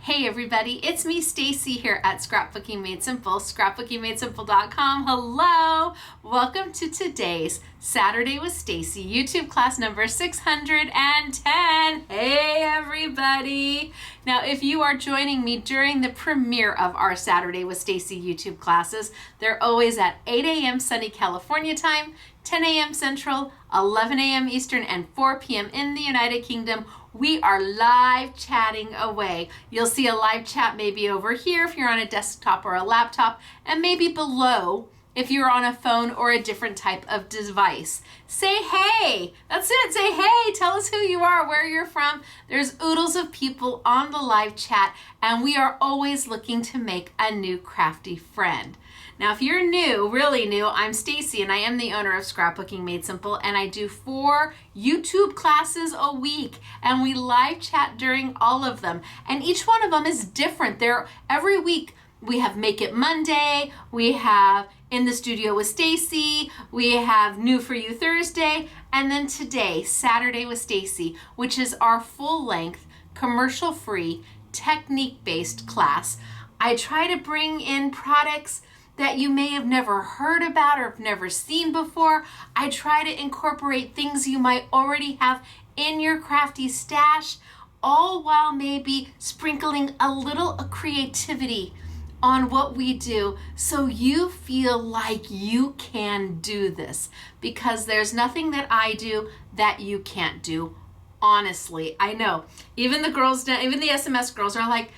Hey everybody, it's me Stacey here at Scrapbooking Made Simple, scrapbookingmadesimple.com. Hello! Welcome to today's Saturday with Stacey YouTube class number 610. Hey everybody! Now if you are joining me during the premiere of our Saturday with Stacey YouTube classes, they're always at 8 a.m. sunny California time, 10 a.m. Central, 11 a.m. Eastern, and 4 p.m. in the United Kingdom. We are live chatting away. You'll see a live chat maybe over here if you're on a desktop or a laptop, and maybe below if you're on a phone or a different type of device. Say hey, that's it, say hey, tell us who you are, where you're from. There's oodles of people on the live chat, and we are always looking to make a new crafty friend. Now, if you're new, really new, I'm Stacey and I am the owner of Scrapbooking Made Simple, and I do 4 YouTube classes a week, and we live chat during all of them. And each one of them is different. Every week we have Make It Monday, we have In the Studio with Stacey, we have New for You Thursday, and then today, Saturday with Stacey, which is our full-length, commercial-free, technique-based class. I try to bring in products that you may have never heard about or have never seen before. I try to incorporate things you might already have in your crafty stash, all while maybe sprinkling a little creativity on what we do so you feel like you can do this, because there's nothing that I do that you can't do. Honestly, I know. Even the girls, even the SMS girls are like,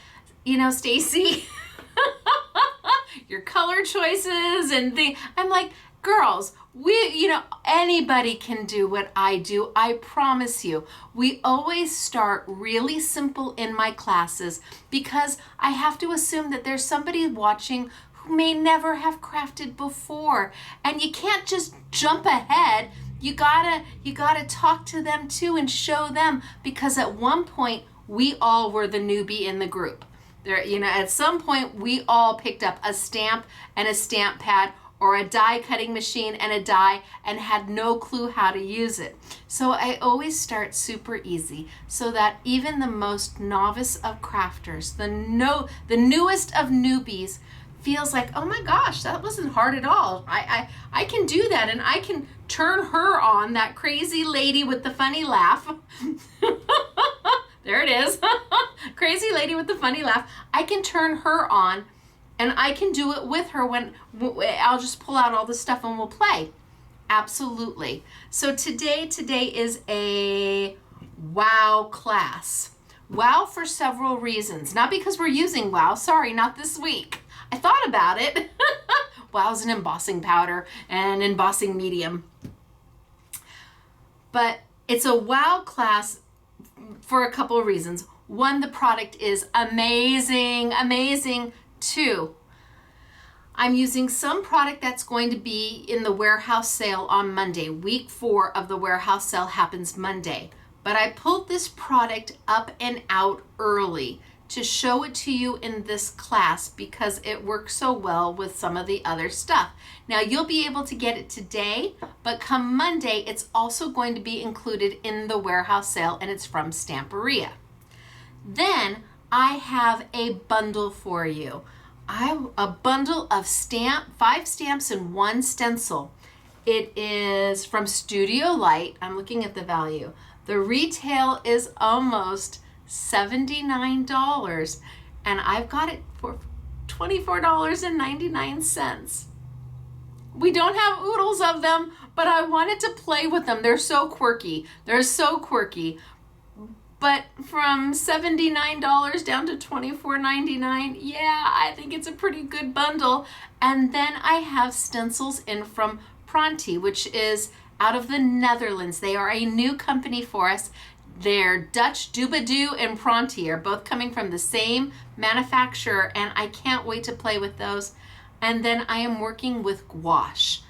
you know, Stacey, your color choices and things. I'm like, girls, anybody can do what I do. I promise you. We always start really simple in my classes because I have to assume that there's somebody watching who may never have crafted before. And you can't just jump ahead. You gotta talk to them too and show them, because at one point we all were the newbie in the group. At some point we all picked up a stamp and a stamp pad or a die cutting machine and a die and had no clue how to use it. So I always start super easy so that even the most novice of crafters, the newest of newbies, feels like, oh my gosh, that wasn't hard at all. I can do that, and I can turn her on, that crazy lady with the funny laugh. There it is. Crazy lady with the funny laugh. I can turn her on, and I can do it with her when I'll just pull out all the stuff and we'll play. Absolutely. So today is a wow class. Wow for several reasons. Not because we're using wow. Sorry, not this week. I thought about it. Wow's an embossing powder and an embossing medium. But it's a wow class for a couple of reasons. One, the product is amazing, amazing. 2, I'm using some product that's going to be in the warehouse sale on Monday. Week 4 of the warehouse sale happens Monday. But I pulled this product up and out early to show it to you in this class because it works so well with some of the other stuff. Now you'll be able to get it today, but come Monday, it's also going to be included in the warehouse sale, and it's from Stamperia. Then I have a bundle for you. A bundle of 5 stamps and 1 stencil. It is from Studio Light. I'm looking at the value. The retail is almost $79, and I've got it for $24.99. We don't have oodles of them, but I wanted to play with them. They're so quirky. But from $79 down to $24.99, yeah, I think it's a pretty good bundle. And then I have stencils in from Pronti, which is out of the Netherlands. They are a new company for us. They're Dutch Doobadoo and Pronti are both coming from the same manufacturer, and I can't wait to play with those. And then I am working with Gouache.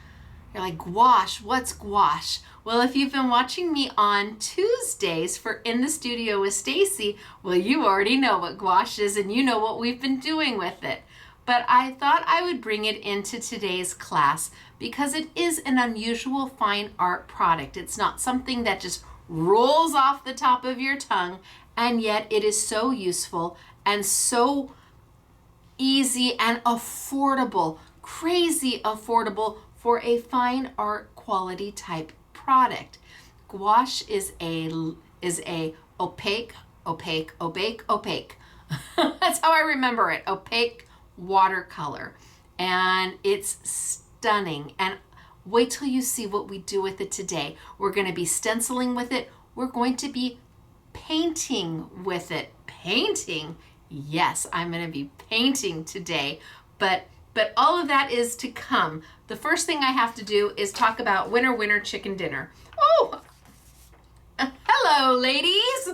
You're like, Gouache, what's Gouache? Well, if you've been watching me on Tuesdays for In the Studio with Stacey, well, you already know what Gouache is and you know what we've been doing with it. But I thought I would bring it into today's class because it is an unusual fine art product. It's not something that just rolls off the top of your tongue, and yet it is so useful and so easy and affordable, crazy affordable for a fine art quality type product. Gouache is a opaque. That's how I remember it. Opaque watercolor. And it's stunning. And wait till you see what we do with it today. We're going to be stenciling with it. We're going to be painting with it. Painting? Yes, I'm going to be painting today. But all of that is to come. The first thing I have to do is talk about winner chicken dinner. Oh, hello, ladies.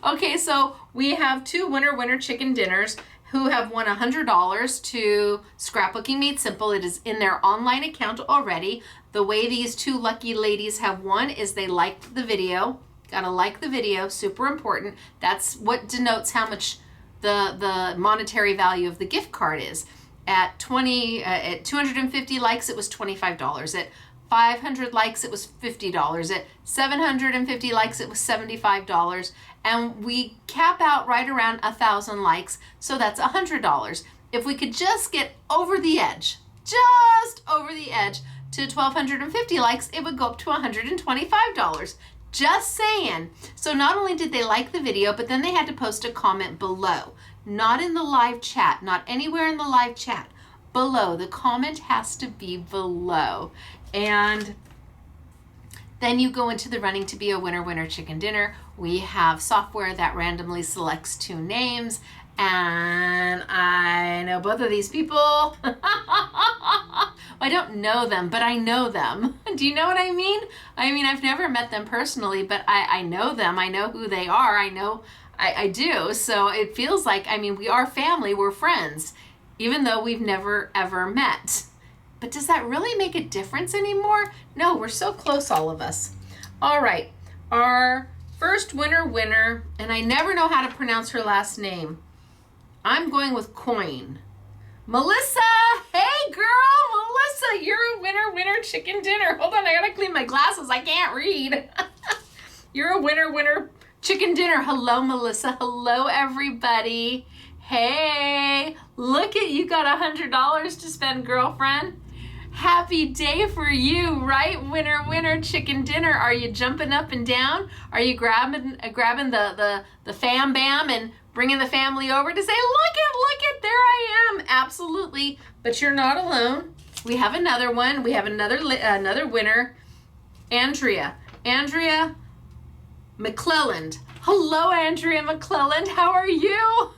Okay, so we have two winner chicken dinners who have won $100 to Scrapbooking Made Simple. It is in their online account already. The way these two lucky ladies have won is they liked the video. Gotta like the video, super important. That's what denotes how much the monetary value of the gift card is. At 250 likes, it was $25. At 500 likes, it was $50. At 750 likes, it was $75. And we cap out right around 1,000 likes, so that's $100. If we could just get over the edge, just over the edge to 1,250 likes, it would go up to $125. Just saying. So not only did they like the video, but then they had to post a comment below. Not in the live chat, not anywhere in the live chat. Below. The comment has to be below. And then you go into the running to be a winner chicken dinner. We have software that randomly selects two names. And I know both of these people. I don't know them, but I know them. Do you know what I mean? I mean, I've never met them personally, but I know them. I know who they are. I do. So it feels like, I mean, we are family. We're friends, even though we've never, ever met. But does that really make a difference anymore? No, we're so close, all of us. All right. Our first winner, and I never know how to pronounce her last name. I'm going with Coin. Melissa, hey girl, Melissa, you're a winner chicken dinner. Hold on, I gotta clean my glasses. I can't read. You're a winner chicken dinner. Hello, Melissa. Hello, everybody. Hey, look at you, got $100 to spend, girlfriend. Happy day for you, right? Winner chicken dinner. Are you jumping up and down? Are you grabbing the fam bam and bringing the family over to say, look it, there I am. Absolutely. But you're not alone. We have another one. We have another winner, Andrea McClelland. Hello, Andrea McClelland. How are you?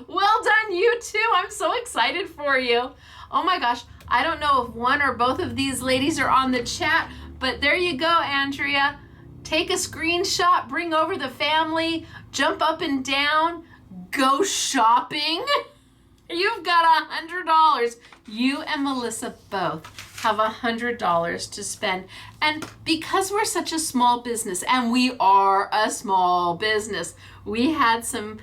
Well done, you too. I'm so excited for you. Oh my gosh. I don't know if one or both of these ladies are on the chat, but there you go, Andrea. Take a screenshot, bring over the family, jump up and down, go shopping. You've got $100. You and Melissa both have $100 to spend. And because we're such a small business, and we are a small business, we had some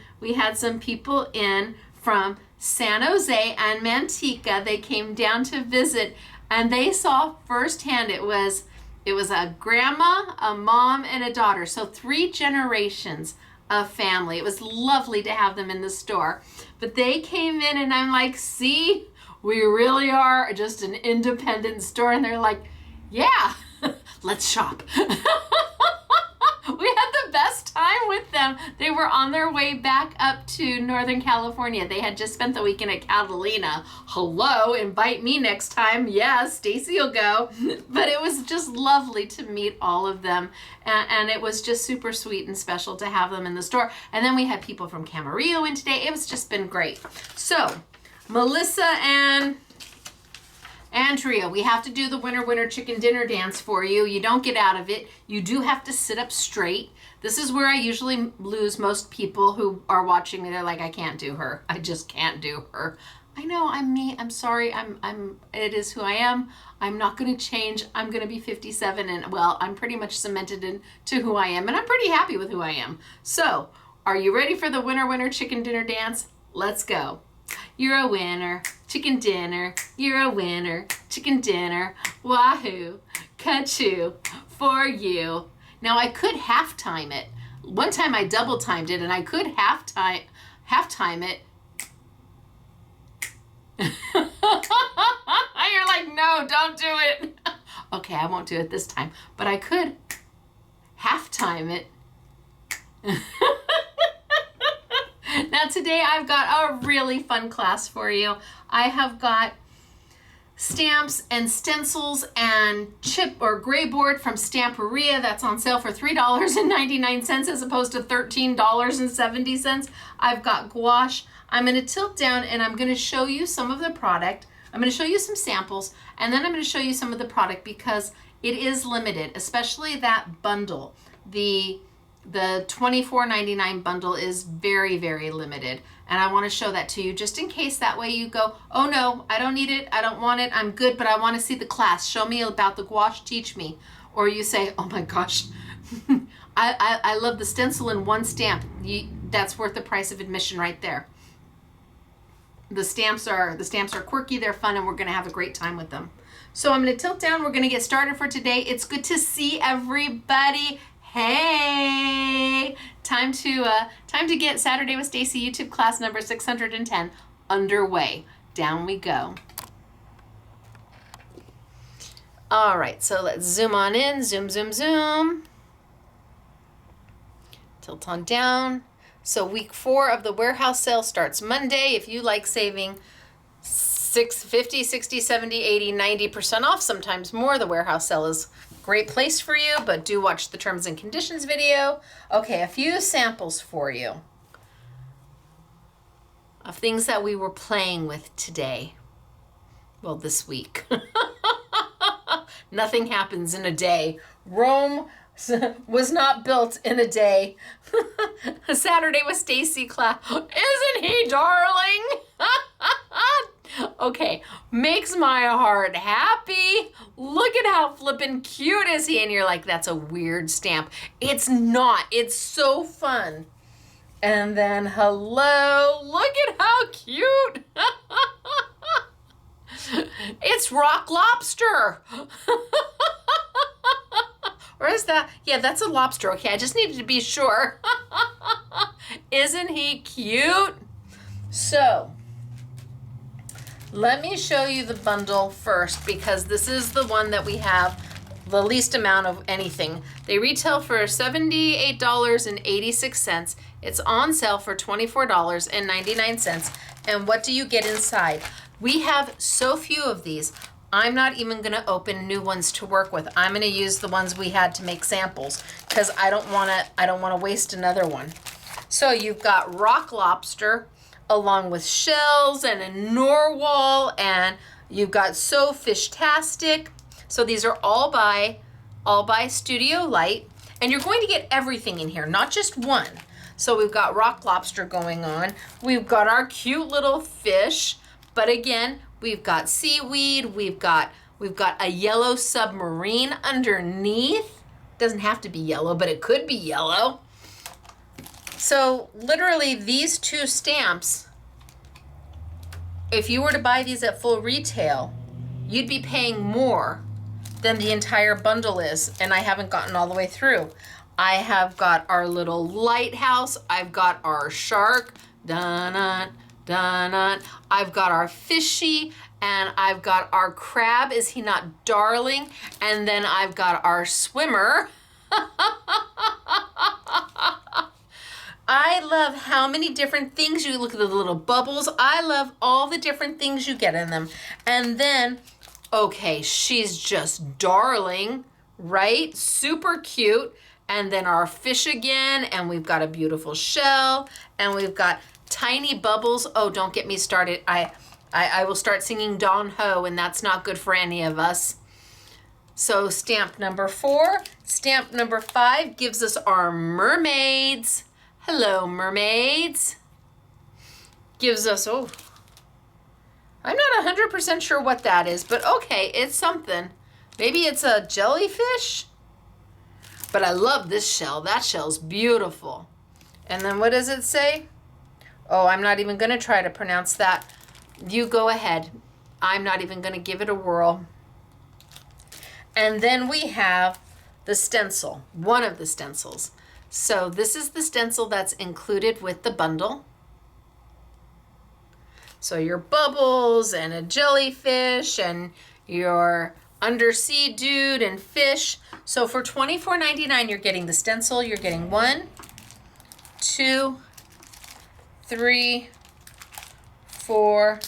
people in from San Jose and Manteca. They came down to visit, and they saw firsthand. It was a grandma, a mom, and a daughter. So 3 generations of family. It was lovely to have them in the store. But they came in and I'm like, see, we really are just an independent store. And they're like, yeah, let's shop. We had the best time with them. They were on their way back up to Northern California. They had just spent the weekend at Catalina. Hello, invite me next time. Yes, Stacey will go. But it was just lovely to meet all of them. And it was just super sweet and special to have them in the store. And then we had people from Camarillo in today. It was just been great. So, Melissa and Andrea, we have to do the winner chicken dinner dance for you. You don't get out of it. You do have to sit up straight. This is where I usually lose most people who are watching me. They're like, I can't do her. I just can't do her. I know, I'm me. I'm sorry. It is who I am. I'm not going to change. I'm going to be 57 and, well, I'm pretty much cemented into who I am, and I'm pretty happy with who I am. So, are you ready for the winner chicken dinner dance? Let's go. You're a winner, chicken dinner. You're a winner, chicken dinner. Wahoo, ka-choo, for you. Now I could half time it. One time I double timed it, and I could half time it. You're like, no, don't do it. Okay, I won't do it this time, but I could half time it. Now today I've got a really fun class for you. I have got stamps and stencils and chip or gray board from Stamperia that's on sale for $3.99 as opposed to $13.70. I've got gouache. I'm going to tilt down and I'm going to show you some of the product. I'm going to show you some samples, and then I'm going to show you some of the product because it is limited, especially that bundle. The $24.99 bundle is very, very limited. And I want to show that to you just in case, that way you go, oh no, I don't need it, I don't want it, I'm good, but I want to see the class. Show me about the gouache, teach me. Or you say, oh my gosh, I love the stencil in one stamp. That's worth the price of admission right there. The stamps are quirky, they're fun, and we're going to have a great time with them. So I'm going to tilt down. We're going to get started for today. It's good to see everybody. Hey, time to get Saturday with Stacey YouTube class number 610 underway. Down we go. All right, so let's zoom on in. Zoom, zoom, zoom. Tilt on down. So week 4 of the warehouse sale starts Monday. If you like saving 50, 60, 70, 80, 90% off, sometimes more, the warehouse sale is a great place for you, but do watch the terms and conditions video. Okay, a few samples for you of things that we were playing with today. Well, this week. Nothing happens in a day. Rome was not built in a day. Saturday with Stacey class. Isn't he darling? Okay, makes my heart happy. Look at how flippin' cute is he. And you're like, that's a weird stamp. It's not. It's so fun. And then, hello, look at how cute. It's rock lobster. Or is that? Yeah, that's a lobster. Okay, I just needed to be sure. Isn't he cute? So, let me show you the bundle first because this is the one that we have the least amount of anything. They retail for $78.86. It's on sale for $24.99. And what do you get inside? We have so few of these. I'm not even going to open new ones to work with. I'm going to use the ones we had to make samples because I don't want to waste another one. So you've got rock lobster along with shells and a narwhal, and you've got So Fish-tastic. So these are all by Studio Light, and you're going to get everything in here, not just one. So we've got rock lobster going on. We've got our cute little fish, but again, we've got seaweed. We've got a yellow submarine underneath. Doesn't have to be yellow, but it could be yellow. So literally these two stamps, if you were to buy these at full retail, you'd be paying more than the entire bundle is, and I haven't gotten all the way through. I have got our little lighthouse. I've got our shark. Dun-dun, dun-dun. I've got our fishy, and I've got our crab. Is he not darling? And then I've got our swimmer. I love how many different things you look at the little bubbles. I love all the different things you get in them. And then, okay, she's just darling, right? Super cute. And then our fish again, and we've got a beautiful shell, and we've got tiny bubbles. Oh, don't get me started. I will start singing Don Ho, and that's not good for any of us. So stamp number 4. Stamp number 5 gives us our mermaids. Hello, mermaids. Gives us, oh, I'm not 100% sure what that is, but okay, it's something. Maybe it's a jellyfish? But I love this shell. That shell's beautiful. And then what does it say? Oh, I'm not even going to try to pronounce that. You go ahead. I'm not even going to give it a whirl. And then we have the stencil, one of the stencils. So this is the stencil that's included with the bundle. So your bubbles and a jellyfish and your undersea dude and fish. So for $24.99, you're getting the stencil. You're getting 1, 2, 3, 4,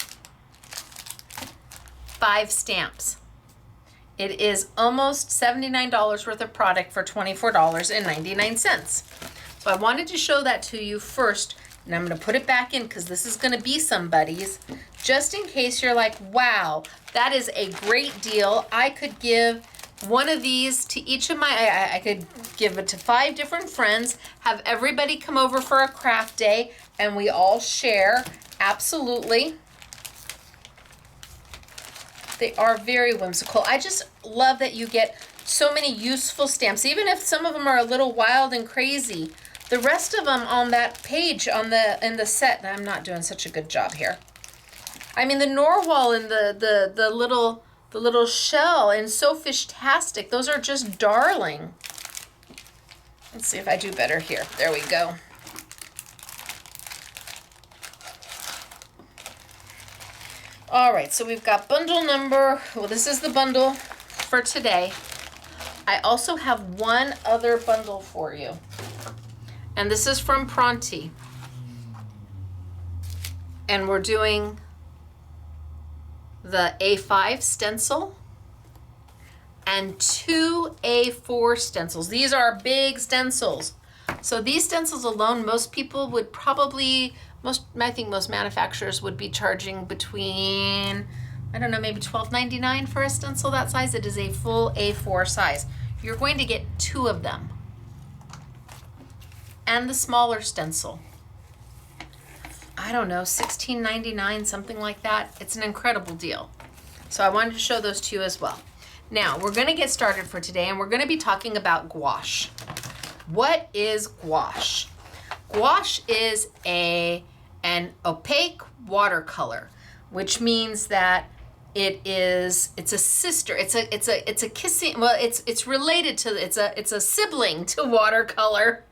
5 stamps. It is almost $79 worth of product for $24.99. So I wanted to show that to you first, and I'm going to put it back in because this is going to be somebody's, just in case you're like, wow, that is a great deal. I could give one of these to each of my, I could give it to 5 different friends, have everybody come over for a craft day, and we all share. Absolutely. They are very whimsical. I just love that you get so many useful stamps, even if some of them are a little wild and crazy. The rest of them on that page in the set, I'm not doing such a good job here. I mean, the narwhal and the little shell and so fish-tastic, those are just darling. Let's see if I do better here. There we go. All right, so we've got bundle number, well, this is the bundle for today. I also have one other bundle for you, and this is from Pronti. And we're doing the A5 stencil and 2 A4 stencils. These are big stencils. So these stencils alone, most people would probably, I think most manufacturers would be charging between, I don't know, maybe $12.99 for a stencil that size. It is a full A4 size. You're going to get 2 of them. And the smaller stencil. I don't know, $16.99, something like that. It's an incredible deal. So I wanted to show those to you as well. Now, we're gonna get started for today, and we're gonna be talking about gouache. What is gouache? Gouache is an opaque watercolor, which means that it's a sister. It's a kissing. Well, it's related to. It's a sibling to watercolor.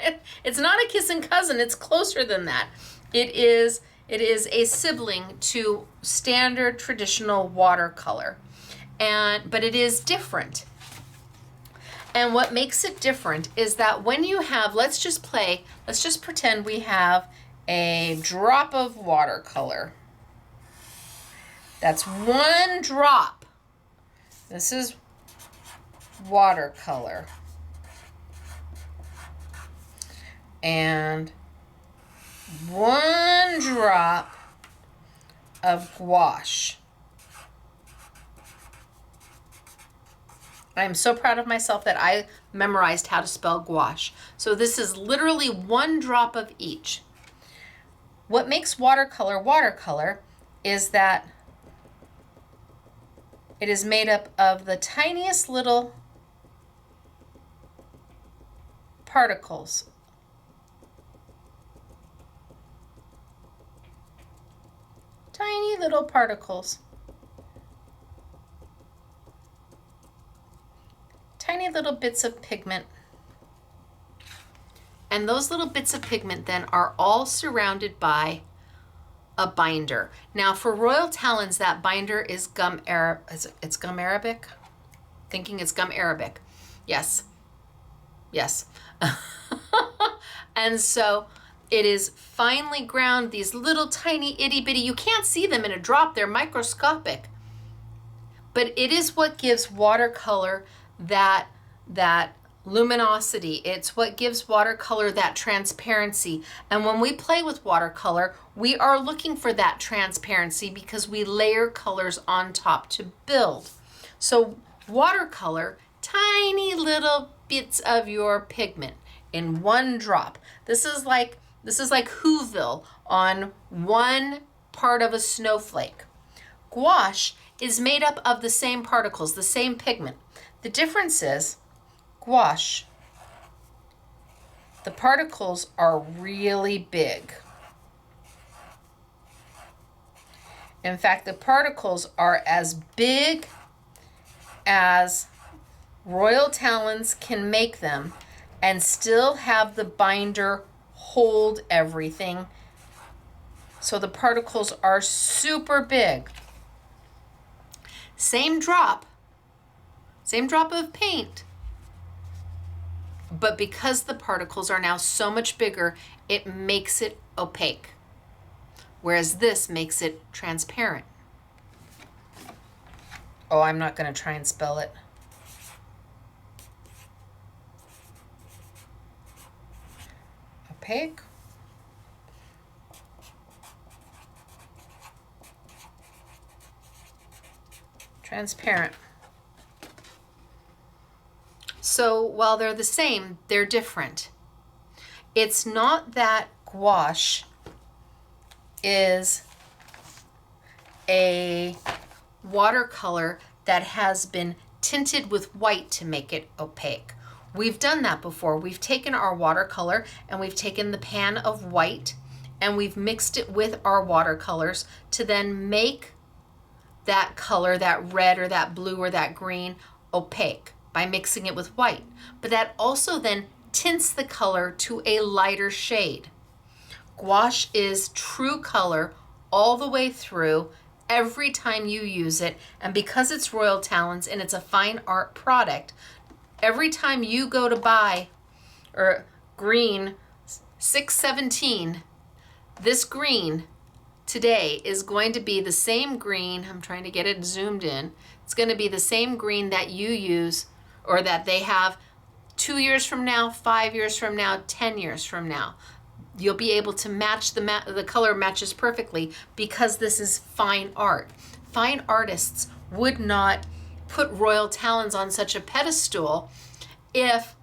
It's not a kissing cousin. It's closer than that. It is a sibling to standard traditional watercolor, but it is different. And what makes it different is that when you have, let's just pretend we have a drop of watercolor. That's 1 drop. This is watercolor. And 1 drop of gouache. I am so proud of myself that I memorized how to spell gouache. So this is literally 1 drop of each. What makes watercolor is that it is made up of the tiniest little particles. Tiny little particles. Tiny little bits of pigment. And those little bits of pigment then are all surrounded by a binder. Now for Royal Talons, that binder is it's gum arabic? Thinking it's gum arabic. Yes. Yes. And so it is finely ground, these little tiny itty bitty, you can't see them in a drop, they're microscopic. But it is what gives watercolor that luminosity. It's what gives watercolor that transparency. And when we play with watercolor, we are looking for that transparency because we layer colors on top to build. So watercolor, tiny little bits of your pigment in 1 drop. This is like Whoville on 1 part of a snowflake. Gouache is made up of the same particles, the same pigment. The difference is gouache, the particles are really big. In fact, the particles are as big as Royal Talons can make them, and still have the binder hold everything. So the particles are super big. Same drop of paint, but because the particles are now so much bigger, it makes it opaque, whereas this makes it transparent. Oh, I'm not going to try and spell it. Opaque. Transparent. So while they're the same, they're different. It's not that gouache is a watercolor that has been tinted with white to make it opaque. We've done that before. We've taken our watercolor and we've taken the pan of white and we've mixed it with our watercolors to then make that color, that red or that blue or that green, opaque by mixing it with white. But that also then tints the color to a lighter shade. Gouache is true color all the way through every time you use it, and because it's Royal Talons and it's a fine art product, every time you go to buy green 617, this green today is going to be the same green. I'm trying to get it zoomed in. It's going to be the same green that you use or that they have 2 years from now, 5 years from now, 10 years from now. You'll be able to match the color matches perfectly because this is fine art. Fine artists would not put Royal Talons on such a pedestal if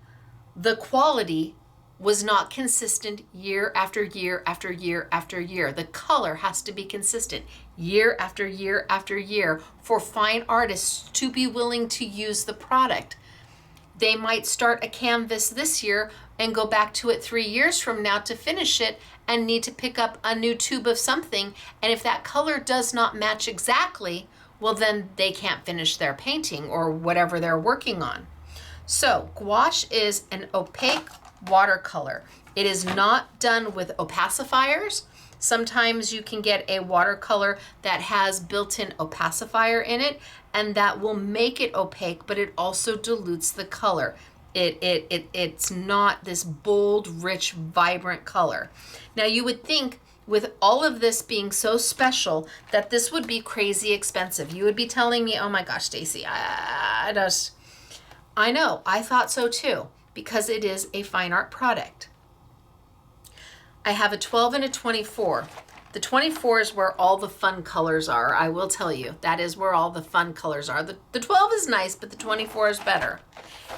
the quality was not consistent year after year after year after year. The color has to be consistent year after year after year for fine artists to be willing to use the product. They might start a canvas this year and go back to it 3 years from now to finish it and need to pick up a new tube of something. And if that color does not match exactly, well, then they can't finish their painting or whatever they're working on. So gouache is an opaque watercolor. It is not done with opacifiers. Sometimes you can get a watercolor that has built-in opacifier in it, and that will make it opaque, but it also dilutes the color. It's not this bold, rich, vibrant color. Now you would think with all of this being so special that this would be crazy expensive. You would be telling me, oh my gosh, Stacey, I know, I thought so too, because it is a fine art product. I have a 12 and a 24. The 24 is where all the fun colors are. I will tell you, that is where all the fun colors are. The 12 is nice, but the 24 is better.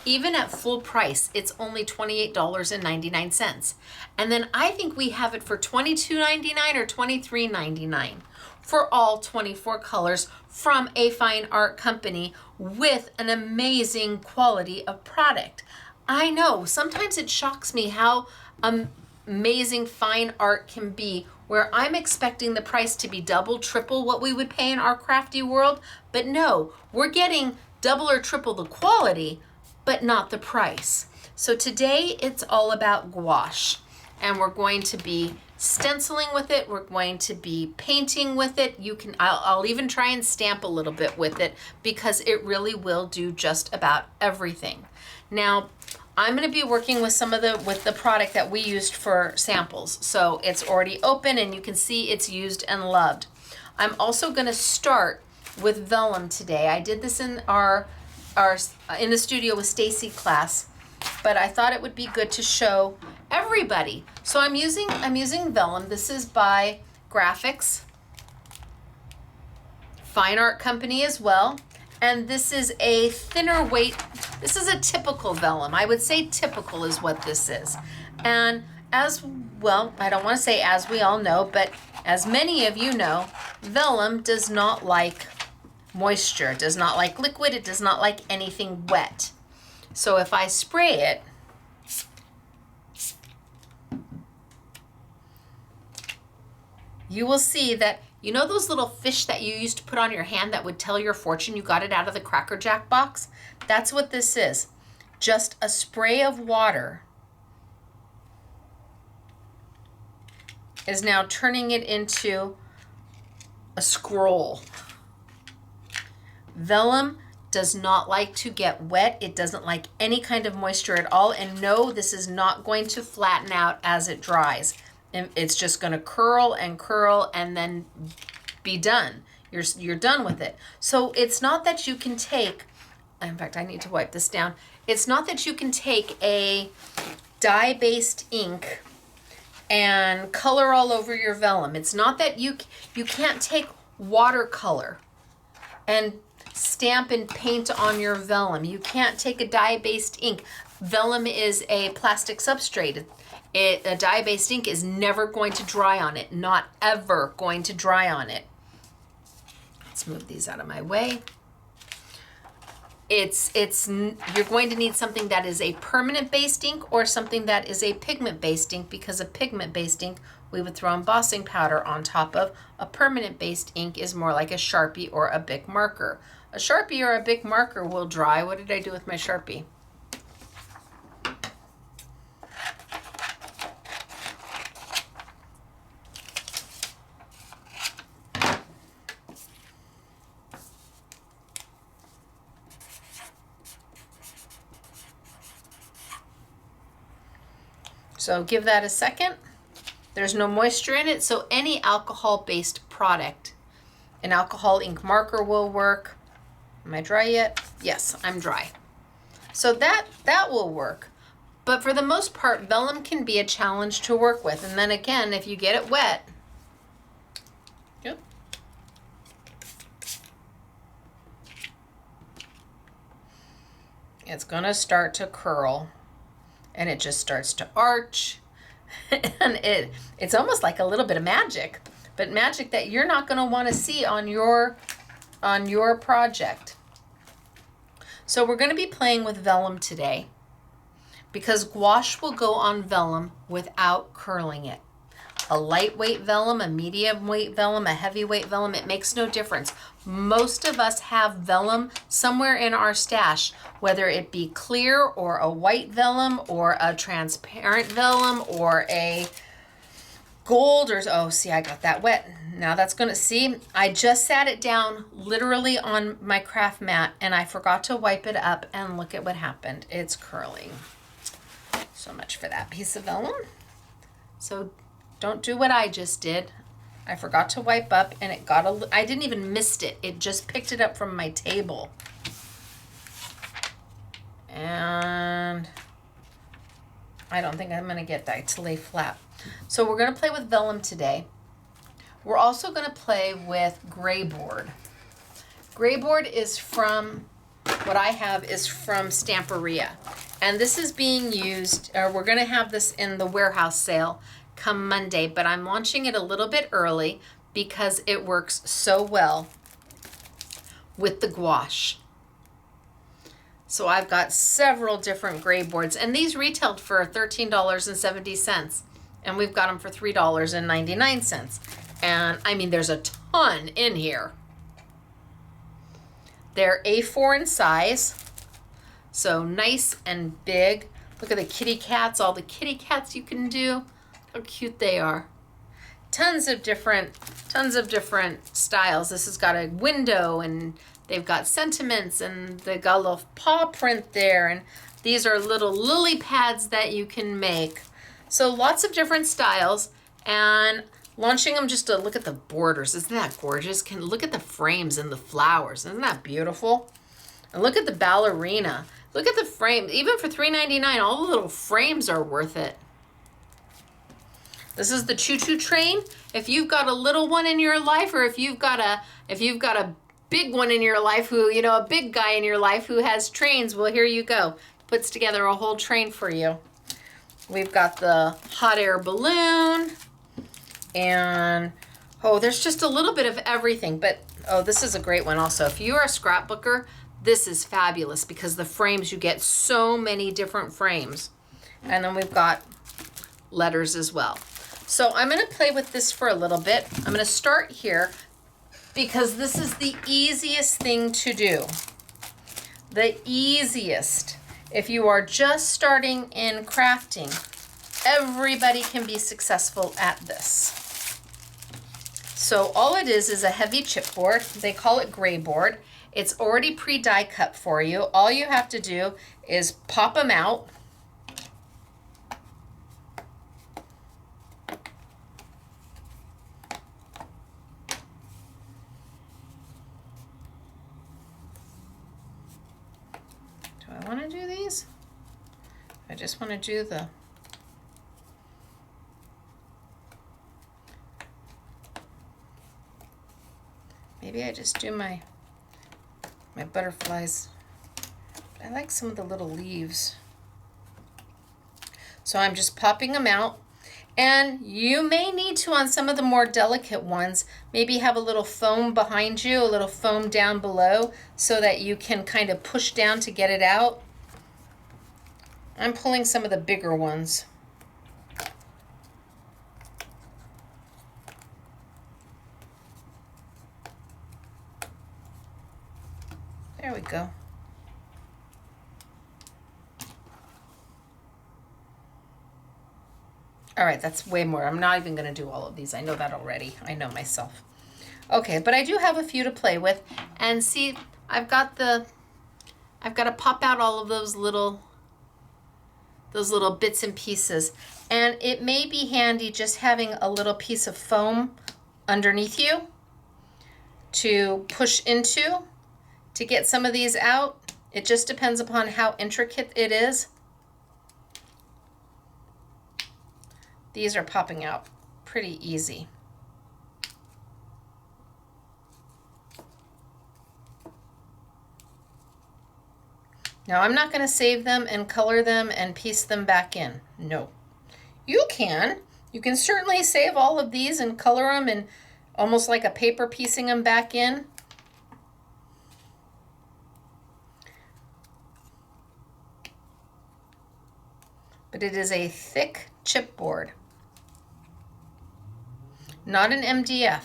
Even at full price, it's only $28.99. And then I think we have it for $22.99 or $23.99 for all 24 colors from a fine art company with an amazing quality of product. I know, sometimes it shocks me how amazing fine art can be, where I'm expecting the price to be double, triple what we would pay in our crafty world, but no, we're getting double or triple the quality, but not the price. So today it's all about gouache, and we're going to be stenciling with it. We're going to be painting with it. I'll even try and stamp a little bit with it because it really will do just about everything. Now, I'm going to be working with with the product that we used for samples. So it's already open and you can see it's used and loved. I'm also going to start with vellum today. I did this in in the studio with Stacey class, but I thought it would be good to show everybody. So I'm using vellum. This is by Graphics, fine art company as well. And this is a thinner weight. This is a typical vellum. I would say typical is what this is. And as well, I don't want to say as we all know, but as many of you know, vellum does not like moisture. It does not like liquid. It does not like anything wet. So if I spray it, you will see that, you know those little fish that you used to put on your hand that would tell your fortune you got it out of the Cracker Jack box? That's what this is. Just a spray of water is now turning it into a scroll. Vellum does not like to get wet. It doesn't like any kind of moisture at all. And no, this is not going to flatten out as it dries. It's just going to curl and then be done. You're done with it. So it's not that you can take, in fact, I need to wipe this down. It's not that you can take a dye-based ink and color all over your vellum. It's not that you can't take watercolor and stamp and paint on your vellum. You can't take a dye-based ink. Vellum is a plastic substrate. A dye-based ink is never going to dry on it. Not ever going to dry on it. Let's move these out of my way. You're going to need something that is a permanent based ink or something that is a pigment based ink, because a pigment based ink we would throw embossing powder on top of. A permanent based ink is more like a Sharpie or a Bic marker. A Sharpie or a Bic marker will dry. What did I do with my Sharpie? So give that a second. There's no moisture in it, so any alcohol-based product, an alcohol ink marker will work. Am I dry yet? Yes, I'm dry. So that will work. But for the most part, vellum can be a challenge to work with. And then again, if you get it wet, yep. It's gonna start to curl. And it just starts to arch, and it's almost like a little bit of magic, but magic that you're not going to want to see on your project. So we're going to be playing with vellum today, because gouache will go on vellum without curling it. A lightweight vellum, a medium weight vellum, a heavyweight vellum, it makes no difference. Most of us have vellum somewhere in our stash, whether it be clear or a white vellum or a transparent vellum or a gold or, oh, see, I got that wet. Now that's gonna, see, I just sat it down literally on my craft mat and I forgot to wipe it up, and look at what happened. It's curling. So much for that piece of vellum. So don't do what I just did. I forgot to wipe up and it got I didn't even mist it. It just picked it up from my table. And I don't think I'm gonna get that to lay flat. So we're gonna play with vellum today. We're also gonna play with gray board. Gray board is from, what I have is from Stamperia. And this is being used, we're gonna have this in the warehouse sale come Monday, but I'm launching it a little bit early because it works so well with the gouache. So I've got several different gray boards, and these retailed for $13.70, and we've got them for $3.99. And I mean, there's a ton in here. They're A4 in size, so nice and big. Look at the kitty cats, all the kitty cats you can do. How cute they are. Tons of different styles. This has got a window, and they've got sentiments, and they've got a little paw print there, and these are little lily pads that you can make. So lots of different styles, and launching them just to look at the borders. Isn't that gorgeous? Look at the frames and the flowers. Isn't that beautiful? And look at the ballerina. Look at the frame. Even for $3.99, all the little frames are worth it. This is the choo-choo train. If you've got a little one in your life, or if you've got a big one in your life who, you know, a big guy in your life who has trains, well, here you go. Puts together a whole train for you. We've got the hot air balloon, and oh, there's just a little bit of everything. But oh, this is a great one also. If you're a scrapbooker, this is fabulous because the frames, you get so many different frames. And then we've got letters as well. So I'm going to play with this for a little bit. I'm going to start here because this is the easiest thing to do. The easiest. If you are just starting in crafting, everybody can be successful at this. So all it is a heavy chipboard. They call it gray board. It's already pre-die cut for you. All you have to do is pop them out. Do I want to do these? I just want to do the maybe I just do my butterflies. I like some of the little leaves. So I'm just popping them out. And you may need to, on some of the more delicate ones, maybe have a little foam behind you, a little foam down below, so that you can kind of push down to get it out. I'm pulling some of the bigger ones. There we go. All right, that's way more. I'm not even going to do all of these. I know that already. I know myself. Okay, but I do have a few to play with. And see, I've got to pop out all of those little bits and pieces. And it may be handy just having a little piece of foam underneath you to push into to get some of these out. It just depends upon how intricate it is. These are popping out pretty easy. Now I'm not going to save them and color them and piece them back in. No. You can. You can certainly save all of these and color them and almost like a paper piecing them back in. But it is a thick chipboard, not an MDF.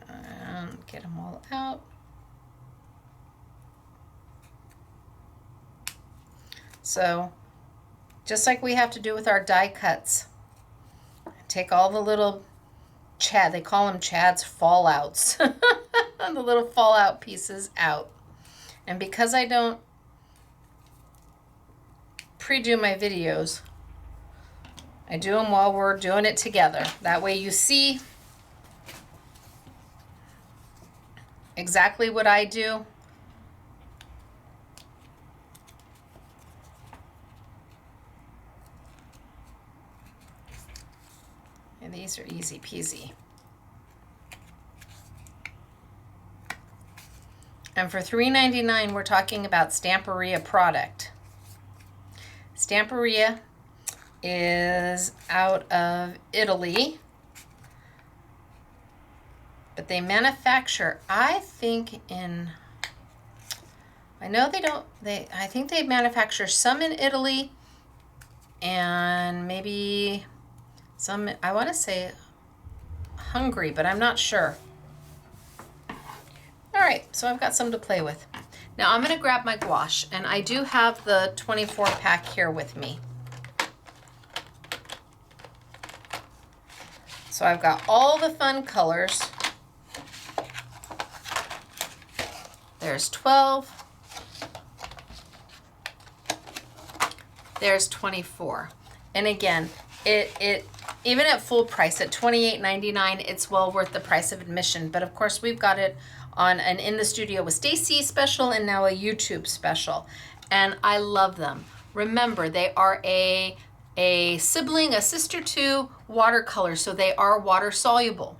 And get them all out. So, just like we have to do with our die cuts, take all the little they call them Chad's fallouts, the little fallout pieces out. And because I don't pre-do my videos, I do them while we're doing it together. That way you see exactly what I do. And these are easy peasy. And for $3.99, we're talking about Stamperia product. Stamperia is out of Italy, but they manufacture, I think I think they manufacture some in Italy and maybe some, I want to say Hungary, but I'm not sure. All right, so I've got some to play with. Now I'm going to grab my gouache, and I do have the 24 pack here with me. So I've got all the fun colors. There's 12. There's 24. And again, it even at full price at $28.99, it's well worth the price of admission. But of course, we've got it on an In the Studio with Stacey special and now a YouTube special. And I love them. Remember, they are a sibling, a sister to watercolor, so they are water soluble.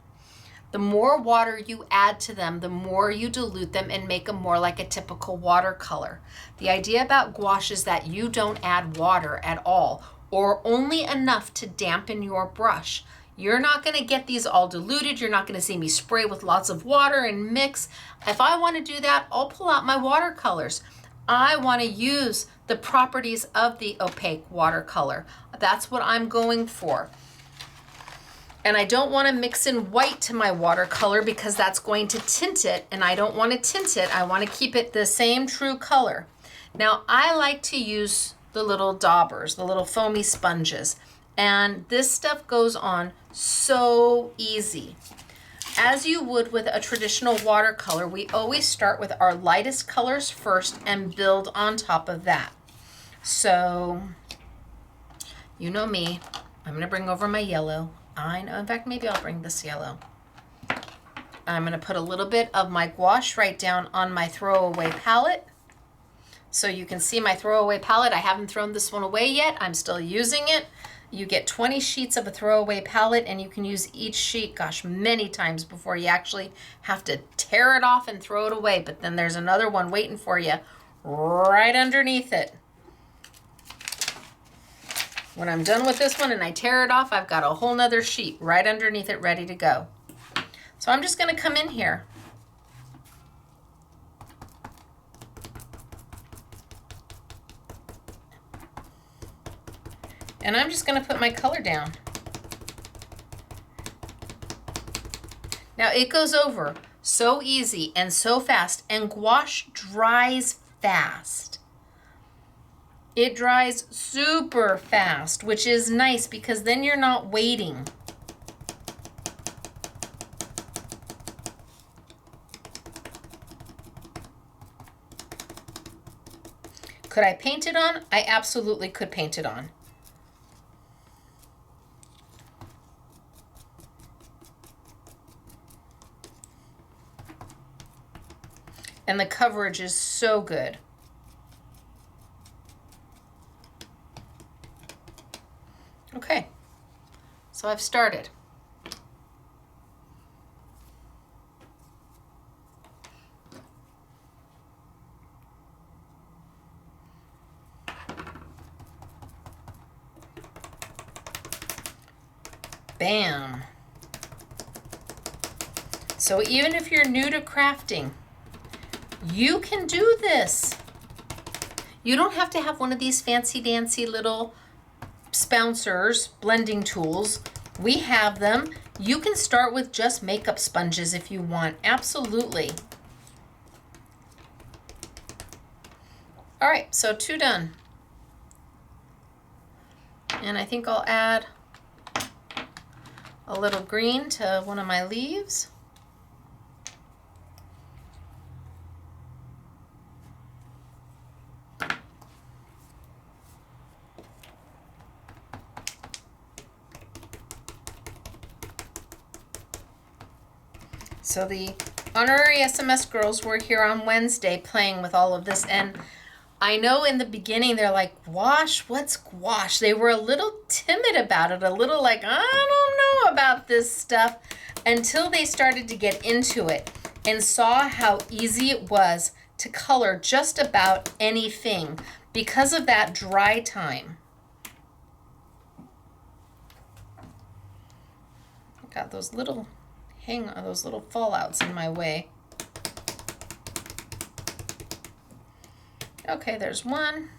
The more water you add to them, the more you dilute them and make them more like a typical watercolor. The idea about gouache is that you don't add water at all, or only enough to dampen your brush. You're not gonna get these all diluted. You're not gonna see me spray with lots of water and mix. If I wanna do that, I'll pull out my watercolors. I wanna use the properties of the opaque watercolor. That's what I'm going for. And I don't want to mix in white to my watercolor because that's going to tint it, and I don't want to tint it. I want to keep it the same true color. Now, I like to use the little daubers, the little foamy sponges, and this stuff goes on so easy. As you would with a traditional watercolor, we always start with our lightest colors first and build on top of that. So, you know me, I'm going to bring over my yellow. I know, in fact, maybe I'll bring this yellow. I'm going to put a little bit of my gouache right down on my throwaway palette. So you can see my throwaway palette. I haven't thrown this one away yet. I'm still using it. You get 20 sheets of a throwaway palette, and you can use each sheet, gosh, many times before you actually have to tear it off and throw it away. But then there's another one waiting for you right underneath it. When I'm done with this one and I tear it off, I've got a whole nother sheet right underneath it ready to go. So I'm just going to come in here. And I'm just going to put my color down. Now it goes over so easy and so fast, and gouache dries fast. It dries super fast, which is nice because then you're not waiting. Could I paint it on? I absolutely could paint it on. And the coverage is so good. Okay, so I've started. Bam. So even if you're new to crafting, you can do this. You don't have to have one of these fancy dancy little spouncers, blending tools. We have them. You can start with just makeup sponges if you want. Absolutely. All right, so 2 done. And I think I'll add a little green to one of my leaves. So the honorary SMS girls were here on Wednesday playing with all of this, and I know in the beginning they're like, gouache, what's gouache? They were a little timid about it, a little like, I don't know about this stuff, until they started to get into it and saw how easy it was to color just about anything because of that dry time. I got those little those little fallouts in my way. Okay, there's one.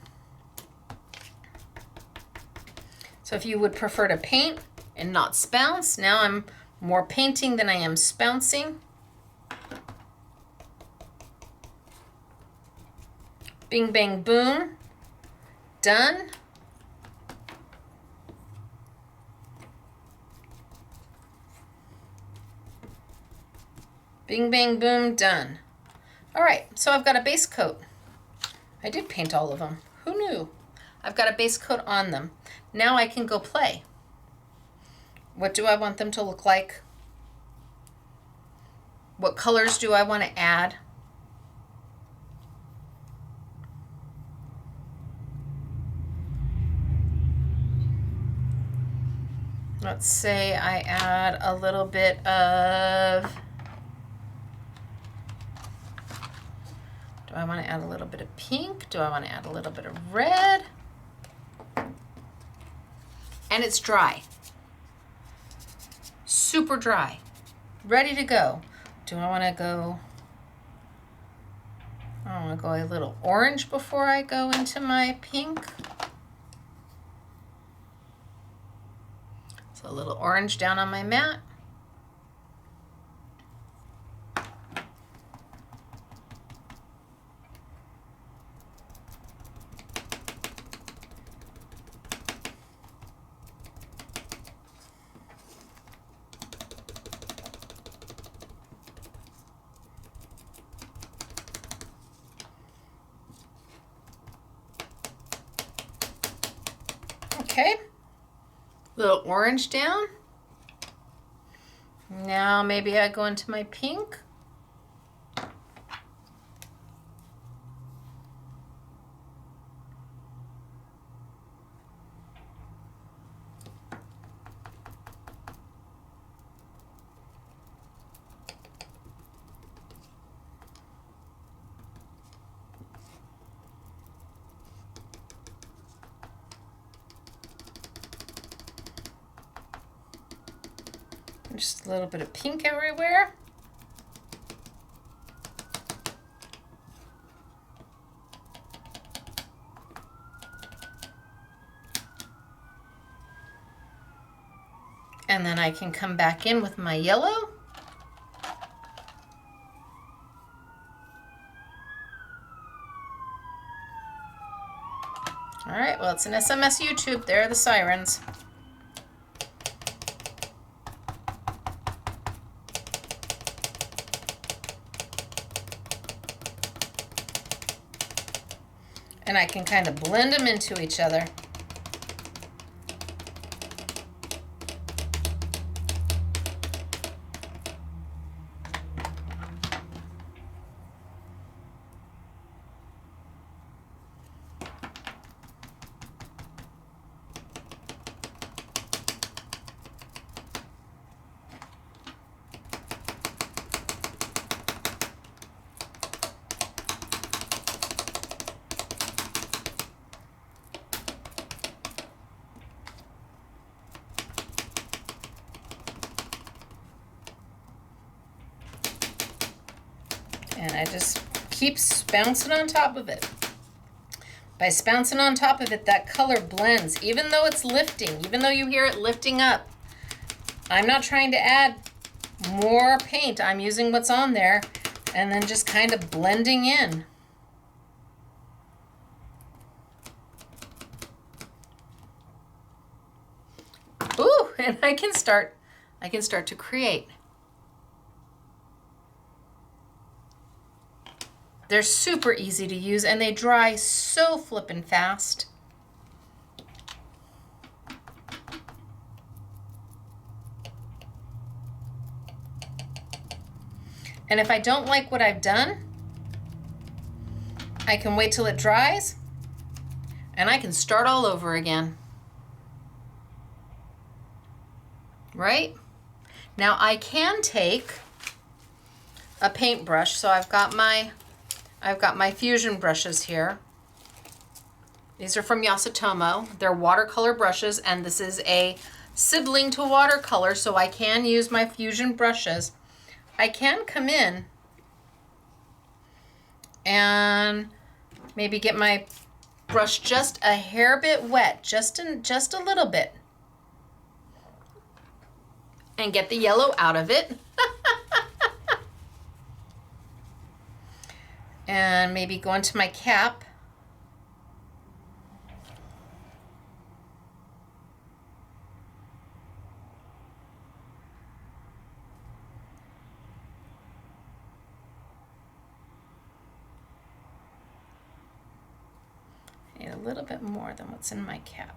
So if you would prefer to paint and not spounce, now I'm more painting than I am spouncing. Bing, bang, boom. Done. Bing, bang, boom, done. All right, so I've got a base coat. I did paint all of them. Who knew? I've got a base coat on them. Now I can go play. What do I want them to look like? What colors do I want to add? Let's say I add a little bit of... Do I want to add a little bit of pink? Do I want to add a little bit of red? And it's dry. Super dry. Ready to go. Do I want to go... I want to go a little orange before I go into my pink. So a little orange down on my mat. Okay, little orange down. Now maybe I go into my pink. Just a little bit of pink everywhere. And then I can come back in with my yellow. All right, well, it's an SMS YouTube. There are the sirens. And I can kind of blend them into each other. And I just keep bouncing on top of it. By bouncing on top of it, that color blends, even though it's lifting, even though you hear it lifting up. I'm not trying to add more paint. I'm using what's on there and then just kind of blending in. Ooh, and I can start to create. They're super easy to use and they dry so flippin' fast. And if I don't like what I've done, I can wait till it dries and I can start all over again. Right? Now I can take a paintbrush, so I've got my fusion brushes here. These are from Yasutomo. They're watercolor brushes, and this is a sibling to watercolor, so I can use my fusion brushes. I can come in and maybe get my brush just a hair bit wet, just a little bit, and get the yellow out of it. And maybe go into my cap. Need a little bit more than what's in my cap.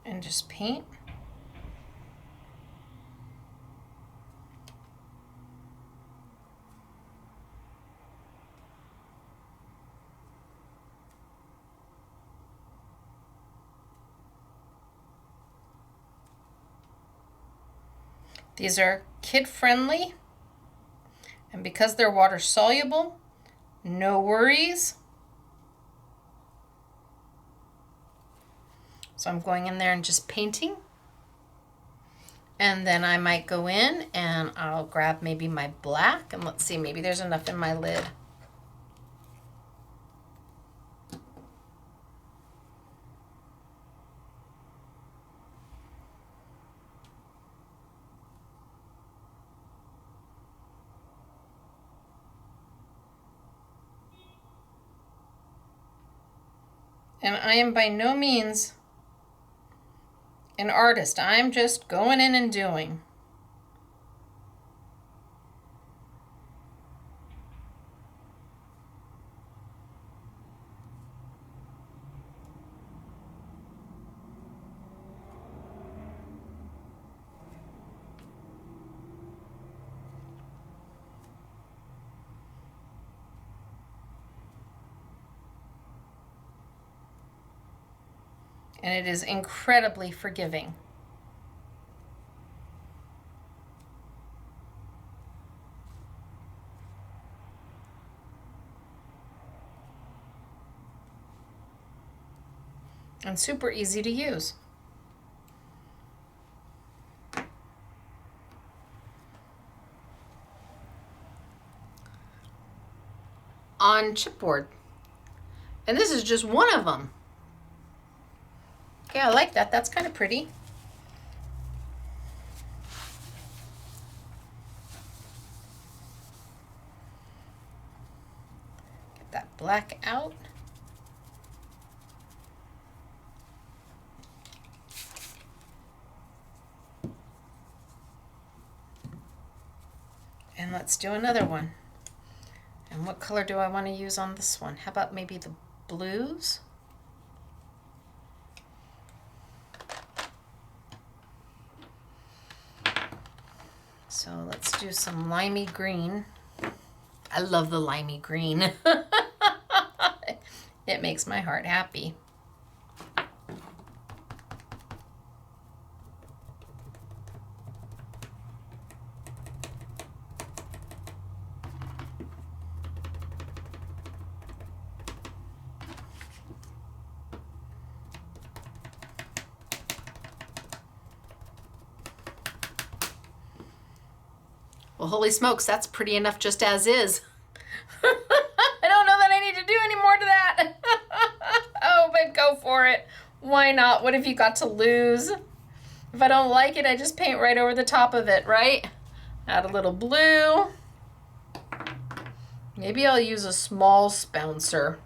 And just paint. These are kid friendly, and because they're water soluble, no worries. So I'm going in there and just painting. And then I might go in and I'll grab maybe my black, and let's see, maybe there's enough in my lid. And I am by no means an artist. I'm just going in and doing. And it is incredibly forgiving. And super easy to use. On chipboard. And this is just one of them. Okay, I like that. That's kind of pretty. Get that black out. And let's do another one. And what color do I want to use on this one? How about maybe the blues? So let's do some limey green. I love the limey green. It makes my heart happy. Well, holy smokes, that's pretty enough just as is. I don't know that I need to do any more to that. Oh, but go for it. Why not? What have you got to lose? If I don't like it, I just paint right over the top of it, right? Add a little blue. Maybe I'll use a small spouncer.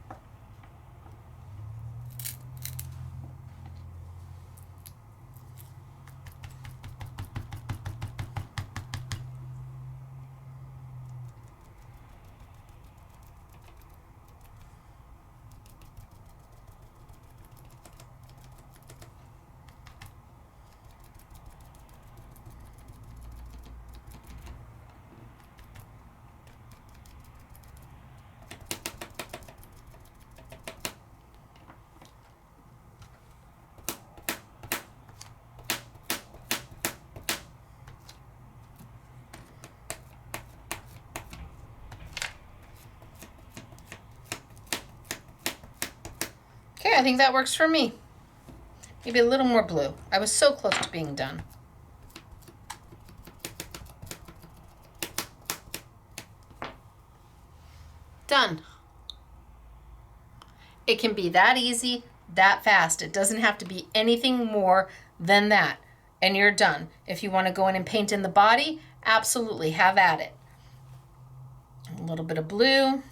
Okay, I think that works for me. Maybe a little more blue. I was so close to being done. Done. It can be that easy, that fast. It doesn't have to be anything more than that. And you're done. If you want to go in and paint in the body, absolutely have at it. A little bit of blue.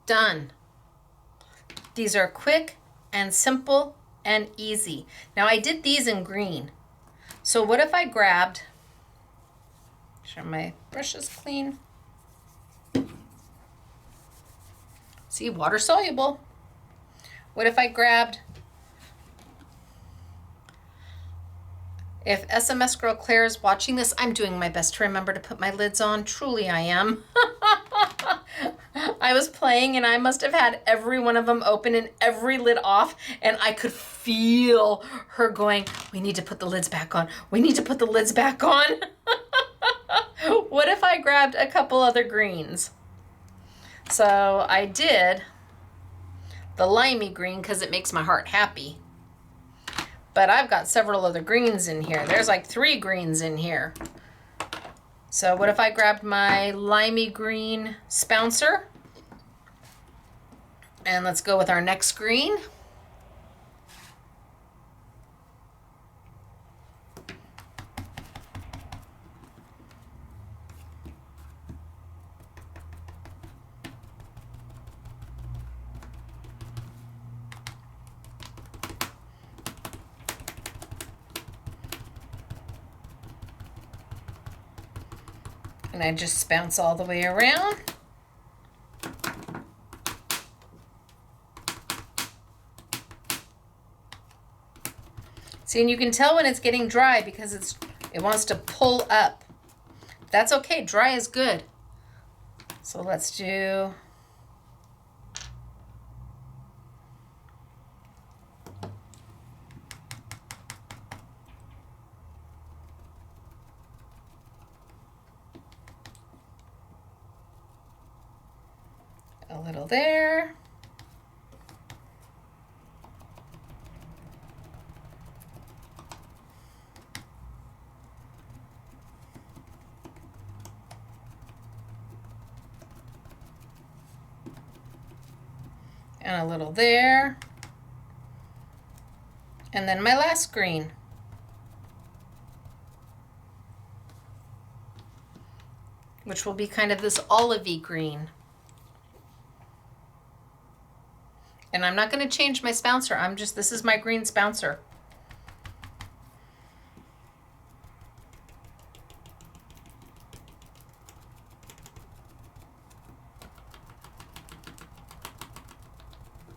Done. These are quick and simple and easy. Now I did these in green. So what if I grabbed, make sure my brush is clean. See, water soluble. What if I grabbed, if SMS Girl Claire is watching this, I'm doing my best to remember to put my lids on. Truly I am. I was playing and I must have had every one of them open and every lid off, and I could feel her going, we need to put the lids back on. We need to put the lids back on. What if I grabbed a couple other greens? So I did the limey green because it makes my heart happy. But I've got several other greens in here. There's like 3 greens in here. So what if I grabbed my limey green spouncer? And let's go with our next green. And I just bounce all the way around. See, and you can tell when it's getting dry because it wants to pull up. That's okay, dry is good. So let's do a little there. And a little there. And then my last green. Which will be kind of this olivey green. And I'm not going to change my spouncer. This is my green spouncer.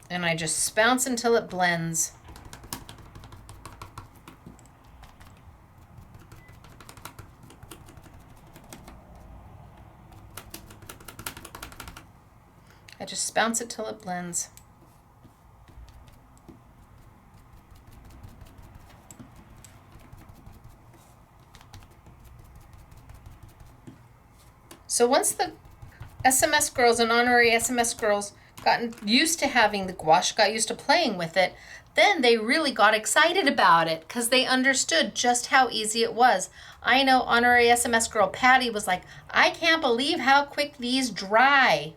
And I just spounce until it blends. I just spounce it till it blends. So once the SMS girls and honorary SMS girls gotten used to having the gouache, got used to playing with it, then they really got excited about it because they understood just how easy it was. I know honorary SMS girl Patty was like, I can't believe how quick these dry.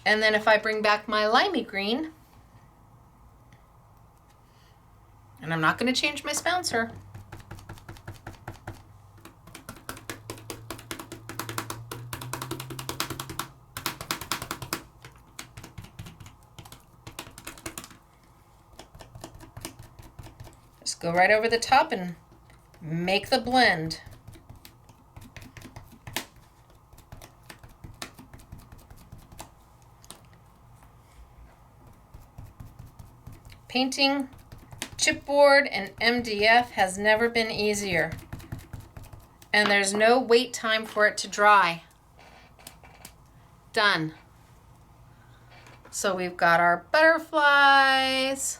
And then if I bring back my limey green, and I'm not going to change my spouncer. Go right over the top and make the blend. Painting chipboard and MDF has never been easier. And there's no wait time for it to dry. Done. So we've got our butterflies.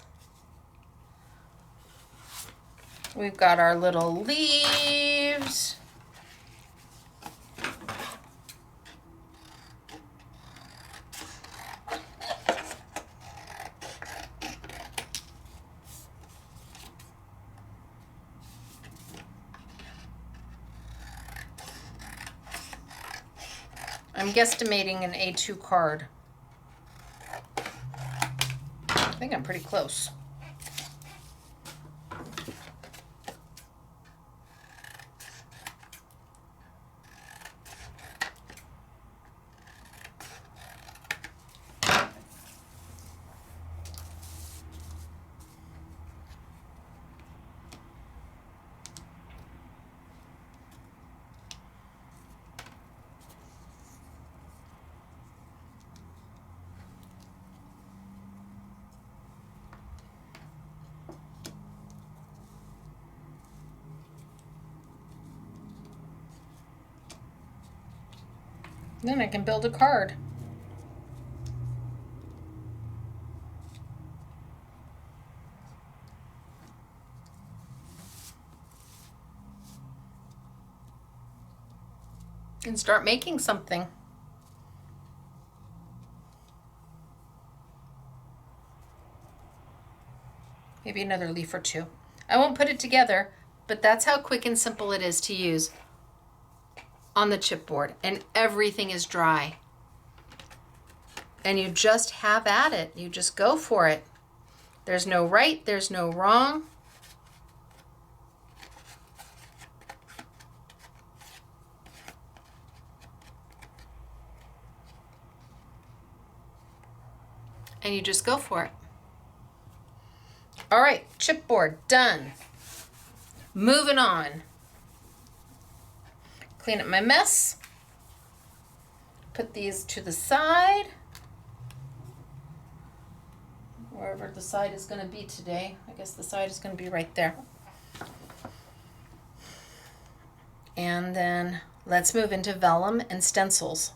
We've got our little leaves. I'm guesstimating an A2 card. I think I'm pretty close. Then I can build a card. And start making something. Maybe another leaf or two. I won't put it together, but that's how quick and simple it is to use on the chipboard, and everything is dry. And you just have at it. You just go for it. There's no right, there's no wrong. And you just go for it. All right, chipboard done. Moving on. Clean up my mess. Put these to the side. Wherever the side is going to be today. I guess the side is going to be right there. And then let's move into vellum and stencils.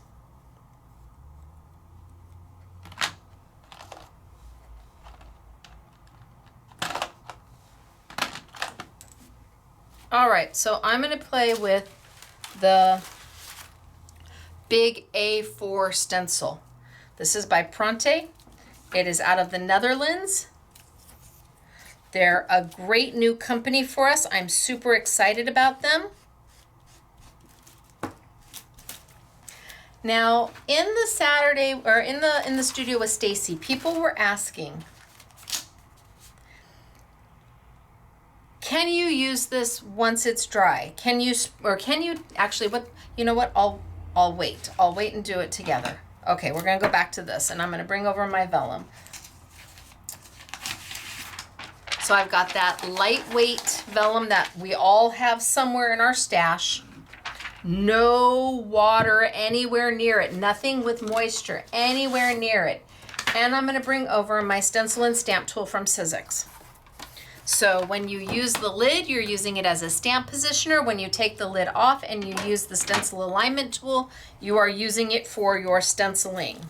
All right, so I'm going to play with the big A4 stencil. This is by Pronte. It is out of the Netherlands. They're a great new company for us. I'm super excited about them. Now, in the Saturday, or in the studio with Stacey, people were asking, can you use this once it's dry? Can you actually, you know what? I'll wait. I'll wait and do it together. Okay, we're gonna go back to this, and I'm gonna bring over my vellum. So I've got that lightweight vellum that we all have somewhere in our stash. No water anywhere near it, nothing with moisture anywhere near it. And I'm gonna bring over my stencil and stamp tool from Sizzix. So when you use the lid, you're using it as a stamp positioner. When you take the lid off and you use the stencil alignment tool, you are using it for your stenciling.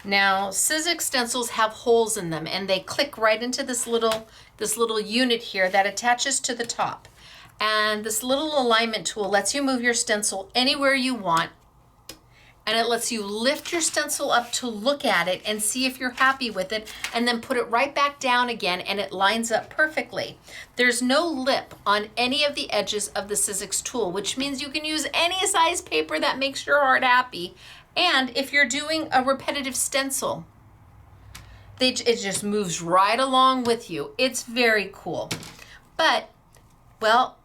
Now, Sizzix stencils have holes in them, and they click right into this little unit here that attaches to the top. And this little alignment tool lets you move your stencil anywhere you want, and it lets you lift your stencil up to look at it and see if you're happy with it, and then put it right back down again, and it lines up perfectly. There's no lip on any of the edges of the Sizzix tool, which means you can use any size paper that makes your heart happy. And if you're doing a repetitive stencil, it just moves right along with you. It's very cool. But, well,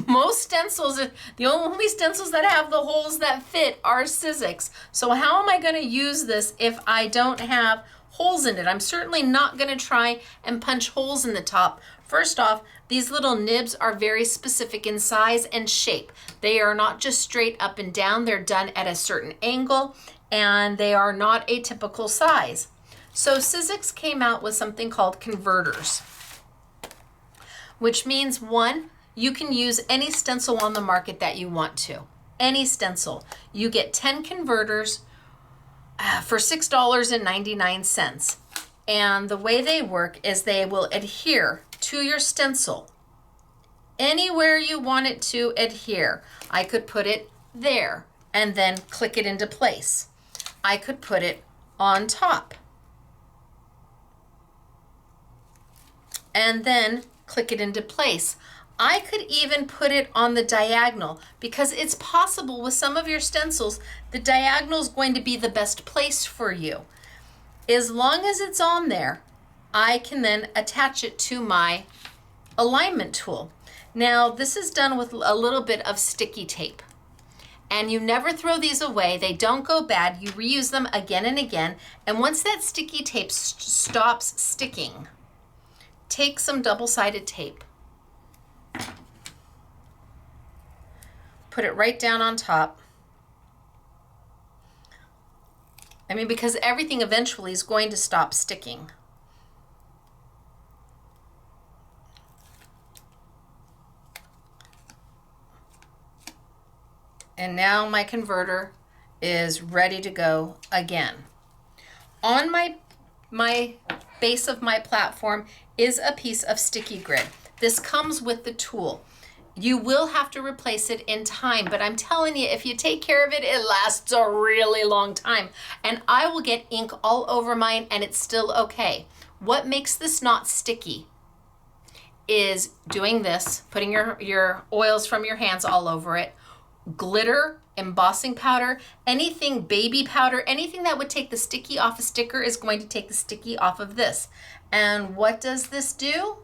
most stencils, the only stencils that have the holes that fit are Sizzix. So how am I going to use this if I don't have holes in it? I'm certainly not going to try and punch holes in the top. First off, these little nibs are very specific in size and shape. They are not just straight up and down. They're done at a certain angle, and they are not a typical size. So Sizzix came out with something called converters, which means, one, you can use any stencil on the market that you want to. Any stencil. You get 10 converters for $6.99. And the way they work is they will adhere to your stencil anywhere you want it to adhere. I could put it there and then click it into place. I could put it on top and then click it into place. I could even put it on the diagonal, because it's possible with some of your stencils, the diagonal is going to be the best place for you. As long as it's on there, I can then attach it to my alignment tool. Now, this is done with a little bit of sticky tape. And you never throw these away. They don't go bad. You reuse them again and again. And once that sticky tape stops sticking, take some double-sided tape. Put it right down on top. I mean, because everything eventually is going to stop sticking. And now my converter is ready to go again. On my base of my platform is a piece of sticky grid. This comes with the tool. You will have to replace it in time, but I'm telling you, if you take care of it, it lasts a really long time. And I will get ink all over mine and it's still okay. What makes this not sticky is doing this, putting your oils from your hands all over it, glitter, embossing powder, anything, baby powder, anything that would take the sticky off a sticker is going to take the sticky off of this. And what does this do?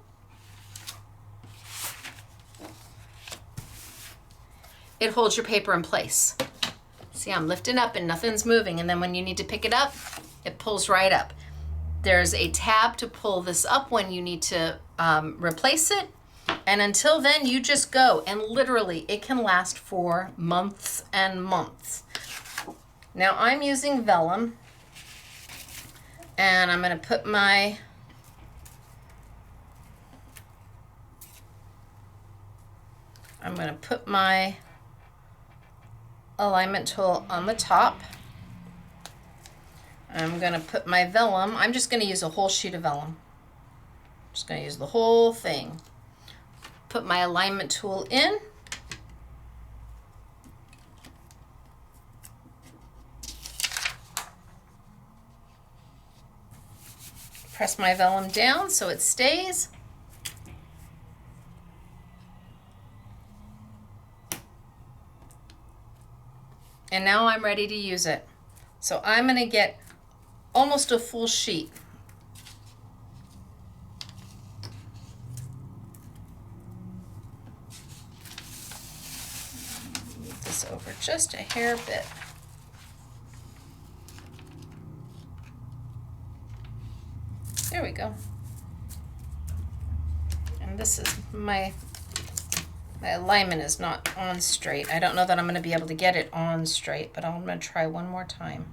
It holds your paper in place. See, I'm lifting up and nothing's moving, and then when you need to pick it up, it pulls right up. There's a tab to pull this up when you need to replace it. And until then, you just go. And literally, it can last for months and months. Now, I'm using vellum. And I'm going to put my alignment tool on the top. I'm going to put my vellum. I'm just going to use a whole sheet of vellum. Just going to use the whole thing. Put my alignment tool in. Press my vellum down so it stays. And now I'm ready to use it. So I'm going to get almost a full sheet. Move this over just a hair bit. There we go. And this is my alignment is not on straight. I don't know that I'm going to be able to get it on straight, but I'm going to try one more time.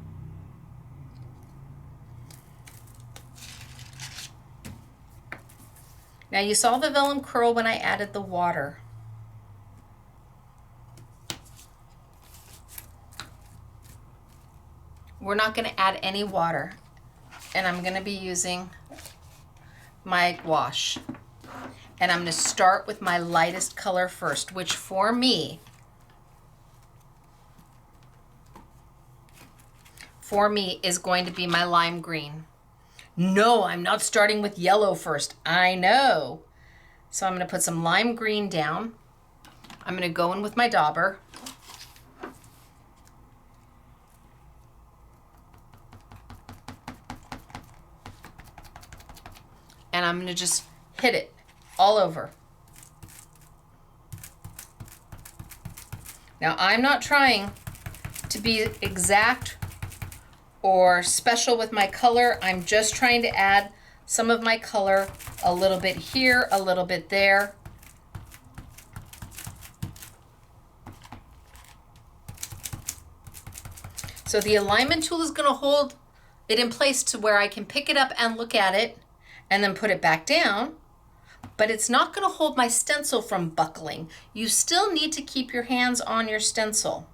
Now you saw the vellum curl when I added the water. We're not going to add any water, and I'm going to be using my gouache. And I'm going to start with my lightest color first, which for me is going to be my lime green. No, I'm not starting with yellow first. I know. So I'm going to put some lime green down. I'm going to go in with my dauber. And I'm going to just hit it all over. Now, I'm not trying to be exact or special with my color. I'm just trying to add some of my color, a little bit here, a little bit there. So the alignment tool is going to hold it in place to where I can pick it up and look at it and then put it back down. But it's not going to hold my stencil from buckling. You still need to keep your hands on your stencil.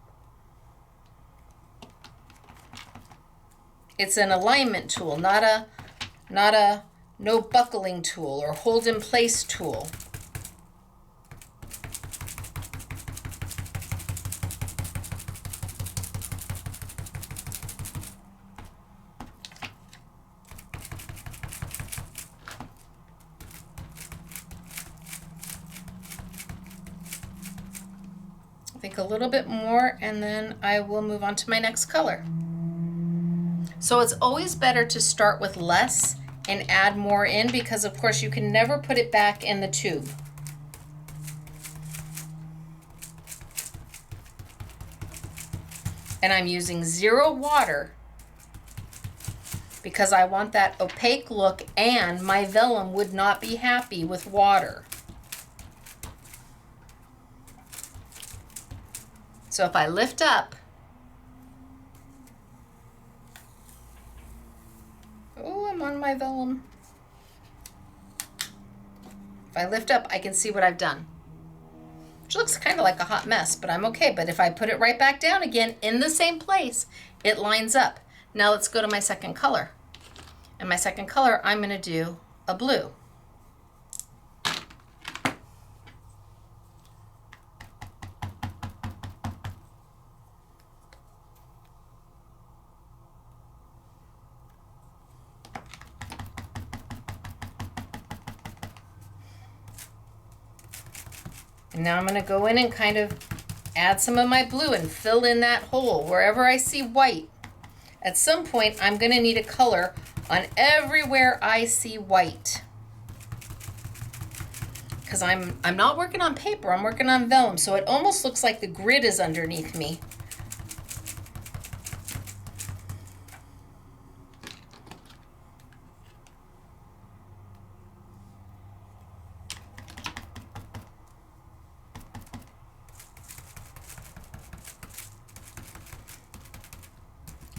It's an alignment tool, not a no buckling tool or hold in place tool. I think a little bit more, and then I will move on to my next color. So it's always better to start with less and add more in, because of course you can never put it back in the tube. And I'm using 0 water because I want that opaque look, and my vellum would not be happy with water. So if I lift up, oh, I'm on my vellum. If I lift up, I can see what I've done. which looks kind of like a hot mess, but I'm okay. But if I put it right back down again in the same place, it lines up. Now let's go to my second color. And my second color, I'm going to do a blue. And now I'm going to go in and kind of add some of my blue and fill in that hole wherever I see white. At some point, I'm going to need a color on everywhere I see white. Because I'm not working on paper, I'm working on vellum, so it almost looks like the grid is underneath me.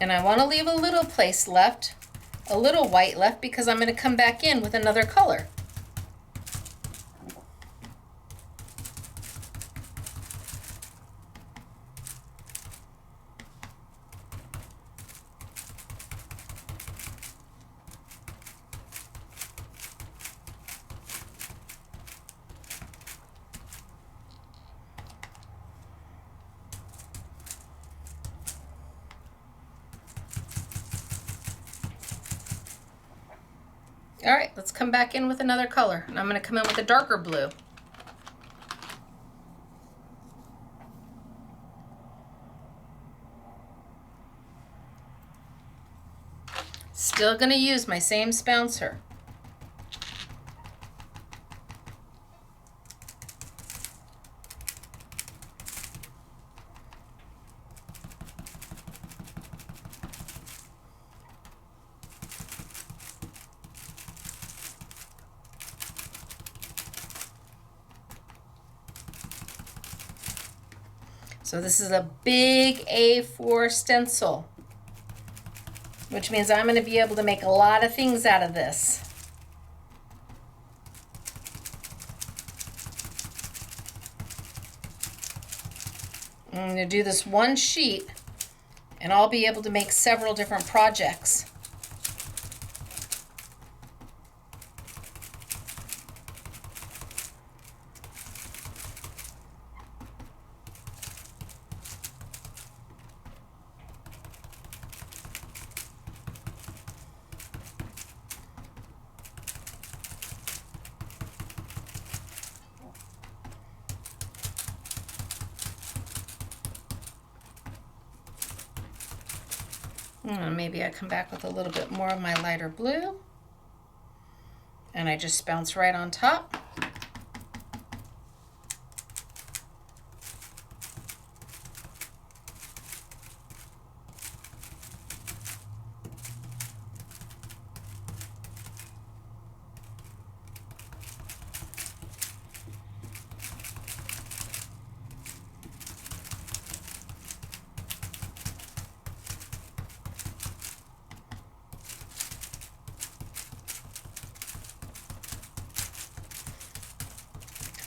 And I want to leave a little place left, a little white left, because I'm going to come back in with another color. All right, let's come back in with another color. And I'm going to come in with a darker blue. Still going to use my same spouncer. So this is a big A4 stencil, which means I'm going to be able to make a lot of things out of this. I'm going to do this one sheet, and I'll be able to make several different projects. Maybe I come back with a little bit more of my lighter blue, and I just bounce right on top.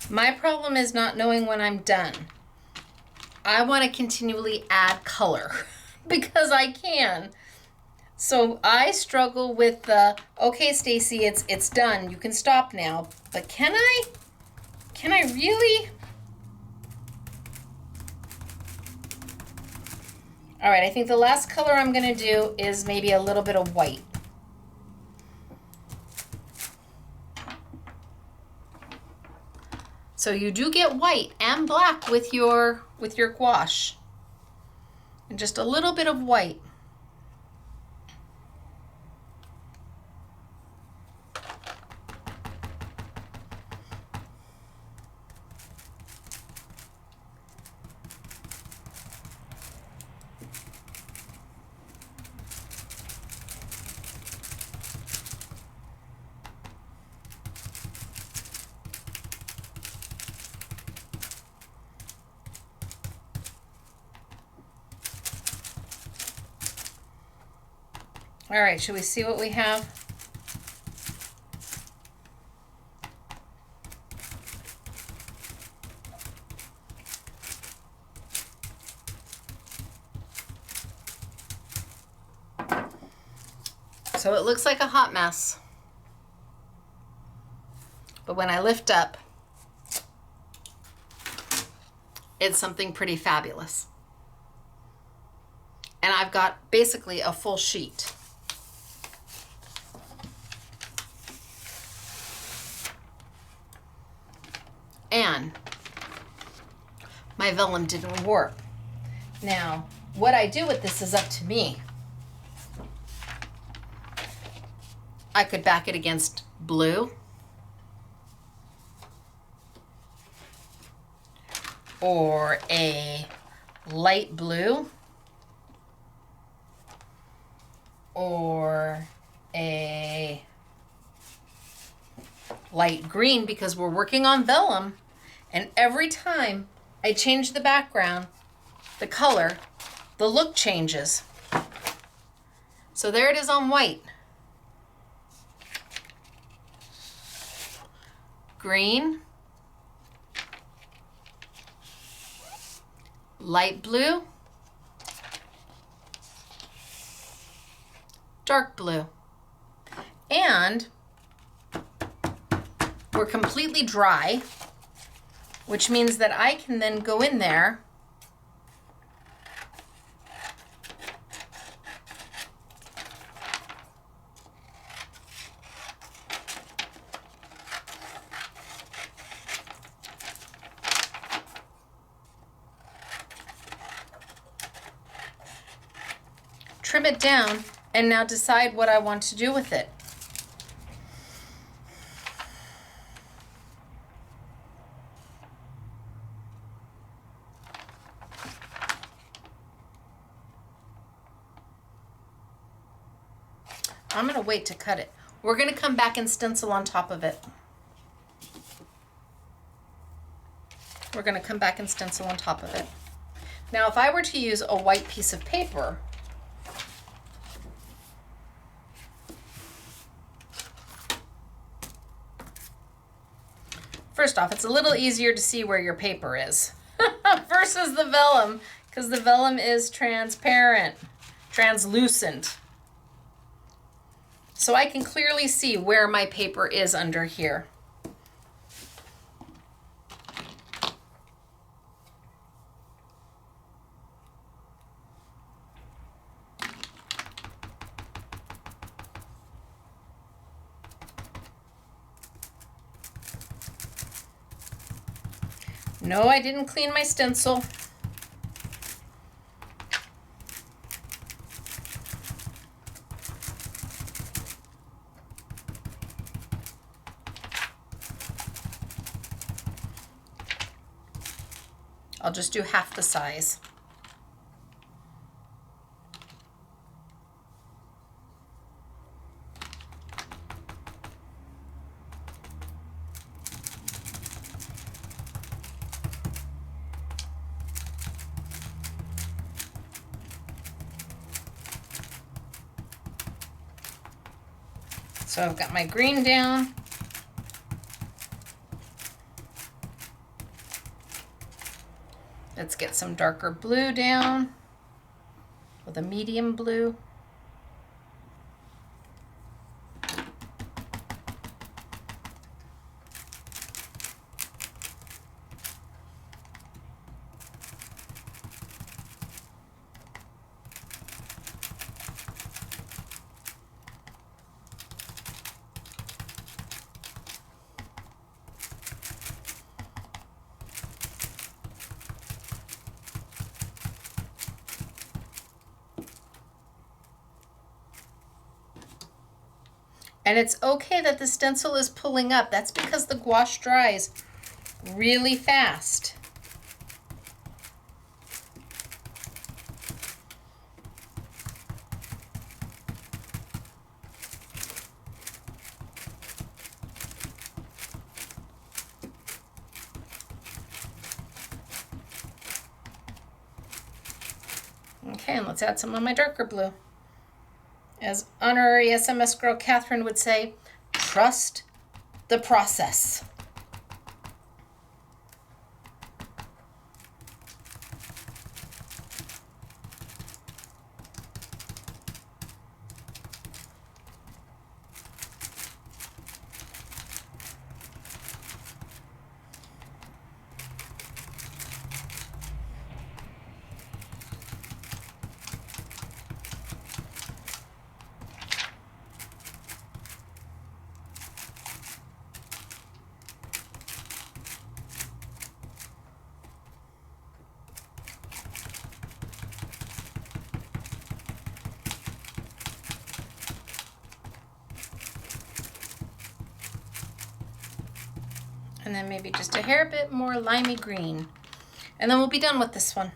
My problem is not knowing when I'm done. I want to continually add color because I can. So I struggle with the, okay, Stacey, it's done. You can stop now. But can I? Can I really? All right, I think the last color I'm going to do is maybe a little bit of white. So you do get white and black with your gouache. And just a little bit of white. All right, should we see what we have? So it looks like a hot mess. But when I lift up, it's something pretty fabulous. And I've got basically a full sheet. And my vellum didn't work. Now, what I do with this is up to me. I could back it against blue, or a light blue, or a light green, because we're working on vellum, and every time I change the background, the color, the look changes. So there it is on white. Green, light blue, dark blue. And we're completely dry, which means that I can then go in there trim it down, and now decide what I want to do with it. I'm going to wait to cut it. We're going to come back and stencil on top of it. We're going to come back and stencil on top of it. Now, if I were to use a white piece of paper, first off, it's a little easier to see where your paper is versus the vellum, because the vellum is transparent, translucent. So I can clearly see where my paper is under here. No, I didn't clean my stencil. I'll just do half the size. So I've got my green down. Let's get some darker blue down with a medium blue. And it's okay that the stencil is pulling up. That's because the gouache dries really fast. Okay, and let's add some of my darker blue. As honorary SMS girl Catherine would say, trust the process. And then maybe just a hair bit more limey green. And then we'll be done with this one.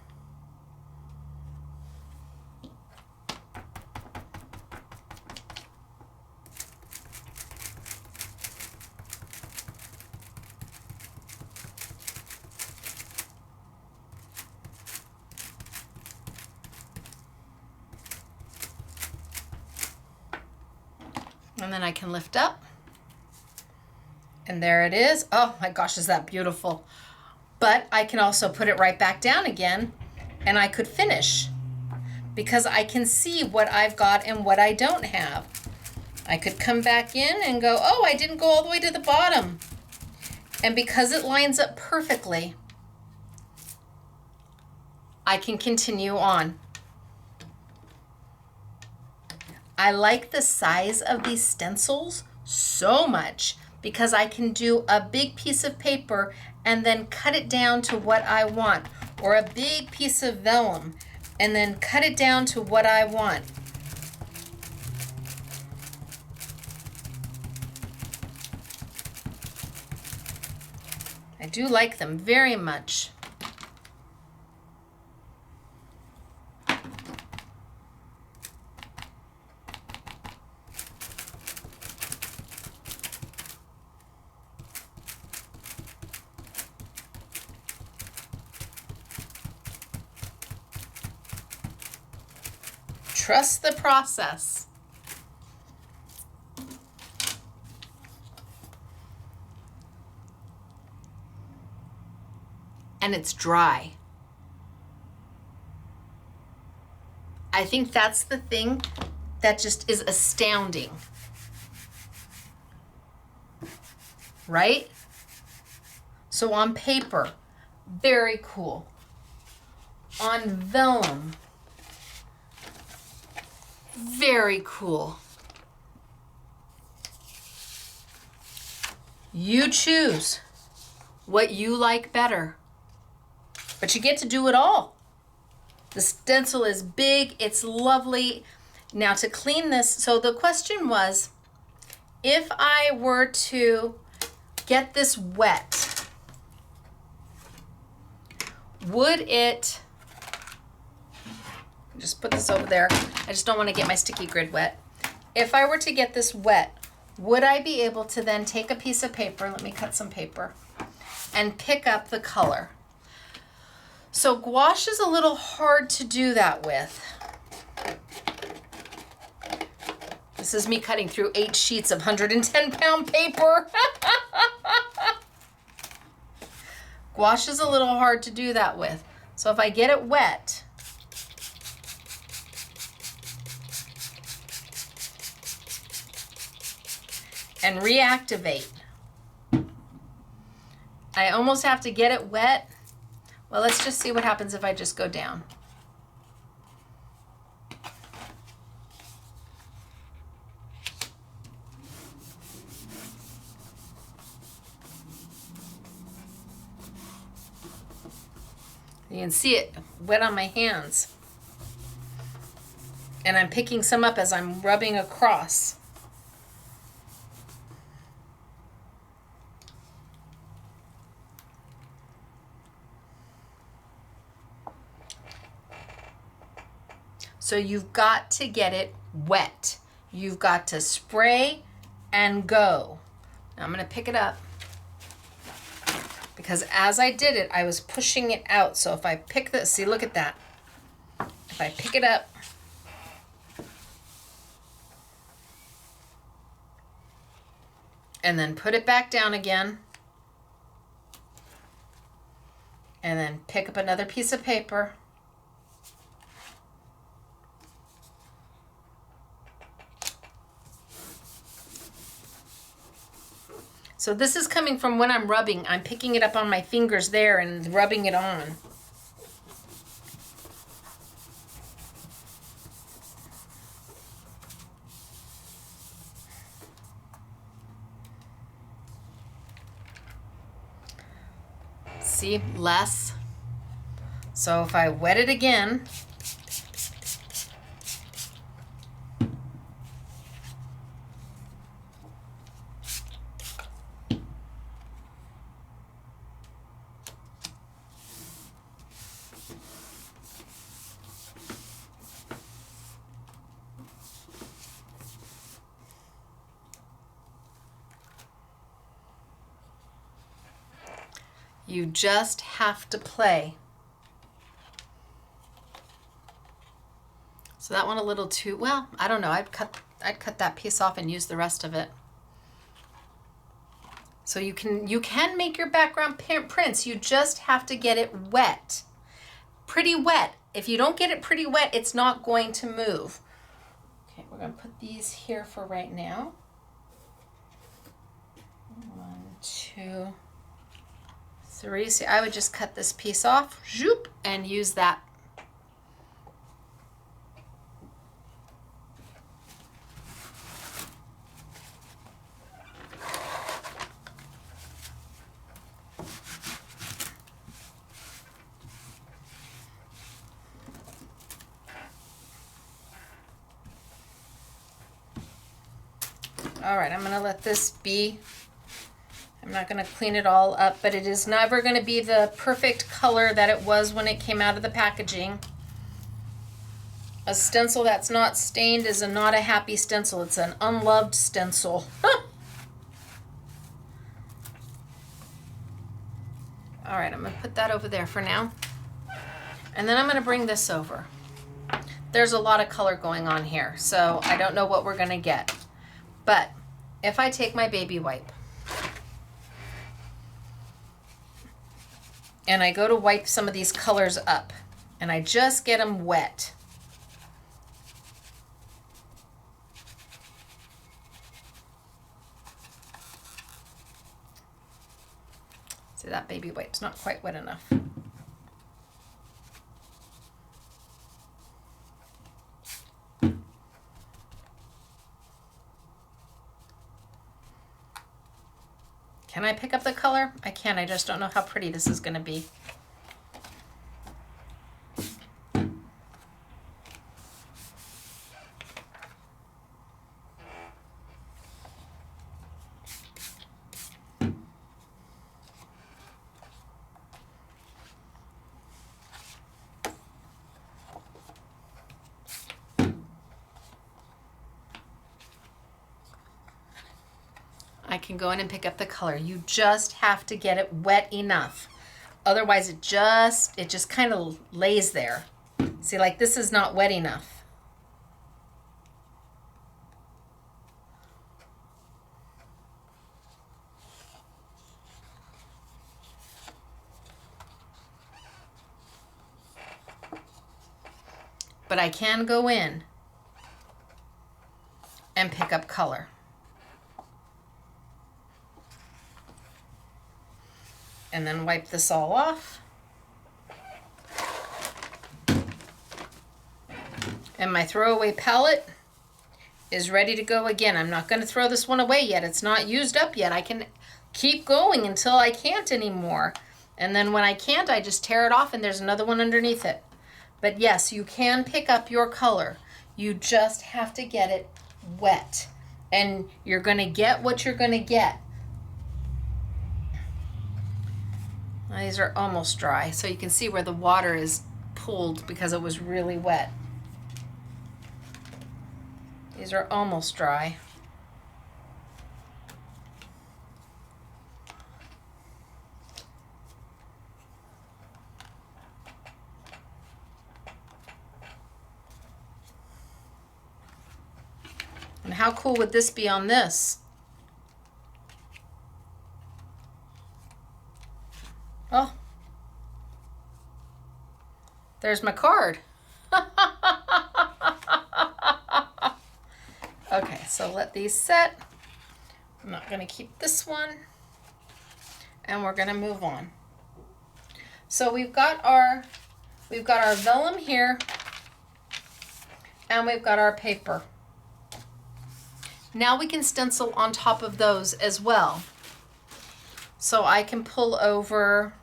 And then I can lift up. And there it is. Oh my gosh, is that beautiful. But I can also put it right back down again and I could finish because I can see what I've got and what I don't have. I could come back in and go, oh, I didn't go all the way to the bottom. And because it lines up perfectly, I can continue on. I like the size of these stencils so much because I can do a big piece of paper and then cut it down to what I want, or a big piece of vellum and then cut it down to what I want. I do like them very much. Trust the process. And it's dry. I think that's the thing that just is astounding. Right? So on paper, very cool. On vellum, very cool. You choose what you like better, but you get to do it all. The stencil is big, it's lovely. Now to clean this, so the question was, if I were to get this wet, would it, just put this over there. I just don't want to get my sticky grid wet. If I were to get this wet, would I be able to then take a piece of paper, let me cut some paper, and pick up the color? So gouache is a little hard to do that with. This is me cutting through 8 sheets of 110-pound paper. Gouache is a little hard to do that with. So if I get it wet, and reactivate. I almost have to get it wet. Well, let's just see what happens if I just go down. You can see it wet on my hands. And I'm picking some up as I'm rubbing across. So you've got to get it wet. You've got to spray and go. Now I'm going to pick it up because as I did it, I was pushing it out. So if I pick this, see, look at that. If I pick it up, and then put it back down again, and then pick up another piece of paper, so this is coming from when I'm rubbing. I'm picking it up on my fingers there and rubbing it on. See, less. So if I wet it again, You just have to play. So that one a little too, well, I don't know. I'd cut that piece off and use the rest of it. So you can make your background prints. You just have to get it wet. Pretty wet. If you don't get it pretty wet, it's not going to move. Okay, we're going to put these here for right now. 1, 2, 3. See, I would just cut this piece off, zoop, and use that. All right, I'm gonna let this be. I'm not gonna clean it all up, but it is never gonna be the perfect color that it was when it came out of the packaging. A stencil that's not stained is not a happy stencil. It's an unloved stencil. All right, I'm gonna put that over there for now. And then I'm gonna bring this over. There's a lot of color going on here, so I don't know what we're gonna get. But if I take my baby wipe and I go to wipe some of these colors up and I just get them wet, see, that baby wipe's not quite wet enough. Can I pick up the color? I can, I just don't know how pretty this is going to be. I can go in and pick up the color. You just have to get it wet enough. Otherwise it just kind of lays there. See, like this is not wet enough. But I can go in and pick up color. And then wipe this all off. And my throwaway palette is ready to go again. I'm not going to throw this one away yet. It's not used up yet. I can keep going until I can't anymore. And then when I can't, I just tear it off and there's another one underneath it. But yes, you can pick up your color. You just have to get it wet. And you're going to get what you're going to get. These are almost dry, so you can see where the water is pooled because it was really wet. These are almost dry. And how cool would this be on this? Oh, there's my card. Okay, so let these set. I'm not going to keep this one. And we're going to move on. So we've got our vellum here. And we've got our paper. Now we can stencil on top of those as well. So I can pull over,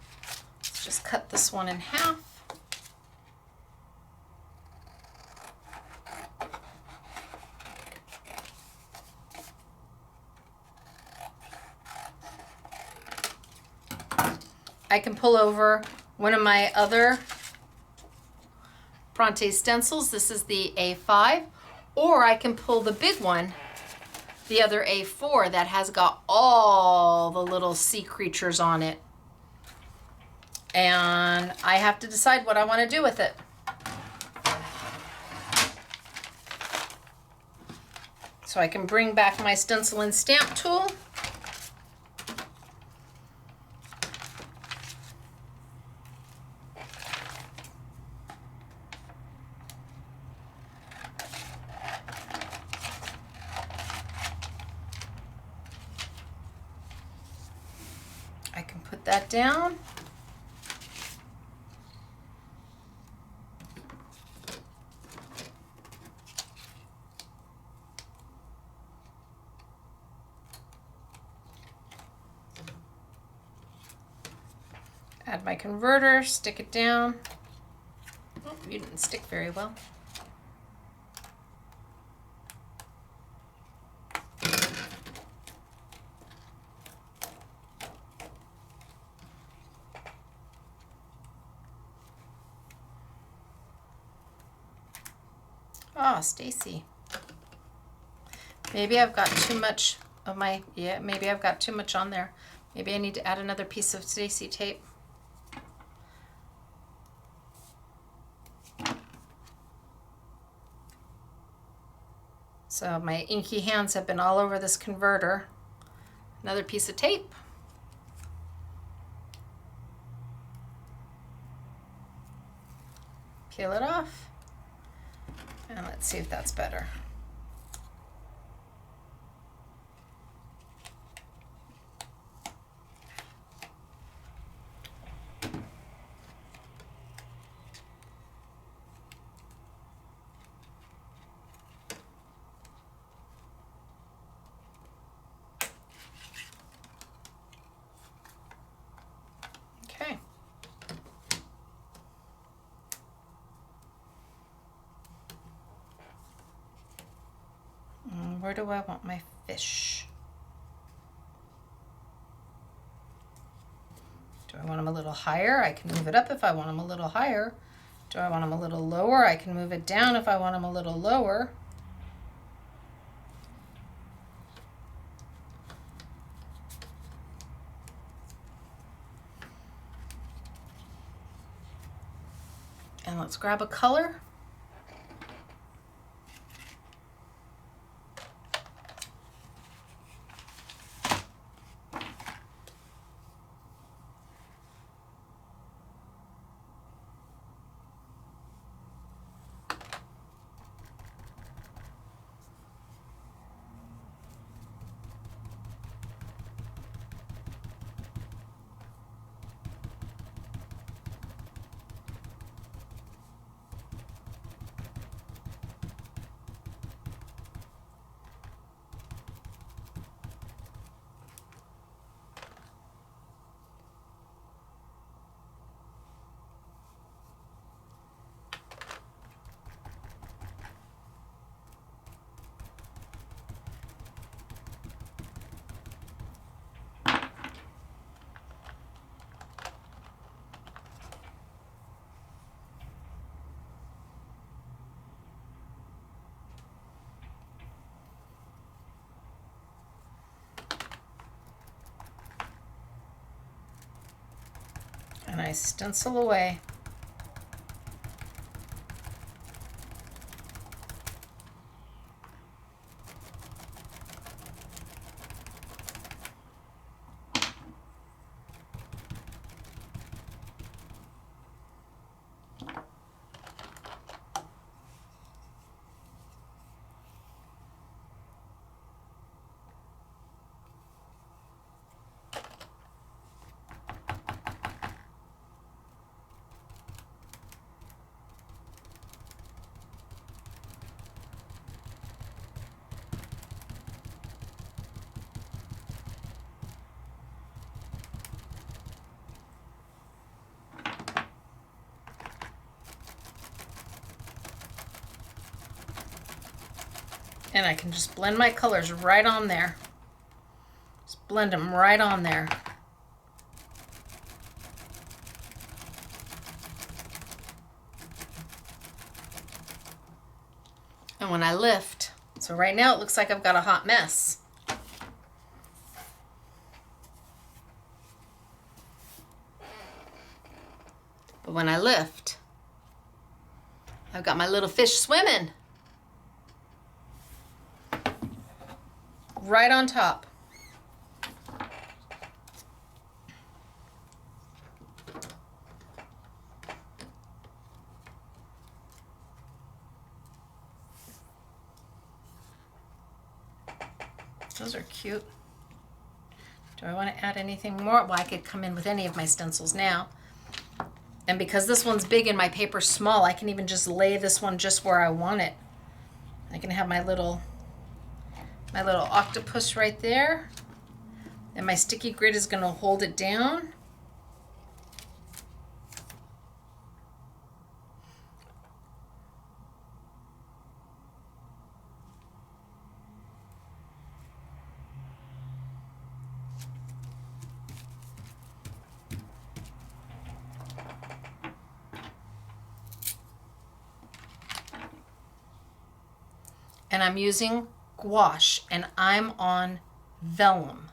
let's just cut this one in half. I can pull over one of my other Bronte stencils. This is the A5, or I can pull the big one, the other A4 that has got all the little sea creatures on it. and I have to decide what I want to do with it. So I can bring back my Stenciling stamp tool. I can put that down. Add my converter, stick it down. Oh, you didn't stick very well. Oh, Stacey. Maybe I've got too much of my, maybe I've got too much on there. Maybe I need to add another piece of Stacey tape. So my inky hands have been all over this converter. Another piece of tape. Peel it off. And let's see if that's better. Okay. Where do I want my fish? Do I want them a little higher? I can move it up if I want them a little higher. Do I want them a little lower? I can move it down if I want them a little lower. And let's grab a color. And I stencil away. And I can just blend my colors right on there. Just blend them right on there. And when I lift, so right now it looks like I've got a hot mess. But when I lift, I've got my little fish swimming right on top. Those are cute. Do I want to add anything more? Well, I could come in with any of my stencils now. And because this one's big and my paper's small, I can even just lay this one just where I want it. I can have my little octopus right there. And my sticky grid is going to hold it down. And I'm using gouache, and I'm on vellum.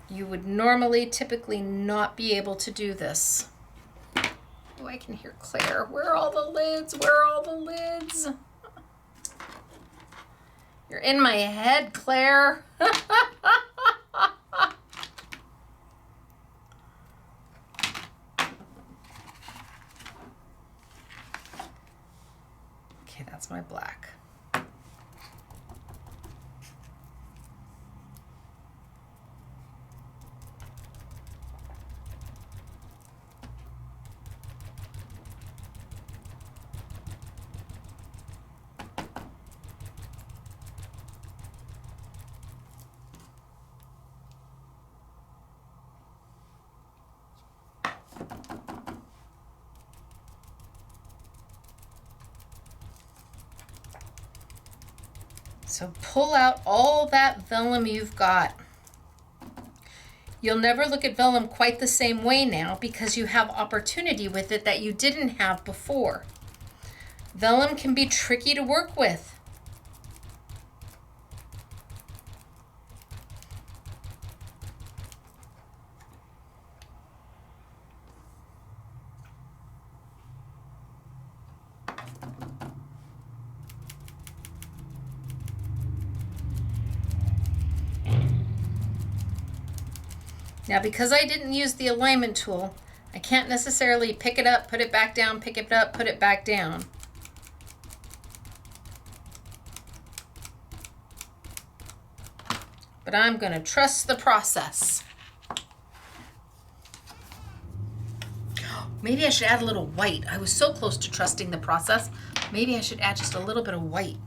You would normally, typically not be able to do this. Oh, I can hear Claire. Where are all the lids? Where are all the lids? You're in my head, Claire. Okay, that's my black. So pull out all that vellum you've got. You'll never look at vellum quite the same way now because you have opportunity with it that you didn't have before. Vellum can be tricky to work with. Now, because I didn't use the alignment tool, I can't necessarily pick it up, put it back down, pick it up, put it back down. But I'm going to trust the process. Maybe I should add a little white. I was so close to trusting the process. Maybe I should add just a little bit of white.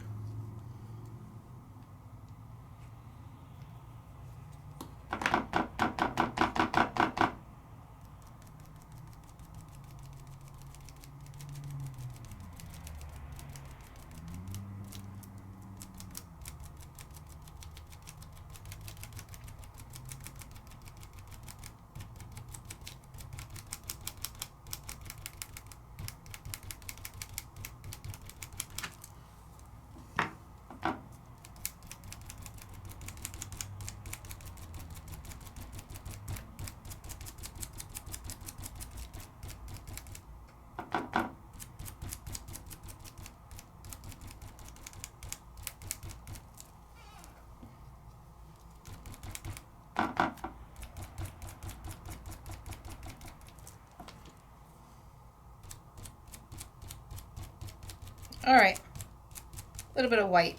All right, a little bit of white.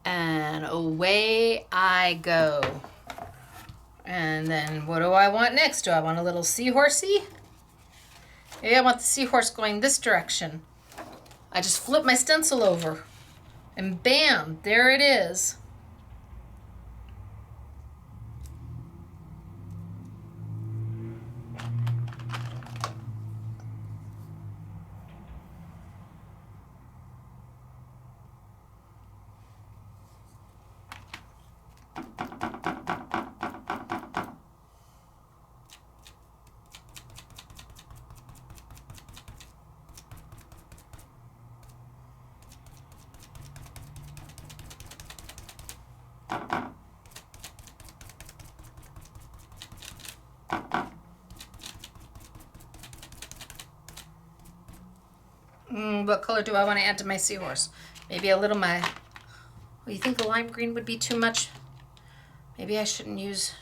And away I go. And then what do I want next? Do I want a little seahorsey? Maybe I want the seahorse going this direction. I just flip my stencil over and bam, there it is. What color do I want to add to my seahorse? Maybe a little well, you think the lime green would be too much? Maybe I shouldn't use...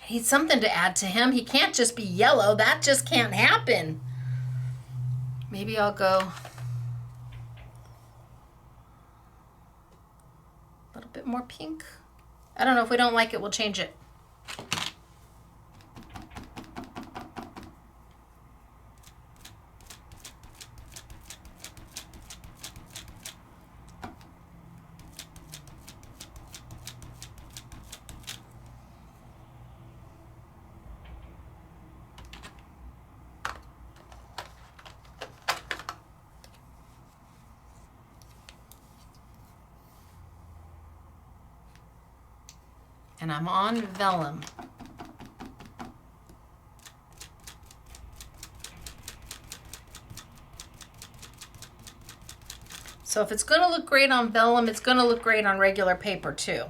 I need something to add to him. He can't just be yellow. That just can't happen. Maybe I'll go a little bit more pink. I don't know. If we don't like it, we'll change it. And I'm on vellum. So if it's going to look great on vellum, it's going to look great on regular paper too.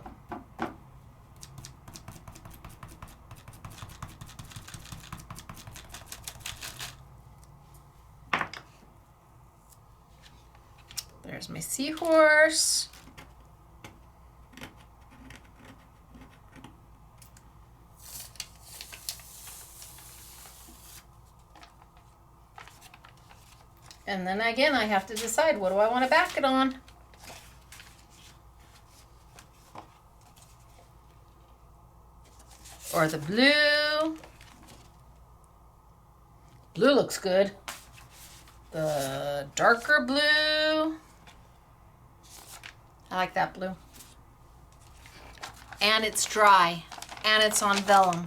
There's my seahorse. And then again, I have to decide, what do I want to back it on? Or the blue. Blue looks good. The darker blue. I like that blue. And it's dry. And it's on vellum.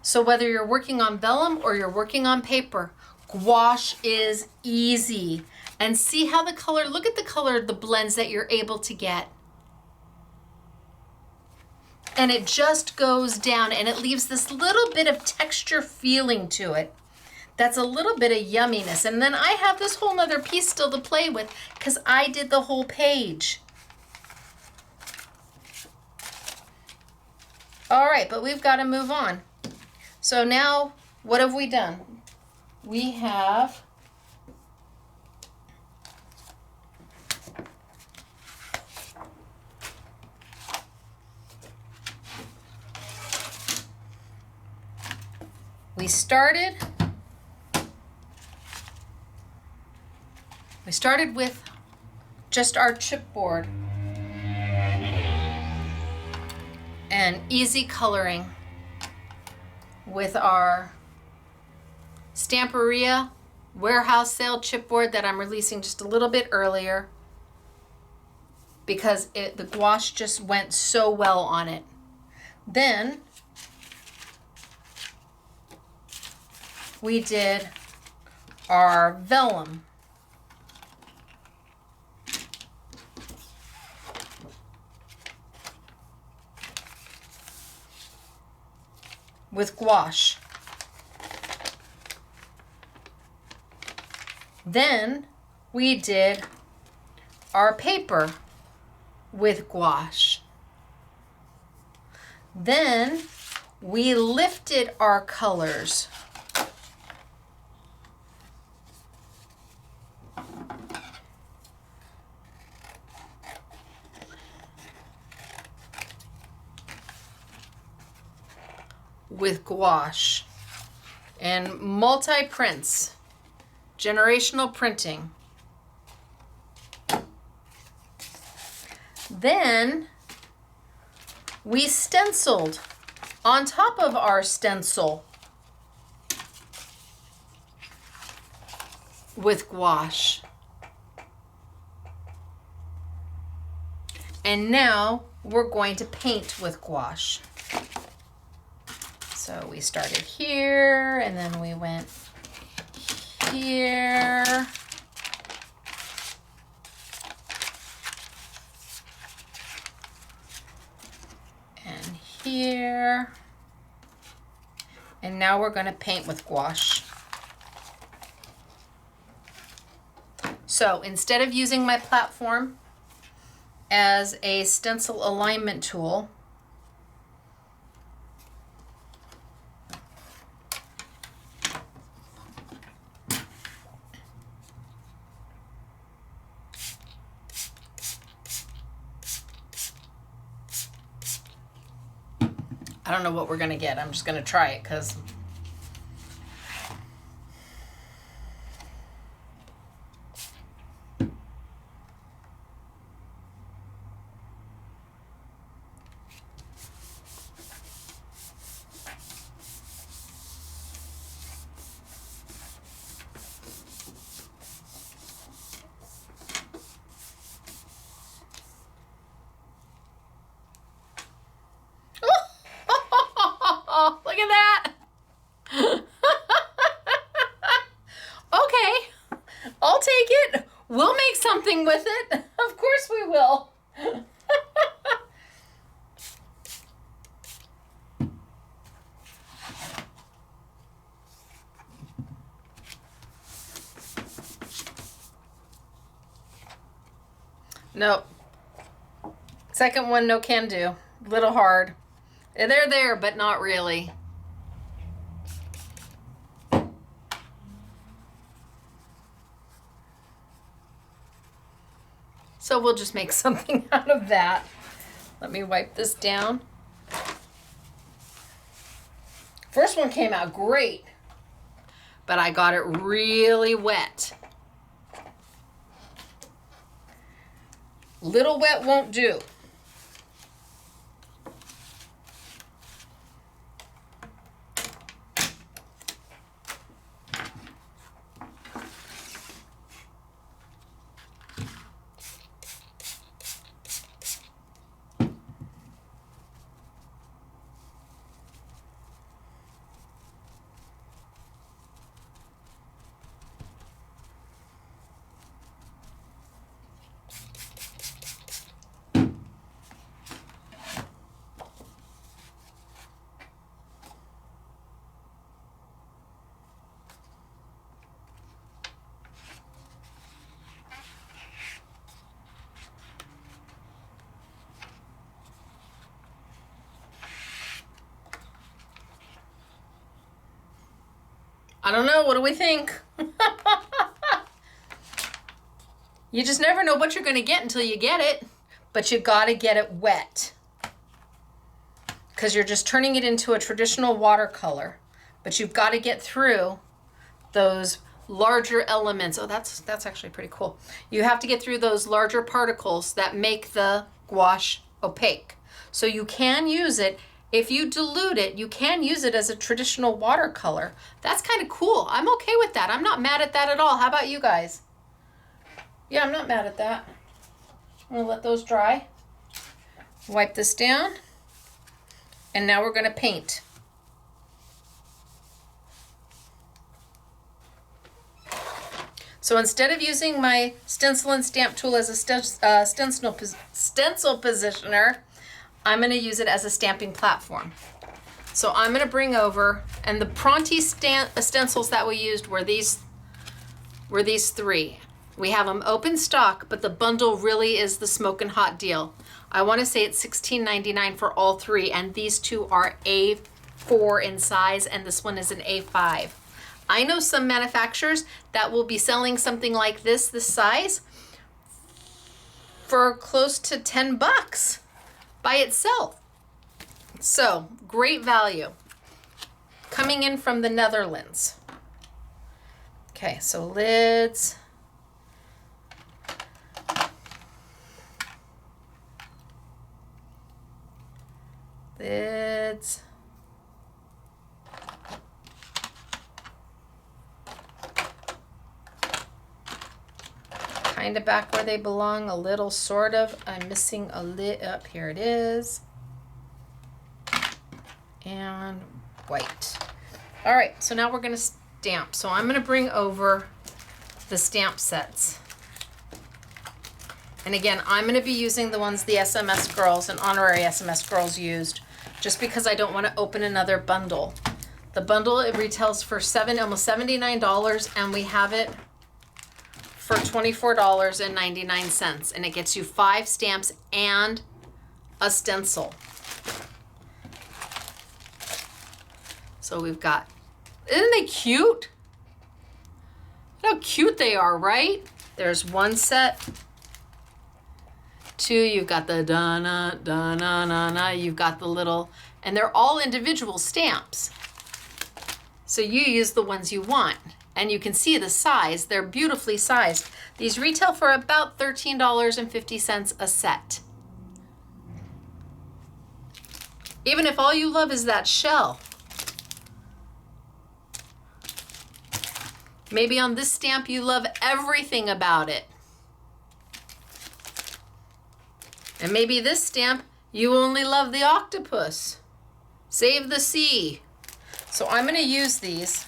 So whether you're working on vellum or you're working on paper, gouache is easy. And see how the color, look at the color of the blends that you're able to get. And it just goes down and it leaves this little bit of texture feeling to it. That's a little bit of yumminess. And then I have this whole nother piece still to play with because I did the whole page. All right, but we've got to move on. So now, what have we done? We have we started with just our chipboard and easy coloring with our Stamperia warehouse sale chipboard that I'm releasing just a little bit earlier because the gouache just went so well on it. Then we did our vellum. With gouache. Then we did our paper with gouache. Then we lifted our colors. With gouache and multi-prints, generational printing. Then we stenciled on top of our stencil with gouache. And now we're going to paint with gouache. So we started here, and then we went here. And here. And now we're going to paint with gouache. So instead of using my platform as a stencil alignment tool, don't know what we're gonna get. I'm just gonna try it because look at that. Okay, I'll take it. We'll make something with it. Of course we will. Nope. Second one, no can do. Little hard. They're there, but not really. So we'll just make something out of that. Let me wipe this down. First one came out great, but I got it really wet. Little wet won't do. I don't know. What do we think? You just never know what you're going to get until you get it. But you got to get it wet. Because you're just turning it into a traditional watercolor. But you've got to get through those larger elements. Oh, that's actually pretty cool. You have to get through those larger particles that make the gouache opaque. So you can use it. If you dilute it, you can use it as a traditional watercolor. That's kind of cool. I'm okay with that. I'm not mad at that at all. How about you guys? Yeah, I'm not mad at that. I'm gonna let those dry. Wipe this down. And now we're gonna paint. So instead of using my stencil and stamp tool as a stencil positioner, I'm going to use it as a stamping platform. So I'm going to bring over, and the Pronti stencils that we used were these three. We have them open stock, but the bundle really is the smoking hot deal. I want to say it's $16.99 for all three, and these two are A4 in size, and this one is an A5. I know some manufacturers that will be selling something like this size, for close to 10 bucks. By itself. So, great value. Coming in from the Netherlands. Okay, so lids. Lids. Kind of back where they belong, a little, sort of. I'm missing a lid. Up here it is. And white. All right, so now we're gonna stamp. So I'm gonna bring over the stamp sets. And again, I'm gonna be using the ones the SMS girls and honorary SMS girls used, just because I don't wanna open another bundle. The bundle, it retails for almost $79, and we have it for $24.99, and it gets you 5 stamps and a stencil. So we've got, isn't they cute? Look how cute they are, right? There's one set. 2, you've got the da-na, da-na-na-na, you've got the little, and they're all individual stamps. So you use the ones you want, and you can see the size. They're beautifully sized. These retail for about $13.50 a set. Even if all you love is that shell. Maybe on this stamp you love everything about it. And maybe this stamp you only love the octopus. Save the sea. So I'm going to use these.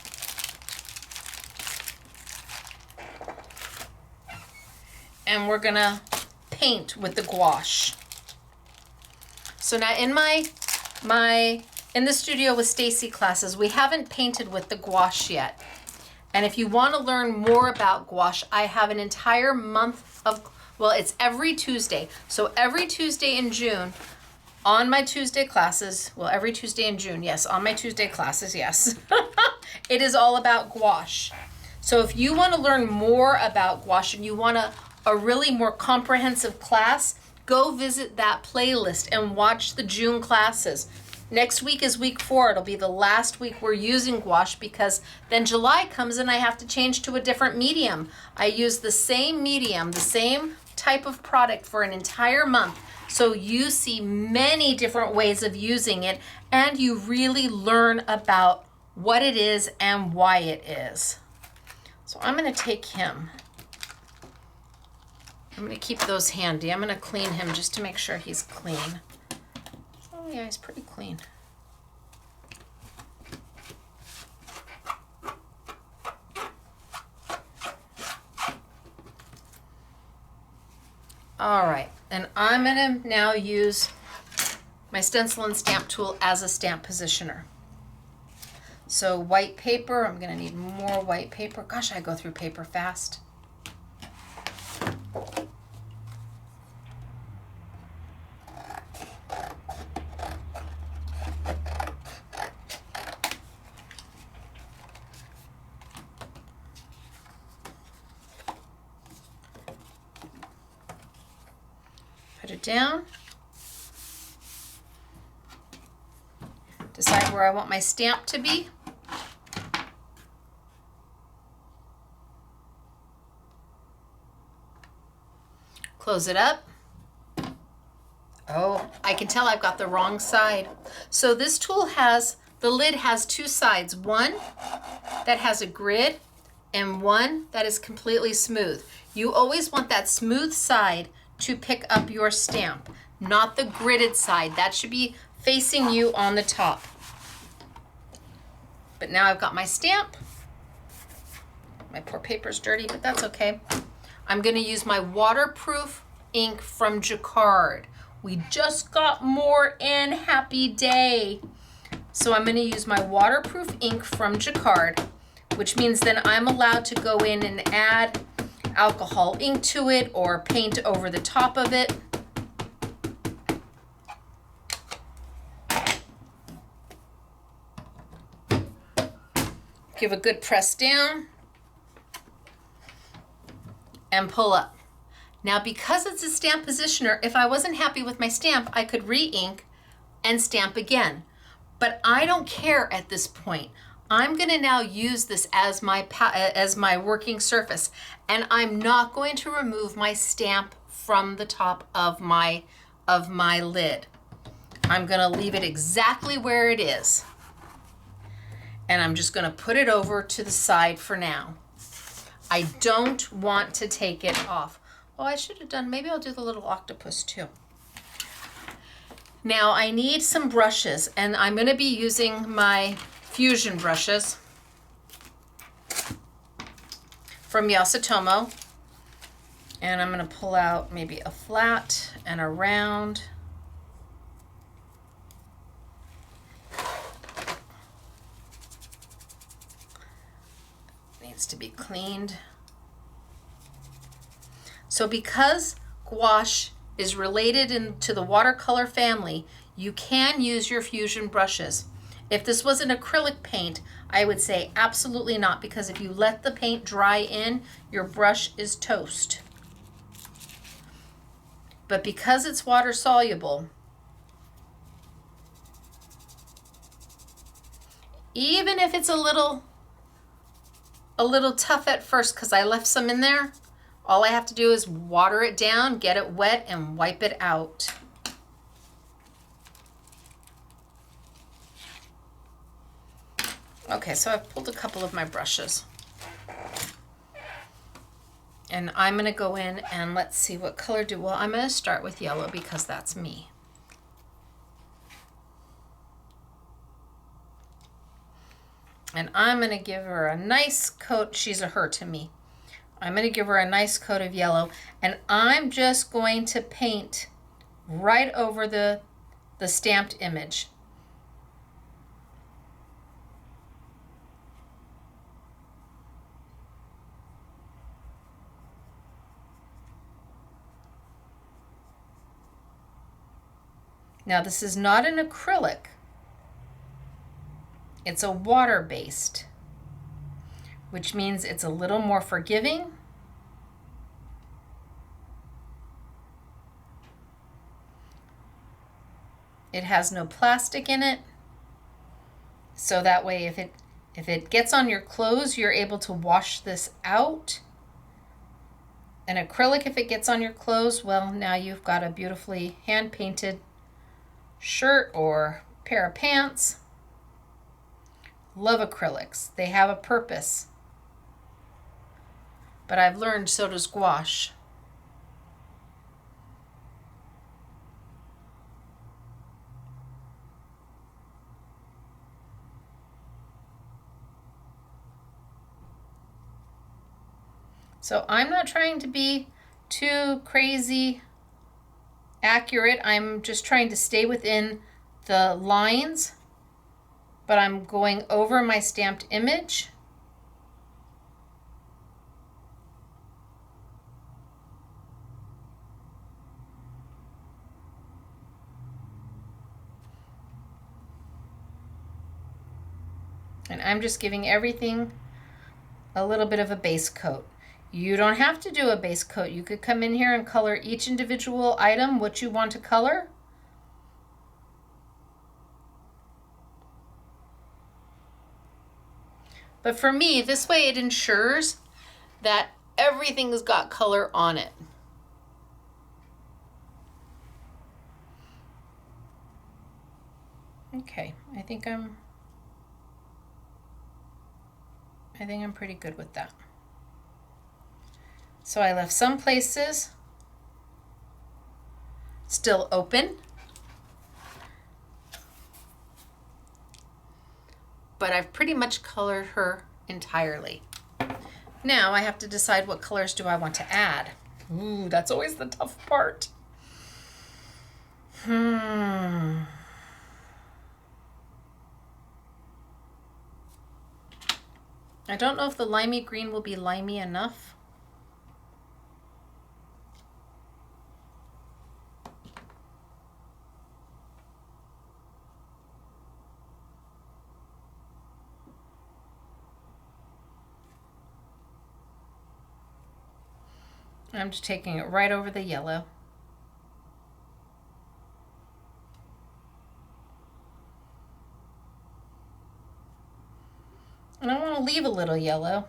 And we're going to paint with the gouache. So now in in the Studio with Stacey classes, we haven't painted with the gouache yet. And if you want to learn more about gouache, I have an entire month of, well, it's every Tuesday. So every Tuesday in June, on my Tuesday classes, well, every Tuesday in June, yes, on my Tuesday classes, yes. It is all about gouache. So if you want to learn more about gouache and you want a really more comprehensive class, go visit that playlist and watch the June classes. Next week is week 4. It'll be the last week we're using gouache because then July comes and I have to change to a different medium. I use the same medium, the same type of product for an entire month. So you see many different ways of using it and you really learn about what it is and why it is. So I'm going to take him. I'm going to keep those handy. I'm going to clean him just to make sure he's clean. Oh yeah, he's pretty clean. All right, and I'm going to now use my Stenciling stamp tool as a stamp positioner. So white paper, I'm going to need more white paper. Gosh, I go through paper fast. Put it down. Decide where I want my stamp to be. Close it up. Oh, I can tell I've got the wrong side. So this tool has, the lid has 2 sides. One that has a grid and one that is completely smooth. You always want that smooth side to pick up your stamp, not the gridded side. That should be facing you on the top. But now I've got my stamp. My poor paper's dirty, but that's okay. I'm going to use my waterproof ink from Jacquard. We just got more in. Happy day. So I'm going to use my waterproof ink from Jacquard, which means then I'm allowed to go in and add alcohol ink to it or paint over the top of it. Give a good press down and pull up. Now because it's a stamp positioner, if I wasn't happy with my stamp, I could re-ink and stamp again. But I don't care at this point. I'm going to now use this as my working surface, and I'm not going to remove my stamp from the top of my lid. I'm going to leave it exactly where it is. And I'm just going to put it over to the side for now. I don't want to take it off. Oh, I should have done, maybe I'll do the little octopus too. Now I need some brushes, and I'm going to be using my Fusion brushes from Yasutomo. And I'm going to pull out maybe a flat and a round. Needs to be cleaned. So because gouache is related to the watercolor family, you can use your Fusion brushes. If this was an acrylic paint, I would say absolutely not, because if you let the paint dry in, your brush is toast. But because it's water soluble, Even if it's a little tough at first because I left some in there, all I have to do is water it down, get it wet, and wipe it out. Okay, so I've pulled a couple of my brushes. And I'm going to go in and let's see what color do. Well, I'm going to start with yellow because that's me. And I'm going to give her a nice coat. She's a her to me. I'm going to give her a nice coat of yellow. And I'm just going to paint right over the stamped image. Now this is not an acrylic, it's a water-based, which means it's a little more forgiving. It has no plastic in it, so that way if it gets on your clothes, you're able to wash this out. An acrylic, if it gets on your clothes, well, now you've got a beautifully hand-painted shirt or pair of pants. Love acrylics. They have a purpose. But I've learned so does gouache. So I'm not trying to be too crazy accurate. I'm just trying to stay within the lines, but I'm going over my stamped image. And I'm just giving everything a little bit of a base coat. You don't have to do a base coat. You could come in here and color each individual item what you want to color. But for me, this way it ensures that everything's got color on it. Okay, I think I'm pretty good with that. So I left some places still open, but I've pretty much colored her entirely. Now I have to decide what colors do I want to add. Ooh, that's always the tough part. I don't know if the limey green will be limey enough. I'm just taking it right over the yellow. And I want to leave a little yellow.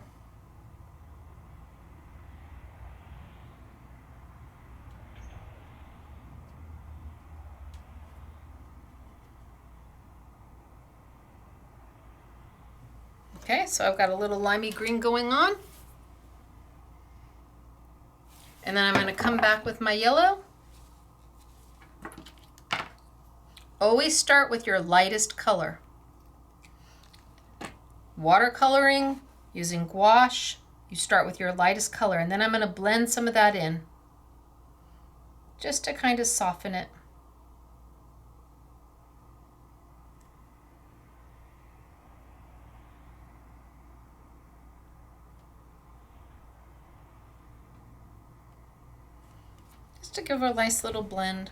Okay, so I've got a little limey green going on. And then I'm going to come back with my yellow. Always start with your lightest color. Watercoloring, using gouache, you start with your lightest color, and then I'm going to blend some of that in just to kind of soften it. Just to give her a nice little blend.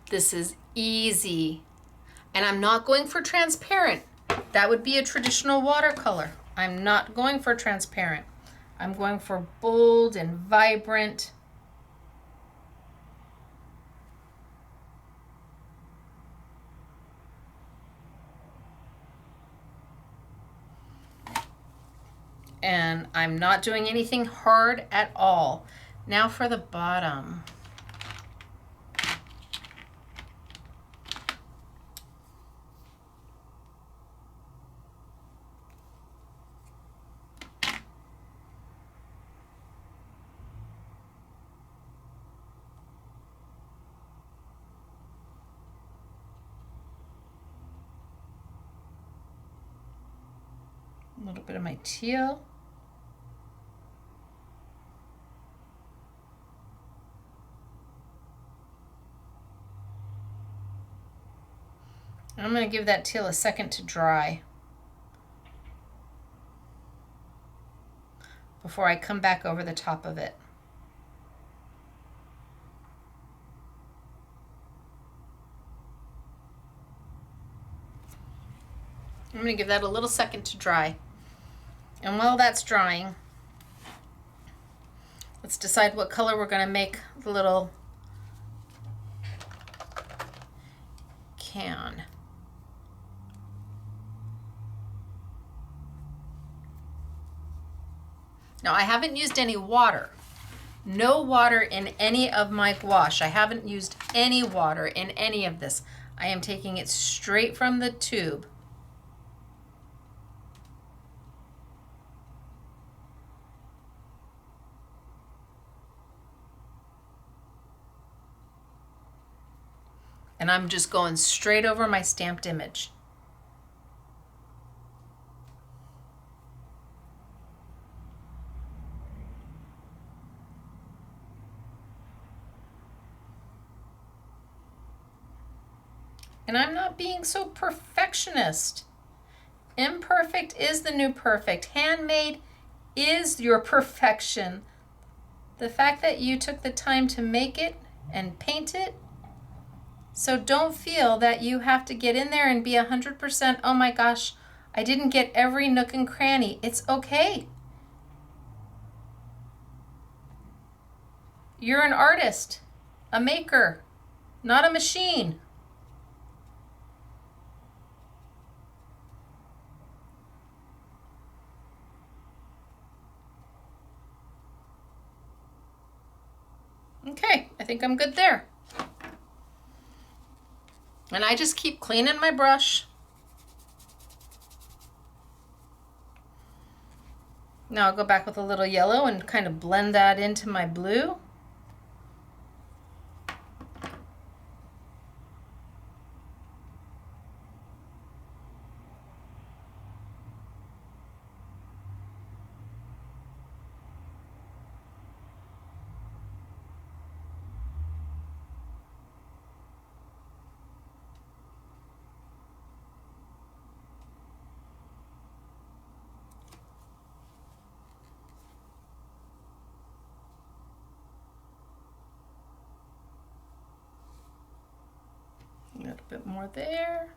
This is easy. And I'm not going for transparent. That would be a traditional watercolor. I'm not going for transparent. I'm going for bold and vibrant. And I'm not doing anything hard at all. Now for the bottom. A little bit of my teal. I'm going to give that teal a second to dry before I come back over the top of it. I'm going to give that a little second to dry. And while that's drying, let's decide what color we're going to make the little can. Now I haven't used any water. No water in any of my gouache. I haven't used any water in any of this. I am taking it straight from the tube. And I'm just going straight over my stamped image. And I'm not being so perfectionist. Imperfect is the new perfect. Handmade is your perfection. The fact that you took the time to make it and paint it. So don't feel that you have to get in there and be 100%, oh my gosh, I didn't get every nook and cranny. It's okay. You're an artist, a maker, not a machine. Okay, I think I'm good there. And I just keep cleaning my brush. Now I'll go back with a little yellow and kind of blend that into my blue. A little bit more there.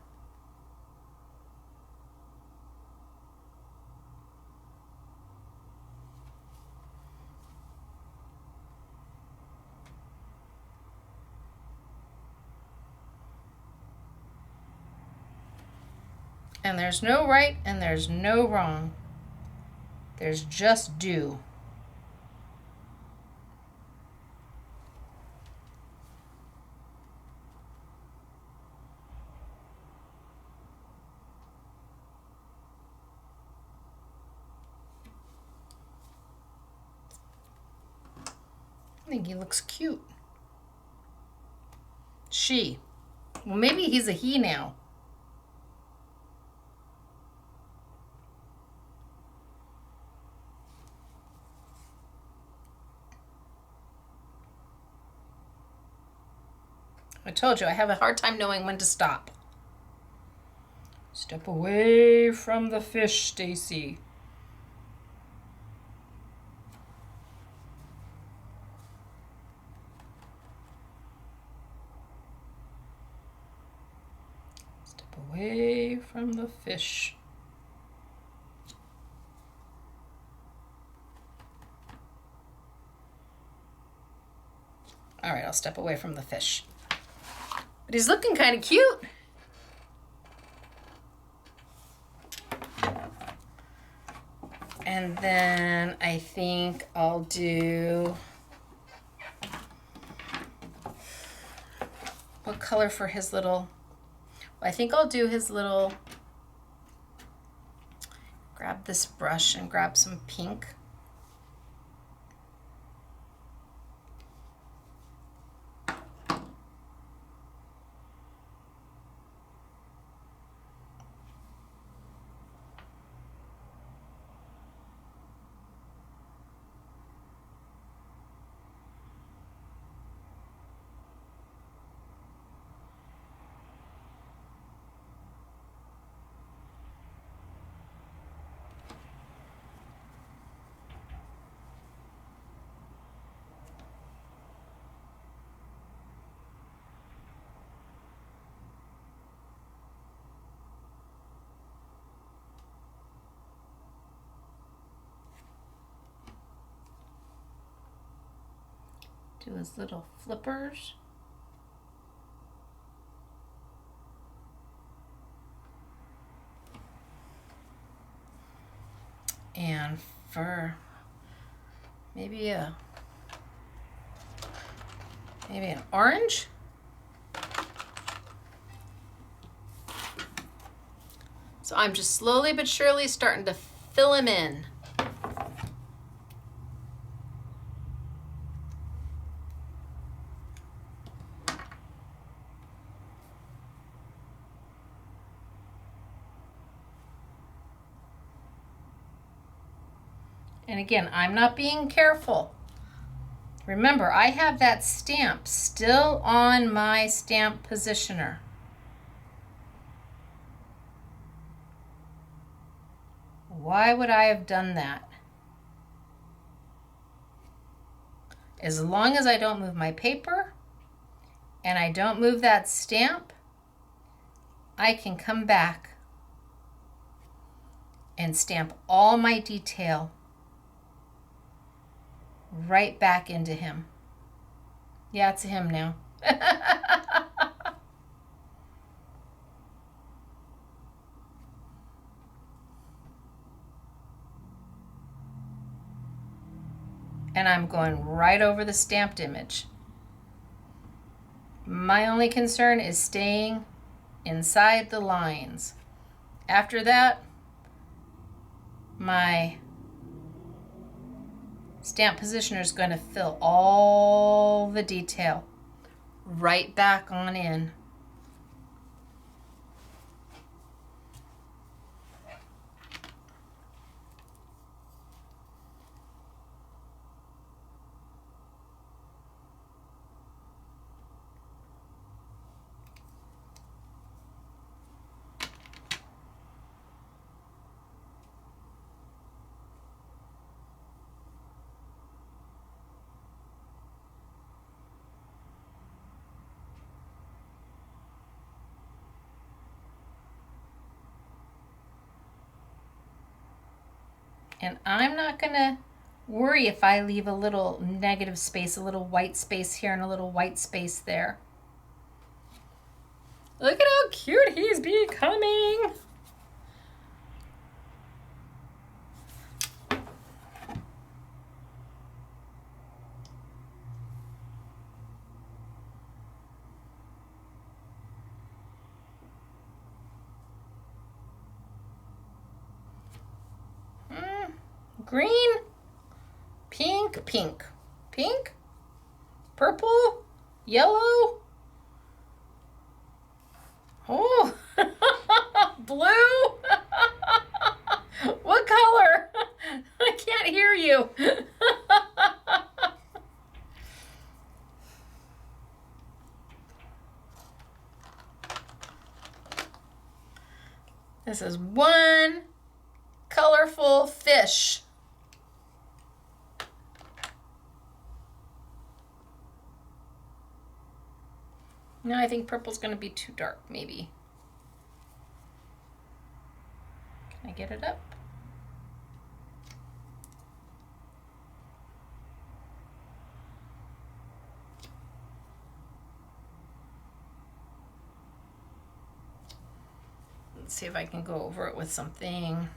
And there's no right and there's no wrong. There's just do. I think he looks cute. She. Well, maybe he's a he now. I told you, I have a hard time knowing when to stop. Step away from the fish, Stacey. Step away from the fish. I'll step away from the fish. But he's looking kind of cute. And then I think I'll do, what color for his little, I think I'll do his little, grab this brush and grab some pink. Do his little flippers. And for maybe an orange. So I'm just slowly but surely starting to fill him in. And again, I'm not being careful. Remember, I have that stamp still on my stamp positioner. Why would I have done that? As long as I don't move my paper and I don't move that stamp, I can come back and stamp all my detail right back into him. Yeah, it's him now. And I'm going right over the stamped image. My only concern is staying inside the lines. After that, my stamp positioner is going to fill all the detail right back on in. And I'm not going to worry if I leave a little negative space, a little white space here and a little white space there. Look at how cute he's becoming. Green, pink, pink, pink, purple, yellow. Oh, blue. What color? I can't hear you. This is one colorful fish. No, I think purple's going to be too dark, maybe. Can I get it up? Let's see if I can go over it with something.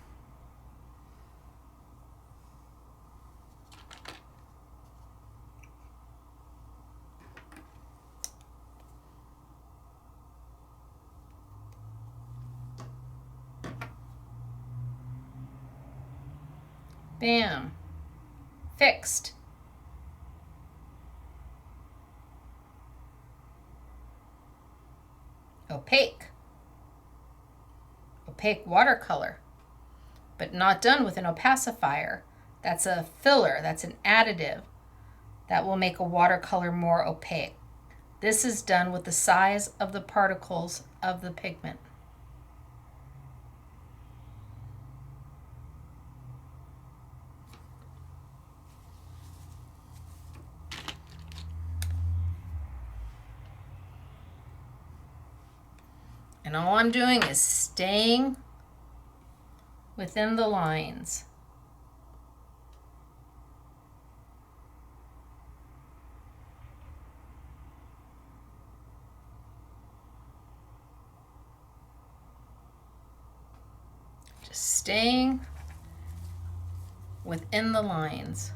Bam. Fixed. Opaque. Opaque watercolor, but not done with an opacifier. That's a filler, that's an additive that will make a watercolor more opaque. This is done with the size of the particles of the pigment. And all I'm doing is staying within the lines. Just staying within the lines.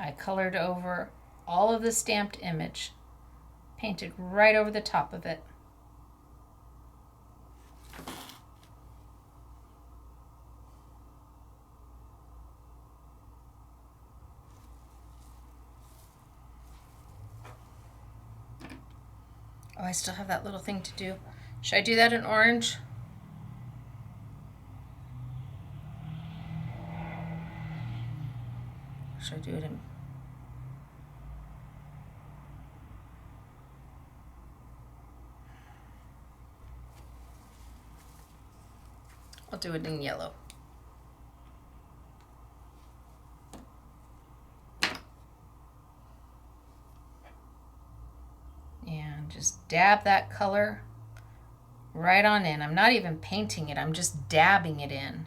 I colored over all of the stamped image, painted right over the top of it. Oh, I still have that little thing to do. Should I do that in orange? Should I do it in... I'll do it in yellow. And just dab that color right on in. I'm not even painting it, I'm just dabbing it in.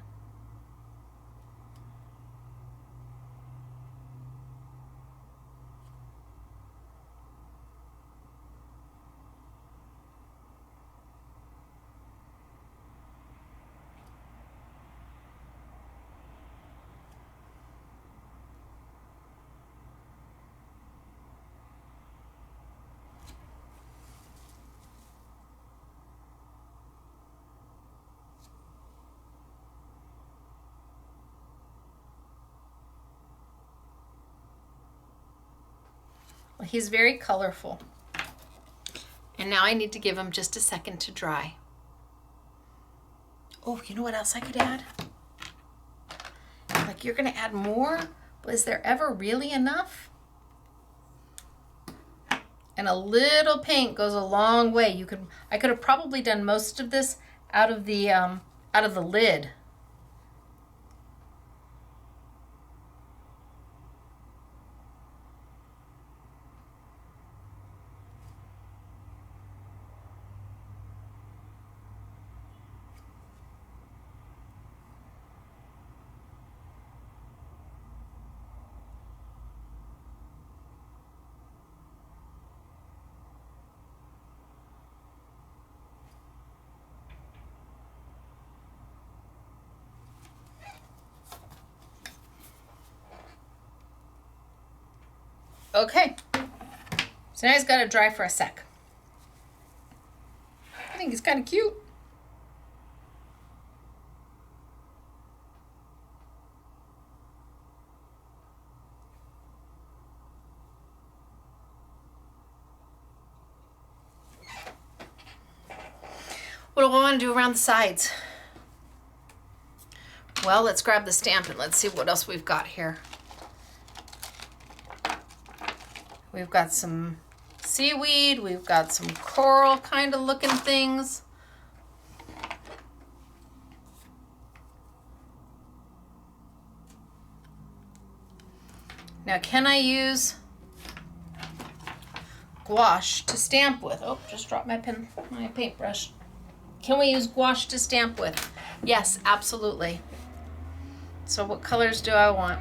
Well, he's very colorful. And now I need to give him just a second to dry. Oh, you know what else I could add? Like, you're gonna add more? But is there ever really enough? And a little paint goes a long way. I could have probably done most of this out of the lid. Okay, so now he's got to dry for a sec. I think he's kind of cute. What do I want to do around the sides? Well, let's grab the stamp and let's see what else we've got here. We've got some seaweed, we've got some coral kind of looking things. Now, can I use gouache to stamp with? Oh, just dropped my paintbrush. Can we use gouache to stamp with? Yes, absolutely. So what colors do I want?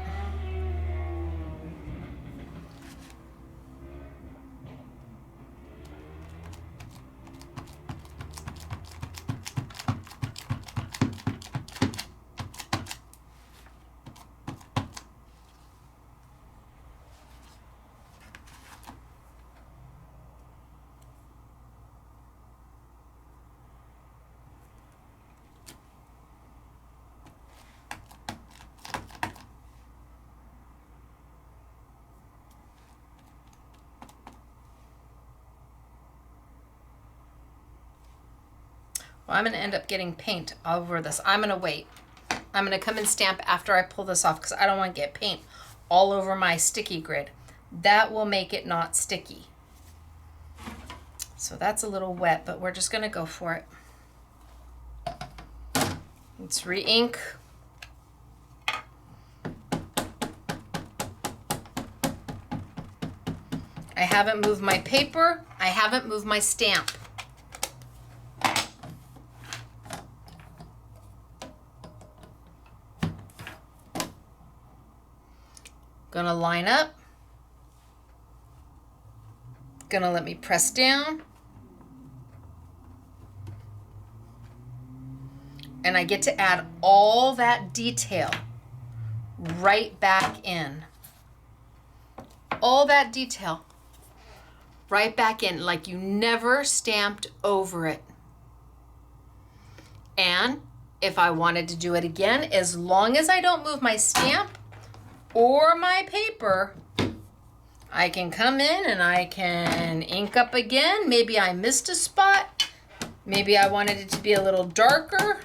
Well, I'm going to end up getting paint over this. I'm going to wait. I'm going to come and stamp after I pull this off because I don't want to get paint all over my sticky grid. That will make it not sticky. So that's a little wet, but we're just going to go for it. Let's re-ink. I haven't moved my paper. I haven't moved my stamp. Gonna line up. Gonna let me press down. And I get to add all that detail right back in. All that detail right back in, like you never stamped over it. And if I wanted to do it again, as long as I don't move my stamp or my paper, I can come in and I can ink up again. Maybe I missed a spot. Maybe I wanted it to be a little darker.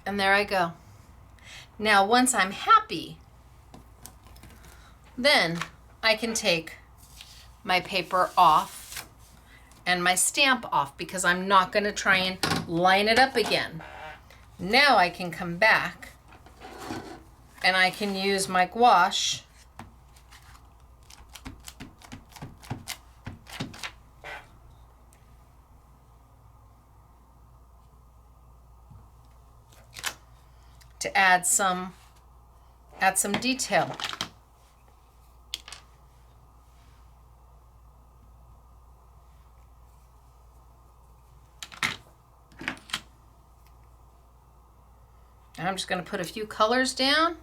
And there I go. Now, once I'm happy, then I can take my paper off and my stamp off because I'm not going to try and line it up again. Now I can come back and I can use my gouache to add some detail. And I'm just going to put a few colors down.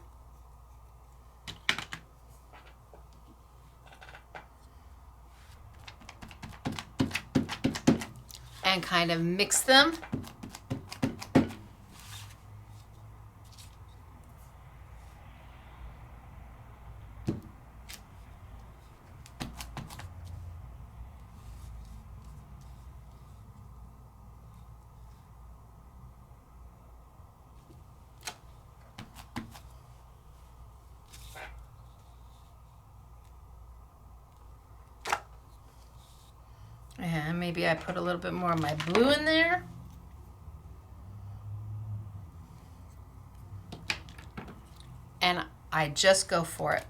And kind of mix them. And maybe I put a little bit more of my blue in there. And I just go for it.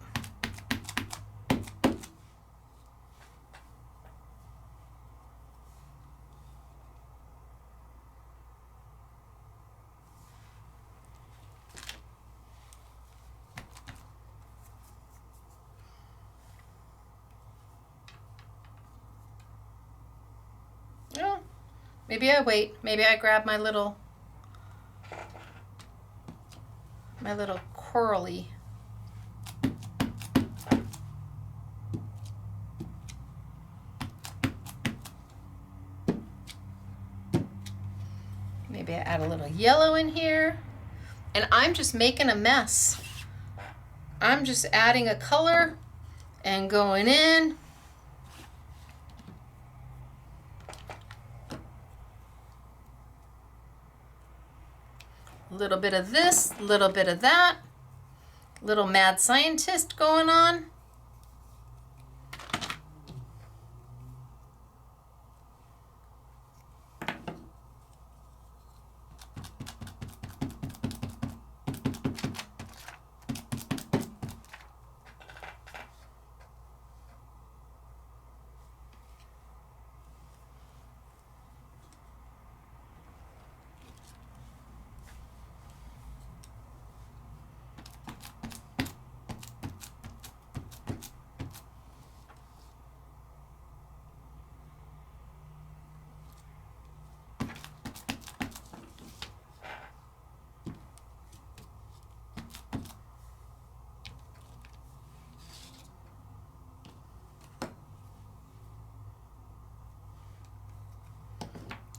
Well, maybe I wait. Maybe I grab my little corally. Maybe I add a little yellow in here. And I'm just making a mess. I'm just adding a color and going in. A little bit of this, a little bit of that. Little mad scientist going on.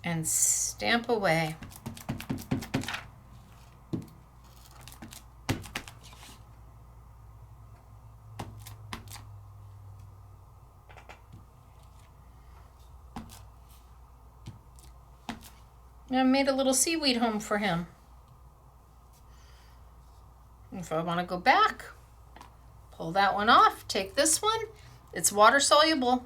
and stamp away. I made a little seaweed home for him. If I want to go back, pull that one off, take this one. It's water soluble.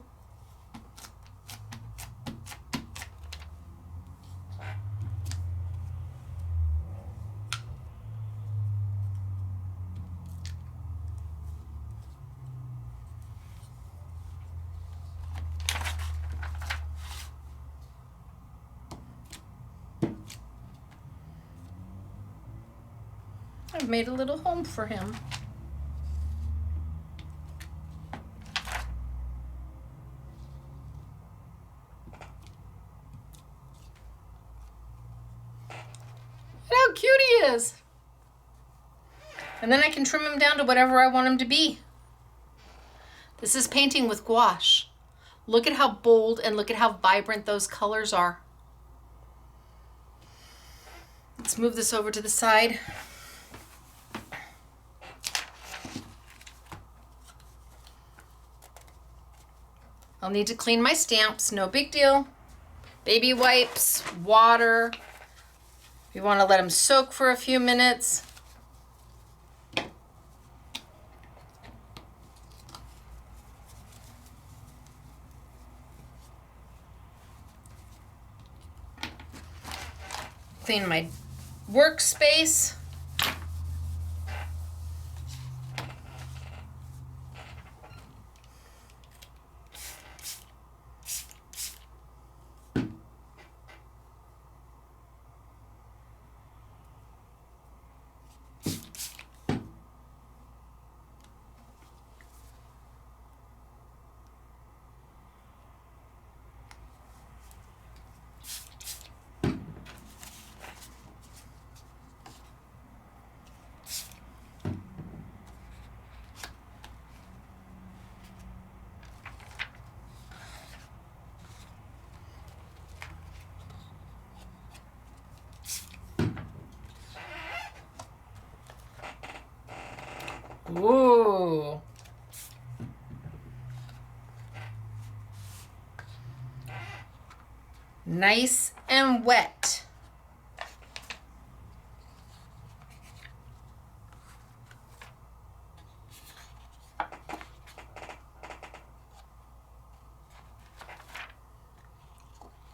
I've made a little home for him. Look how cute he is. And then I can trim him down to whatever I want him to be. This is painting with gouache. Look at how bold and look at how vibrant those colors are. Let's move this over to the side. I'll need to clean my stamps, no big deal. Baby wipes, water. You want to let them soak for a few minutes. Clean my workspace. Ooh. Nice and wet.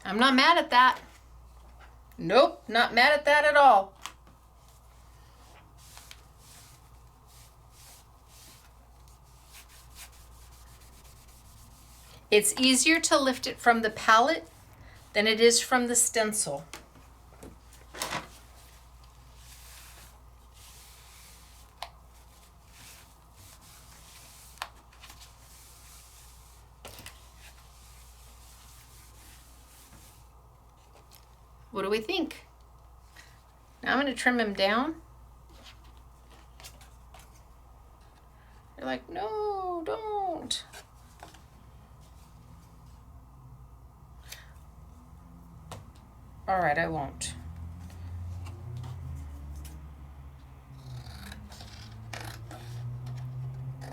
I'm not mad at that. Nope, not mad at that at all. It's easier to lift it from the palette than it is from the stencil. What do we think? Now I'm going to trim him down. You're like, no, don't. All right, I won't. I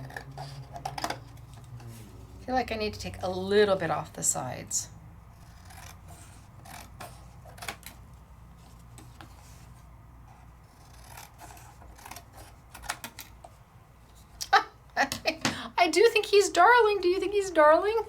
feel like I need to take a little bit off the sides. I do think he's darling. Do you think he's darling?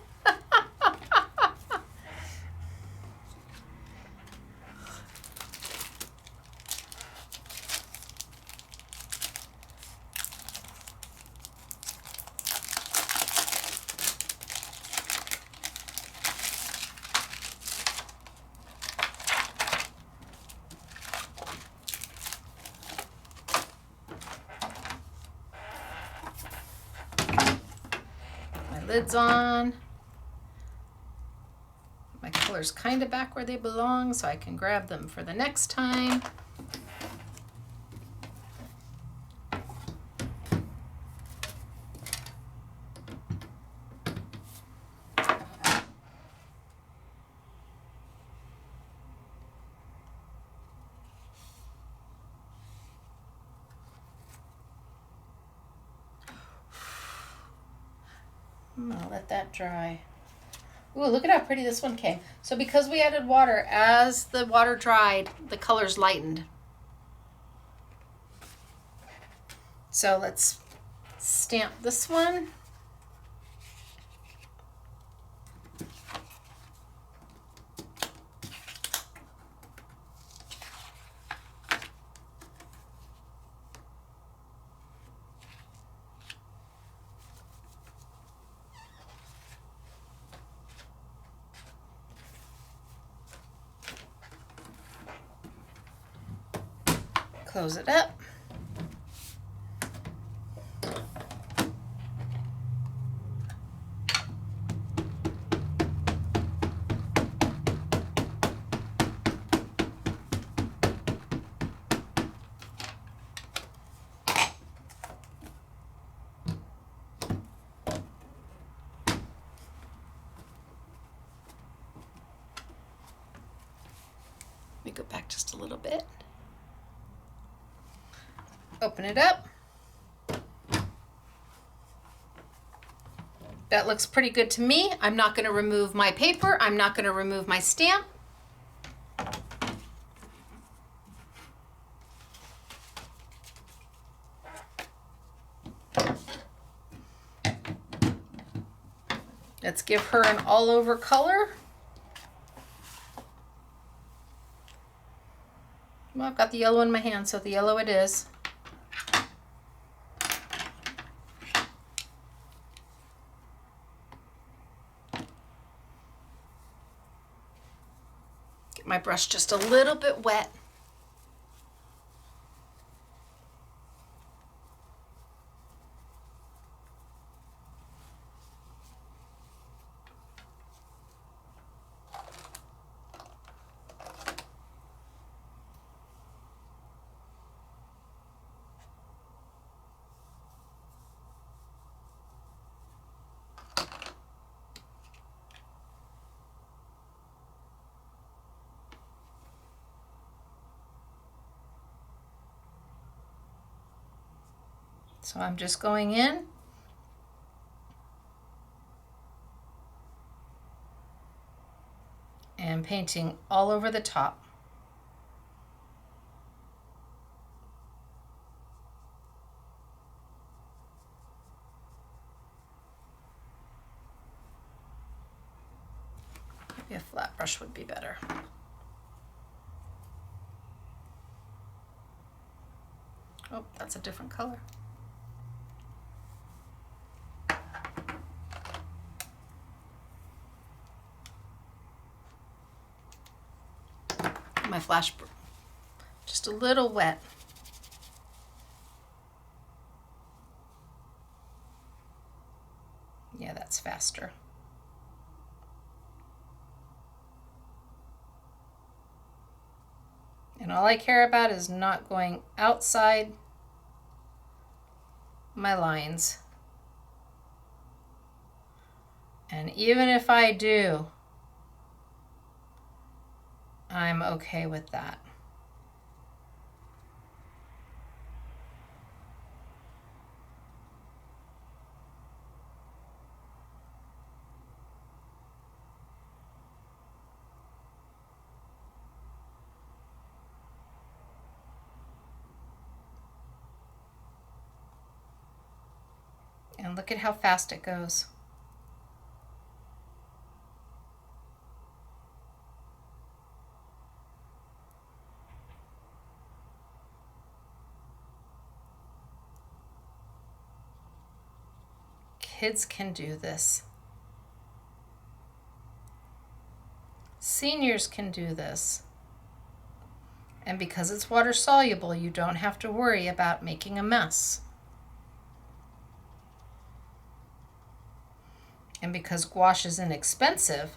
Lid's on. My color's kind of back where they belong, so I can grab them for the next time. I'll let that dry. Ooh, look at how pretty this one came. So because we added water, as the water dried, the colors lightened. So let's stamp this one. Close it up. Let me go back just a little bit. Open it up. That looks pretty good to me. I'm not going to remove my paper. I'm not going to remove my stamp. Let's give her an all-over color. Well, I've got the yellow in my hand, so the yellow it is. Get my brush just a little bit wet. So I'm just going in and painting all over the top. Maybe a flat brush would be better. Oh, that's a different color. My flash just a little wet. Yeah, that's faster. And all I care about is not going outside my lines. And even if I do, I'm okay with that. And look at how fast it goes. Kids can do this. Seniors can do this. And because it's water soluble, you don't have to worry about making a mess. And because gouache is inexpensive,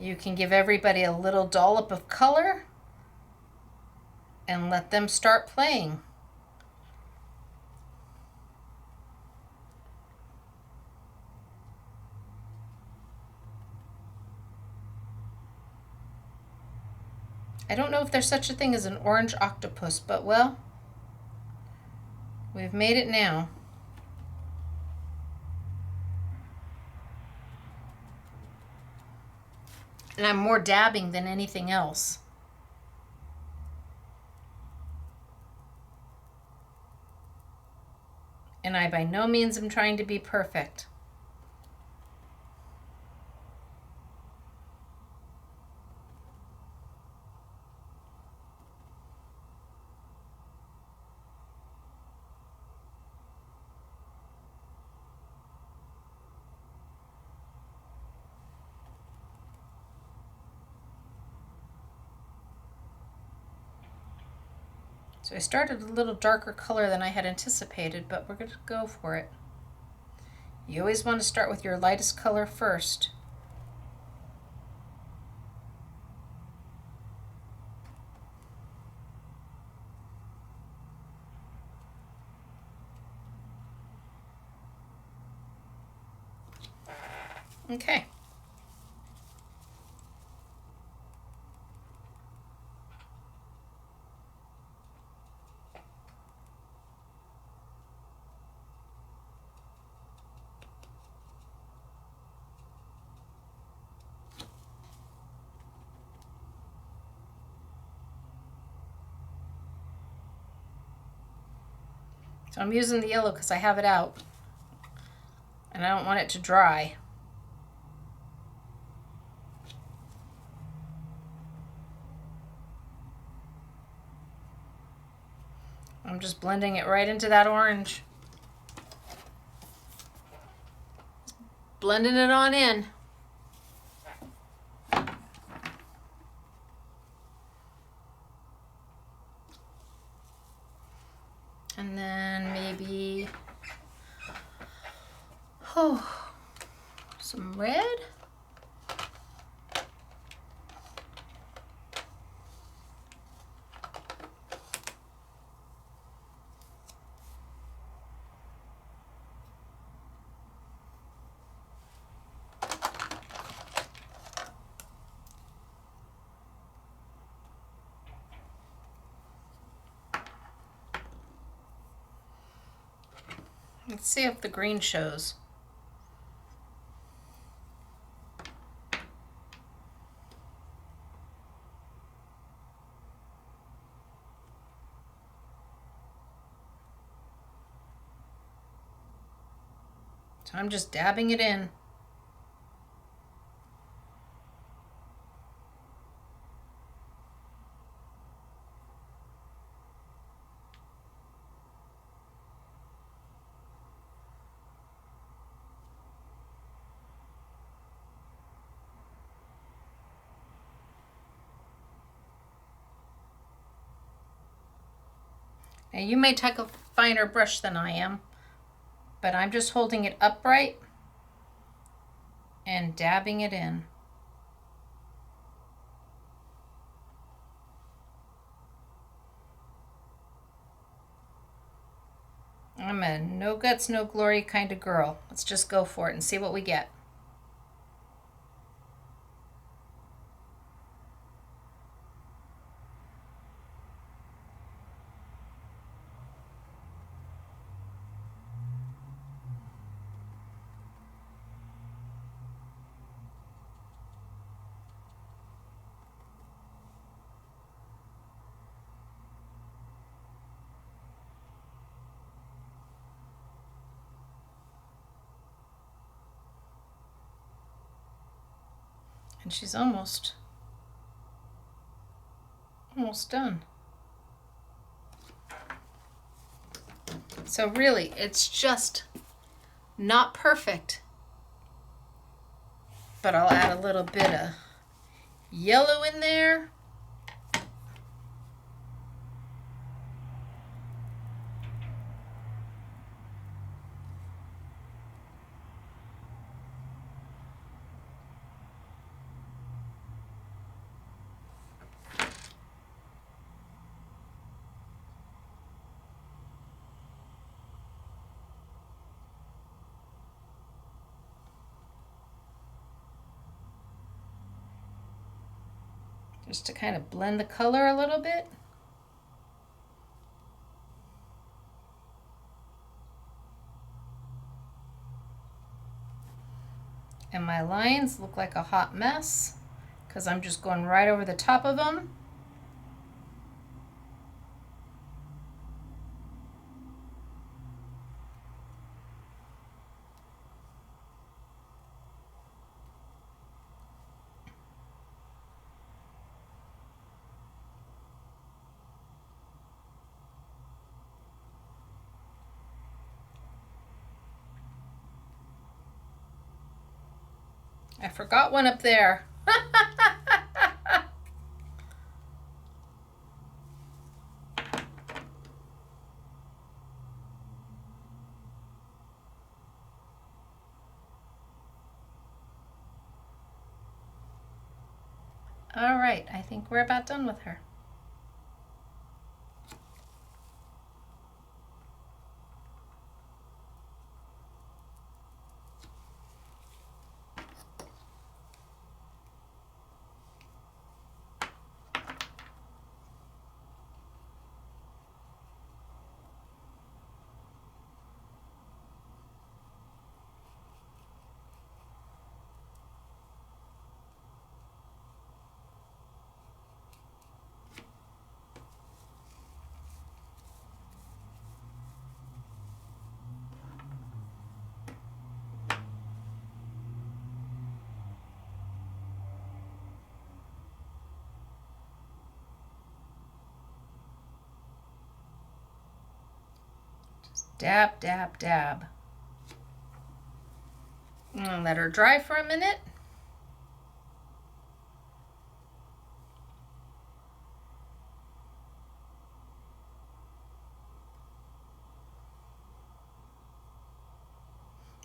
you can give everybody a little dollop of color and let them start playing. I don't know if there's such a thing as an orange octopus, but well, we've made it now. And I'm more dabbing than anything else. And I by no means am trying to be perfect. So I started a little darker color than I had anticipated, but we're going to go for it. You always want to start with your lightest color first. Okay. So I'm using the yellow because I have it out and I don't want it to dry. I'm just blending it right into that orange. Blending it on in. And then maybe, some red. Let's see if the green shows. So I'm just dabbing it in. Now you may take a finer brush than I am, but I'm just holding it upright and dabbing it in. I'm a no guts, no glory kind of girl. Let's just go for it and see what we get. And she's almost done. So really, it's just not perfect, but I'll add a little bit of yellow in there. Just to kind of blend the color a little bit. And my lines look like a hot mess because I'm just going right over the top of them. I forgot one up there. All right, I think we're about done with her. Dab, dab, dab. And let her dry for a minute.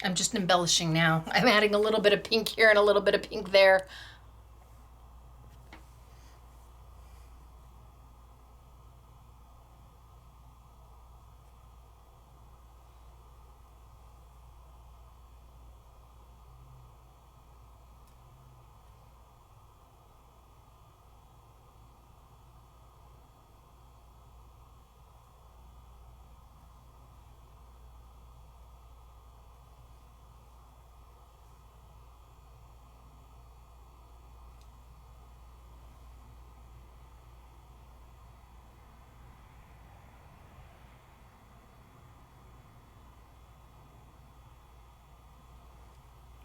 I'm just embellishing now. I'm adding a little bit of pink here and a little bit of pink there.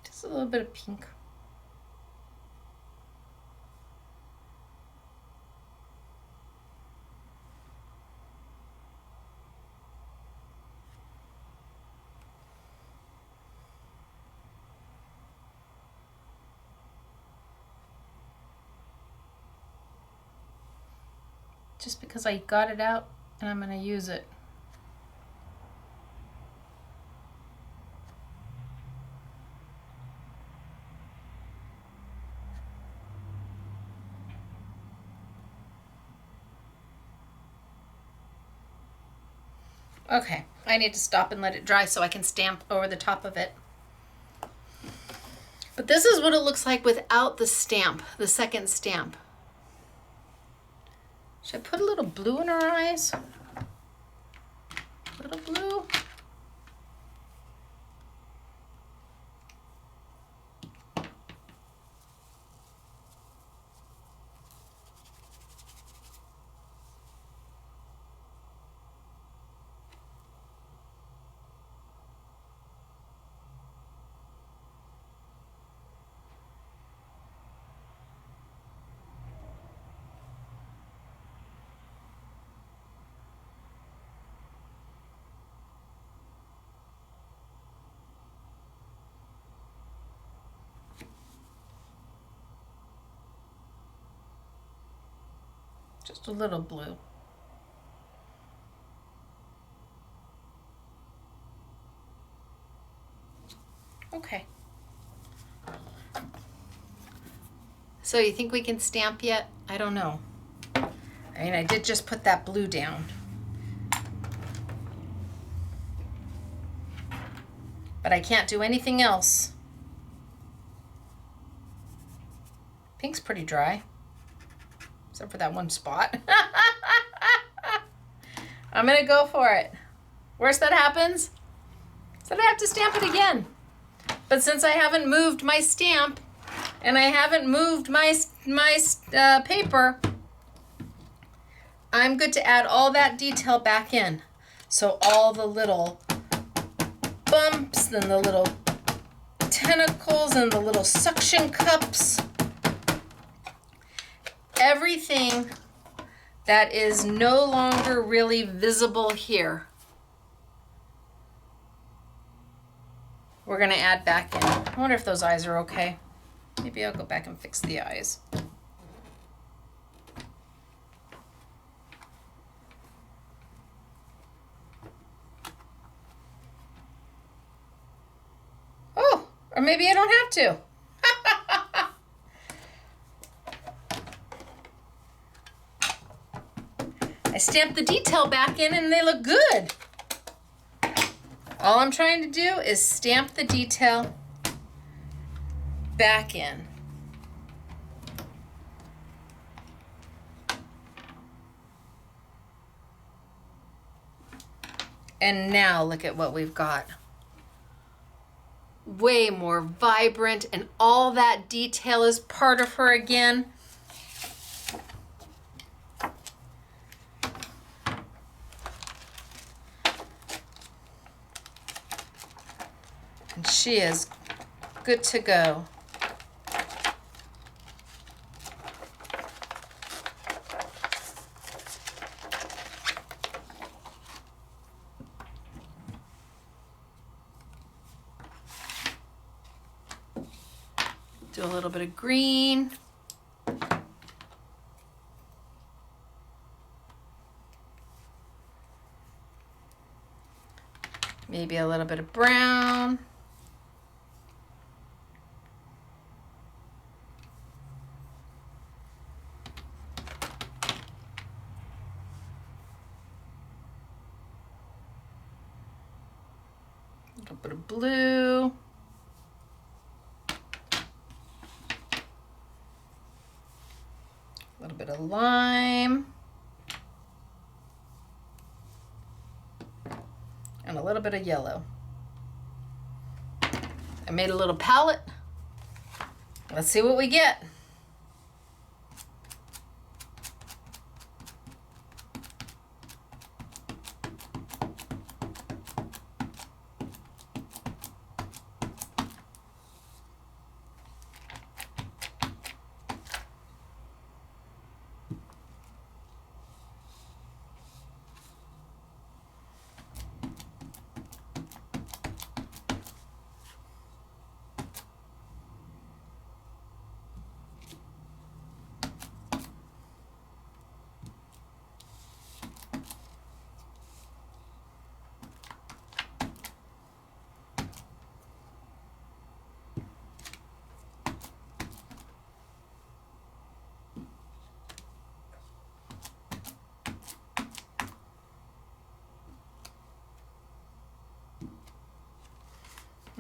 Just a little bit of pink. Just because I got it out and I'm going to use it. Okay, I need to stop and let it dry so I can stamp over the top of it. But this is what it looks like without the stamp, the second stamp. Should I put a little blue in her eyes? A little blue? Just a little blue. Okay. So you think we can stamp yet? I don't know. I mean, I did just put that blue down. But I can't do anything else. Pink's pretty dry. Except for that one spot. I'm gonna go for it. Worst that happens is that I have to stamp it again. But since I haven't moved my stamp, and I haven't moved my paper, I'm good to add all that detail back in. So all the little bumps and the little tentacles and the little suction cups, everything that is no longer really visible here, we're gonna add back in. I wonder if those eyes are okay. Maybe I'll go back and fix the eyes. Oh, or maybe I don't have to. I stamped the detail back in and they look good. All I'm trying to do is stamp the detail back in. And now look at what we've got. Way more vibrant, and all that detail is part of her again. And she is good to go. Do a little bit of green. Maybe a little bit of brown. A little bit of blue. A little bit of lime. And a little bit of yellow. I made a little palette. Let's see what we get.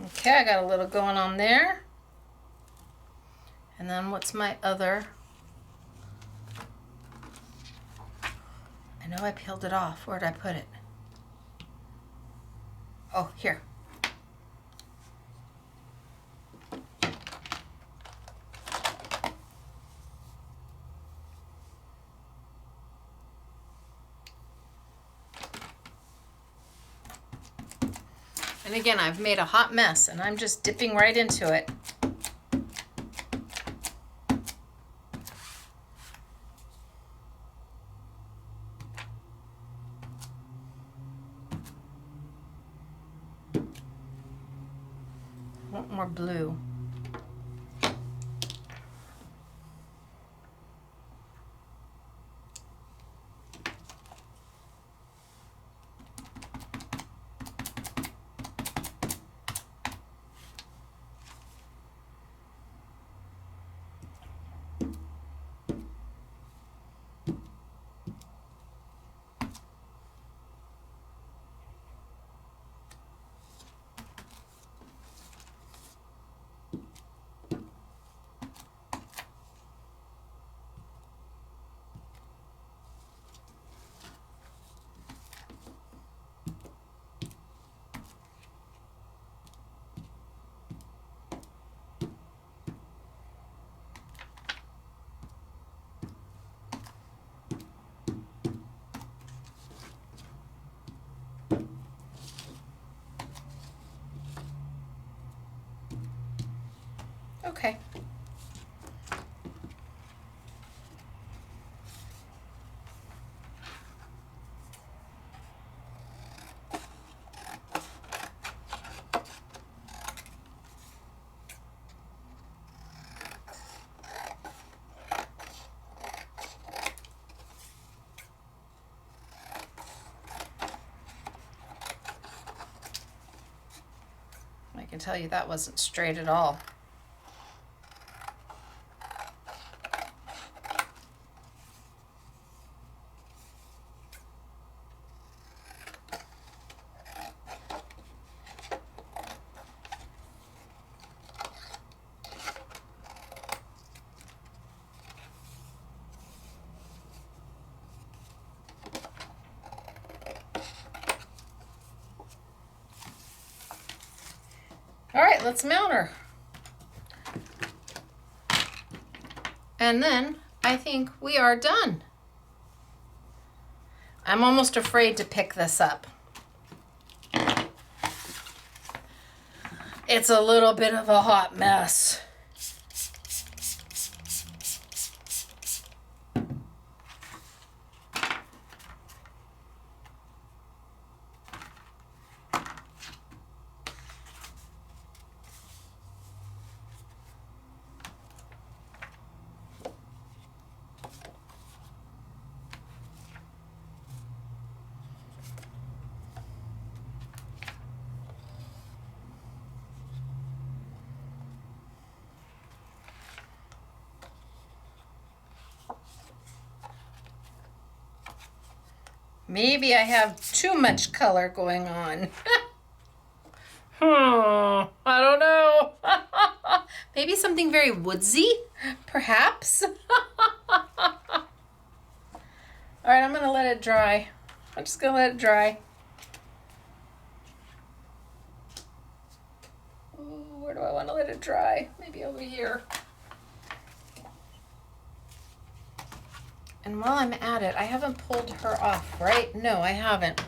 Okay, I got a little going on there. And then what's my other? I know I peeled it off. Where'd I put it? Oh, here. And again, I've made a hot mess and I'm just dipping right into it. I want more blue. Okay. I can tell you that wasn't straight at all. All right, let's mount her. And then I think we are done. I'm almost afraid to pick this up. It's a little bit of a hot mess. Maybe I have too much color going on. I don't know. Maybe something very woodsy, perhaps. All right, I'm gonna let it dry. I'm just gonna let it dry. Ooh, where do I want to let it dry? Maybe over here. And while I'm at it, I haven't pulled her off, right? No, I haven't.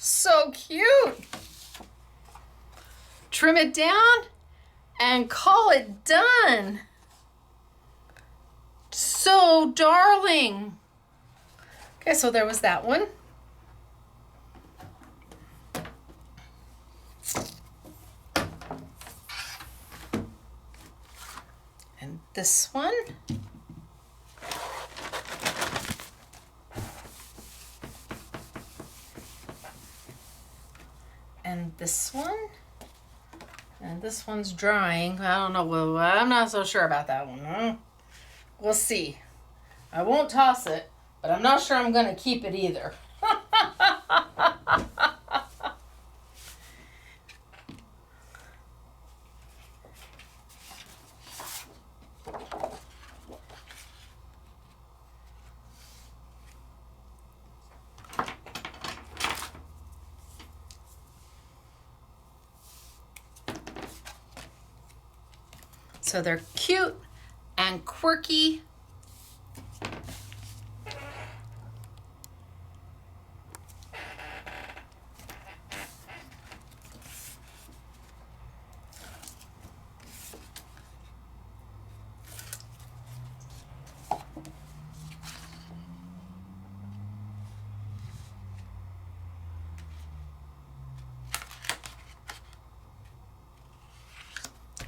So cute. Trim it down and call it done. So darling. Okay, so there was that one. And this one. And this one, and this one's drying. I don't know. Well, I'm not so sure about that one. Huh? We'll see. I won't toss it, but I'm not sure I'm going to keep it either. So they're cute and quirky.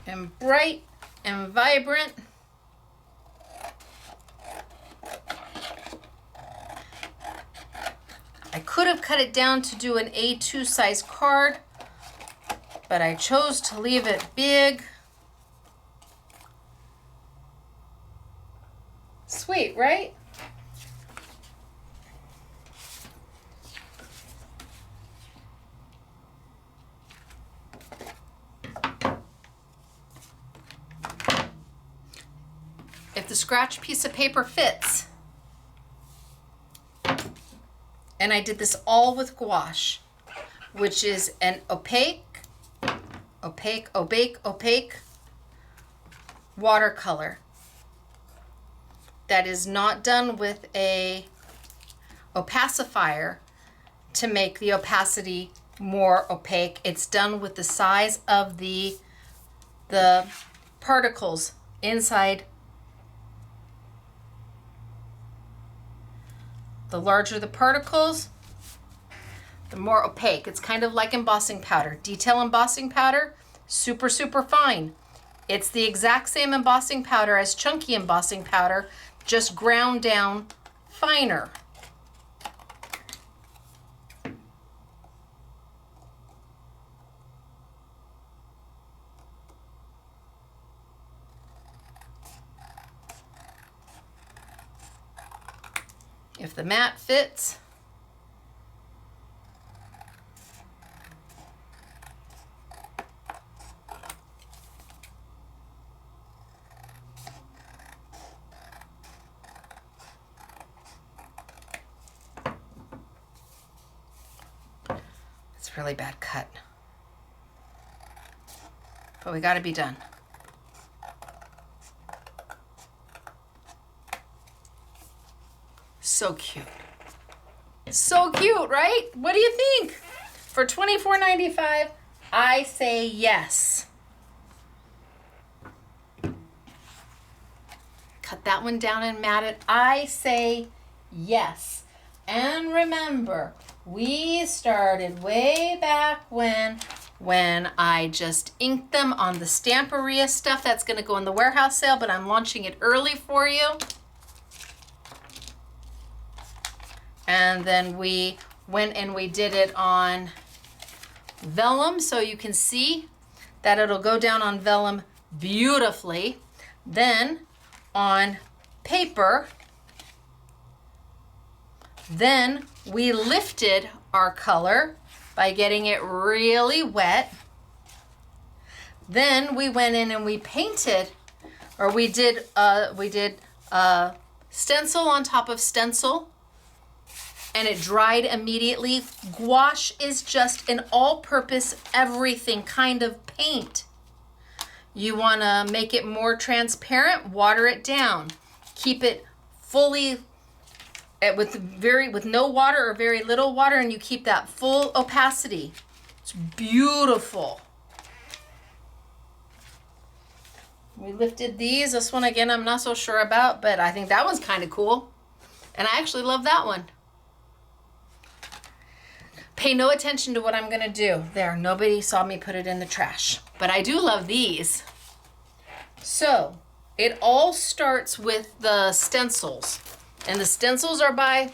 And bright and vibrant. I could have cut it down to do an A2 size card, but I chose to leave it big. Sweet, right? If the scratch piece of paper fits, and I did this all with gouache, which is an opaque watercolor that is not done with a opacifier to make the opacity more opaque. It's done with the size of the particles inside. The larger the particles, the more opaque. It's kind of like embossing powder. Detail embossing powder, super, super fine. It's the exact same embossing powder as chunky embossing powder, just ground down finer. If the mat fits, it's a really bad cut, but we got to be done. So cute. So cute, right? What do you think? For $24.95, I say yes. Cut that one down and mat it. I say yes. And remember, we started way back when I just inked them on the Stamperia stuff. That's going to go in the warehouse sale, but I'm launching it early for you. And then we went and we did it on vellum, so you can see that it'll go down on vellum beautifully. Then on paper, then we lifted our color by getting it really wet. Then we went in and we painted, or we did stencil on top of stencil, and it dried immediately. Gouache is just an all-purpose everything kind of paint. You want to make it more transparent, water it down. Keep it fully with no water or very little water, and you keep that full opacity. It's beautiful. We lifted these. This one again I'm not so sure about, but I think that one's kind of cool. And I actually love that one. Pay no attention to what I'm gonna do. There, nobody saw me put it in the trash. But I do love these. So, it all starts with the stencils. And the stencils are by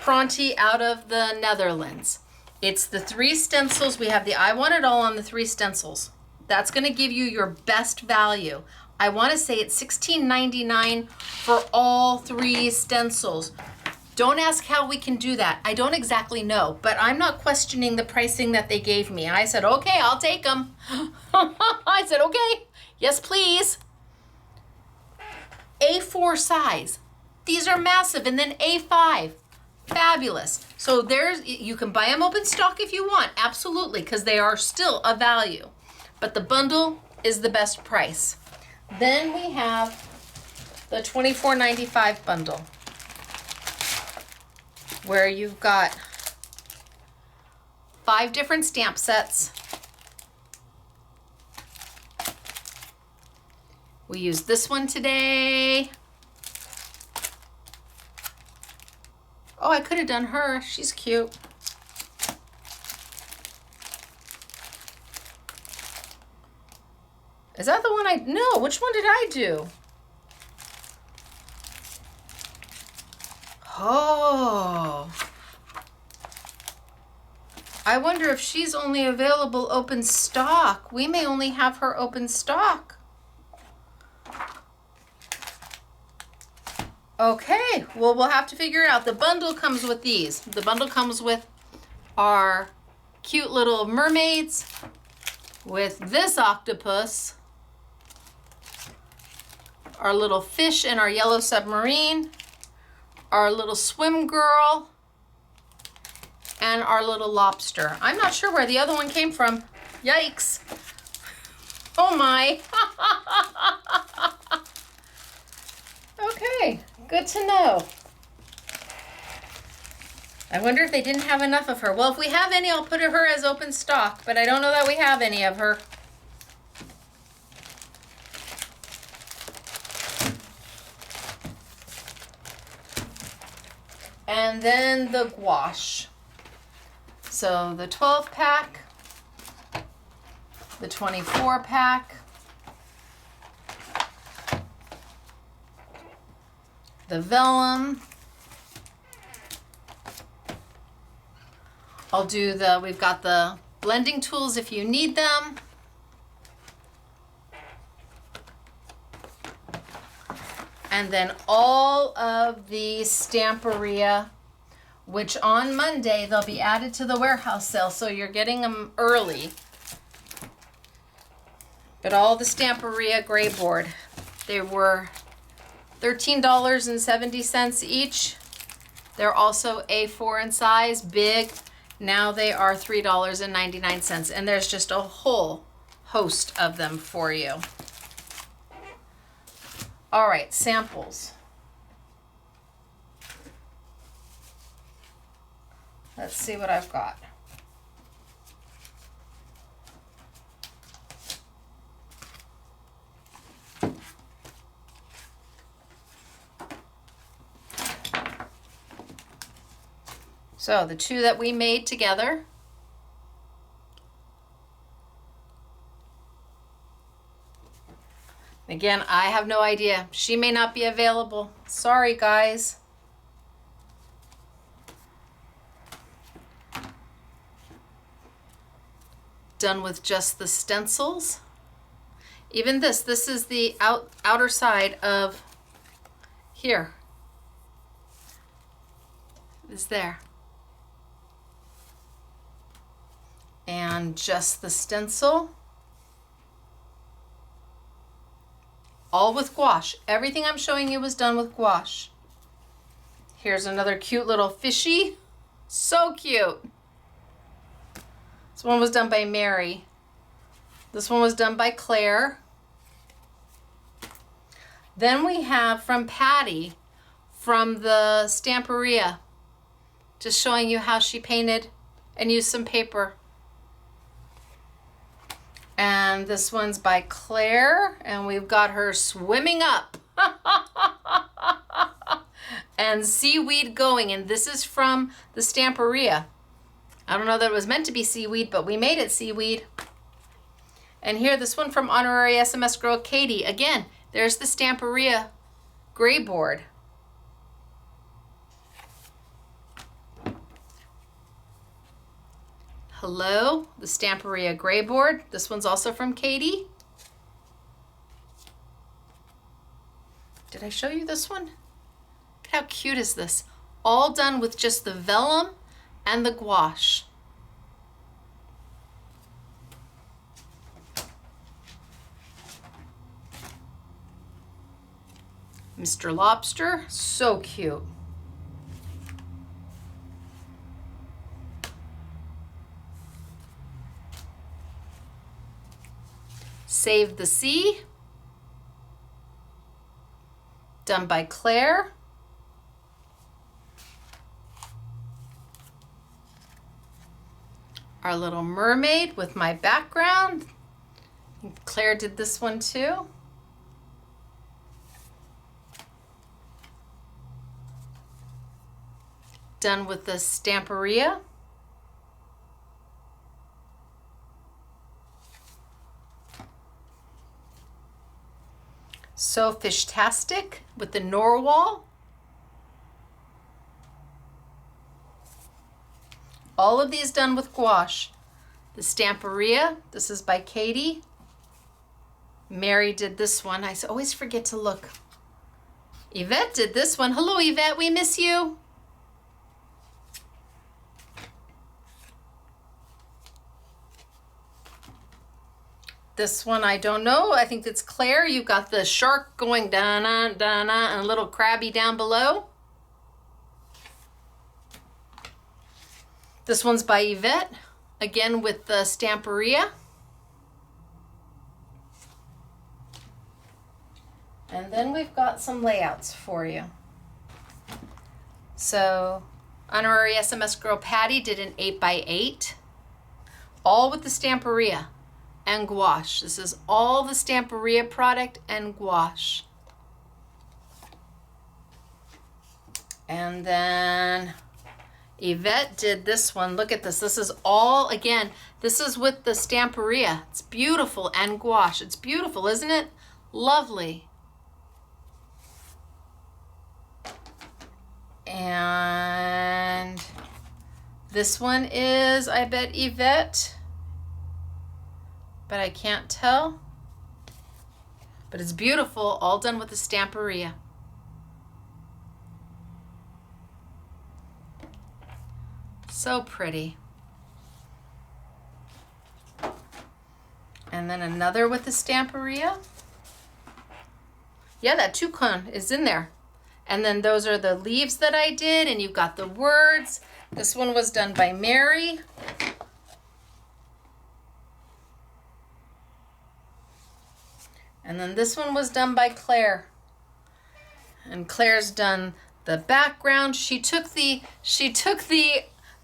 Pronti out of the Netherlands. It's the 3 stencils. We have the I Want It All on the 3 stencils. That's gonna give you your best value. I wanna say it's $16.99 for all 3 stencils. Don't ask how we can do that. I don't exactly know, but I'm not questioning the pricing that they gave me. I said, okay, I'll take them. I said, okay, yes, please. A4 size. These are massive. And then A5, fabulous. So you can buy them open stock if you want, absolutely, because they are still a value. But the bundle is the best price. Then we have the $24.95 bundle, where you've got 5 different stamp sets. We used this one today. Oh, I could have done her. She's cute. Is that the one no, which one did I do? Oh. I wonder if she's only available open stock. We may only have her open stock. Okay, well, we'll have to figure it out. The bundle comes with these. The bundle comes with our cute little mermaids, with this octopus, our little fish and our yellow submarine, our little swim girl, and our little lobster. I'm not sure where the other one came from. Yikes. Oh my. Okay, good to know. I wonder if they didn't have enough of her. Well, if we have any, I'll put her as open stock, but I don't know that we have any of her. And then the gouache. So the 12 pack, the 24 pack, the vellum. We've got the blending tools if you need them. And then all of the Stamperia, which on Monday they'll be added to the warehouse sale, so you're getting them early. But all the Stamperia gray board, they were $13.70 each. They're also A4 in size, big. Now they are $3.99, and there's just a whole host of them for you. All right, samples. Let's see what I've got. So the two that we made together. Again, I have no idea. She may not be available. Sorry, guys. Done with just the stencils. Even this is the outer side of here. Is there. And just the stencil. All with gouache. Everything I'm showing you was done with gouache. Here's another cute little fishy. So cute. This one was done by Mary. This one was done by Claire. Then we have from Patty from the Stamperia. Just showing you how she painted and used some paper. And this one's by Claire, and we've got her swimming up. And seaweed going, and this is from the Stamperia. I don't know that it was meant to be seaweed, but we made it seaweed. And here, this one from Honorary SMS Girl Katie. Again, there's the Stamperia gray board. Hello, the Stamperia gray board. This one's also from Katie. Did I show you this one? Look how cute is this? All done with just the vellum and the gouache. Mr. Lobster, so cute. Save the Sea, done by Claire. Our little mermaid with my background. Claire did this one too. Done with the Stamperia. So Fishtastic with the narwhal. All of these done with gouache. The Stamperia, this is by Katie. Mary did this one. I always forget to look. Yvette did this one. Hello, Yvette, we miss you. This one, I don't know. I think it's Claire. You've got the shark going da-na, da-na, and a little crabby down below. This one's by Yvette, again with the Stamperia. And then we've got some layouts for you. So, honorary SMS girl Patty did an 8x8, all with the Stamperia and gouache. This is all the Stamperia product and gouache. And then Yvette did this one. Look at this. This is all, again, this is with the Stamperia. It's beautiful, and gouache. It's beautiful, isn't it? Lovely. And this one is, I bet, Yvette, but I can't tell. But it's beautiful, all done with the Stamperia. So pretty. And then another with the Stamperia. Yeah, that toucan is in there. And then those are the leaves that I did, and you've got the words. This one was done by Mary. And then this one was done by Claire. And Claire's done the background. She took the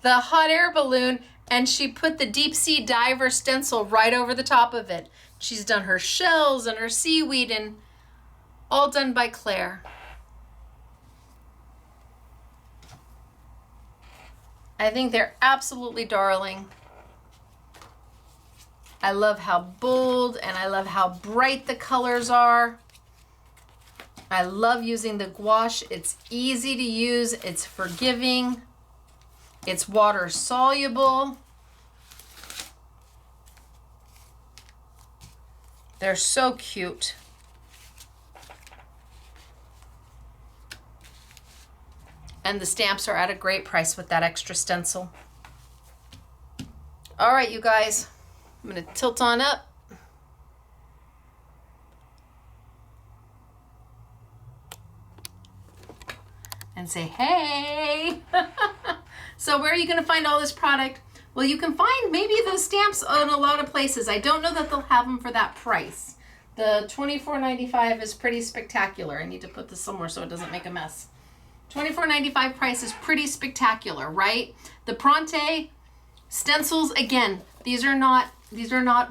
hot air balloon and she put the deep sea diver stencil right over the top of it. She's done her shells and her seaweed, and all done by Claire. I think they're absolutely darling. I love how bold and I love how bright the colors are. I love using the gouache. It's easy to use, it's forgiving, it's water soluble. They're so cute. And the stamps are at a great price with that extra stencil. All right, you guys, I'm gonna tilt on up. And say, hey. So where are you gonna find all this product? Well, you can find maybe those stamps in a lot of places. I don't know that they'll have them for that price. The $24.95 is pretty spectacular. I need to put this somewhere so it doesn't make a mess. $24.95 price is pretty spectacular, right? The Pronte stencils, again, these are not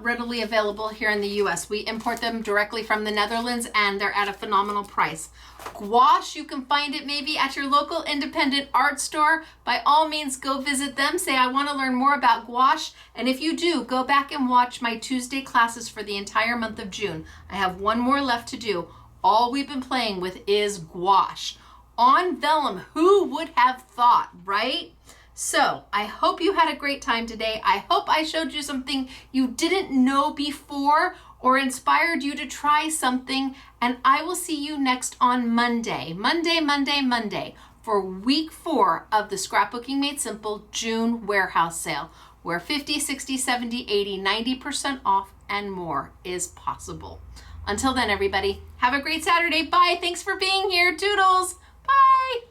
readily available here in the US. We import them directly from the Netherlands, and they're at a phenomenal price. Gouache, you can find it maybe at your local independent art store. By all means, go visit them. Say, I want to learn more about gouache. And if you do, go back and watch my Tuesday classes for the entire month of June. I have one more left to do. All we've been playing with is gouache on vellum. Who would have thought, right? So I hope you had a great time today. I hope I showed you something you didn't know before or inspired you to try something. And I will see you next on Monday for week 4 of the Scrapbooking Made Simple June warehouse sale, where 50, 60, 70, 80, 90% off and more is possible. Until then, everybody, have a great Saturday. Bye. Thanks for being here. Toodles. Bye.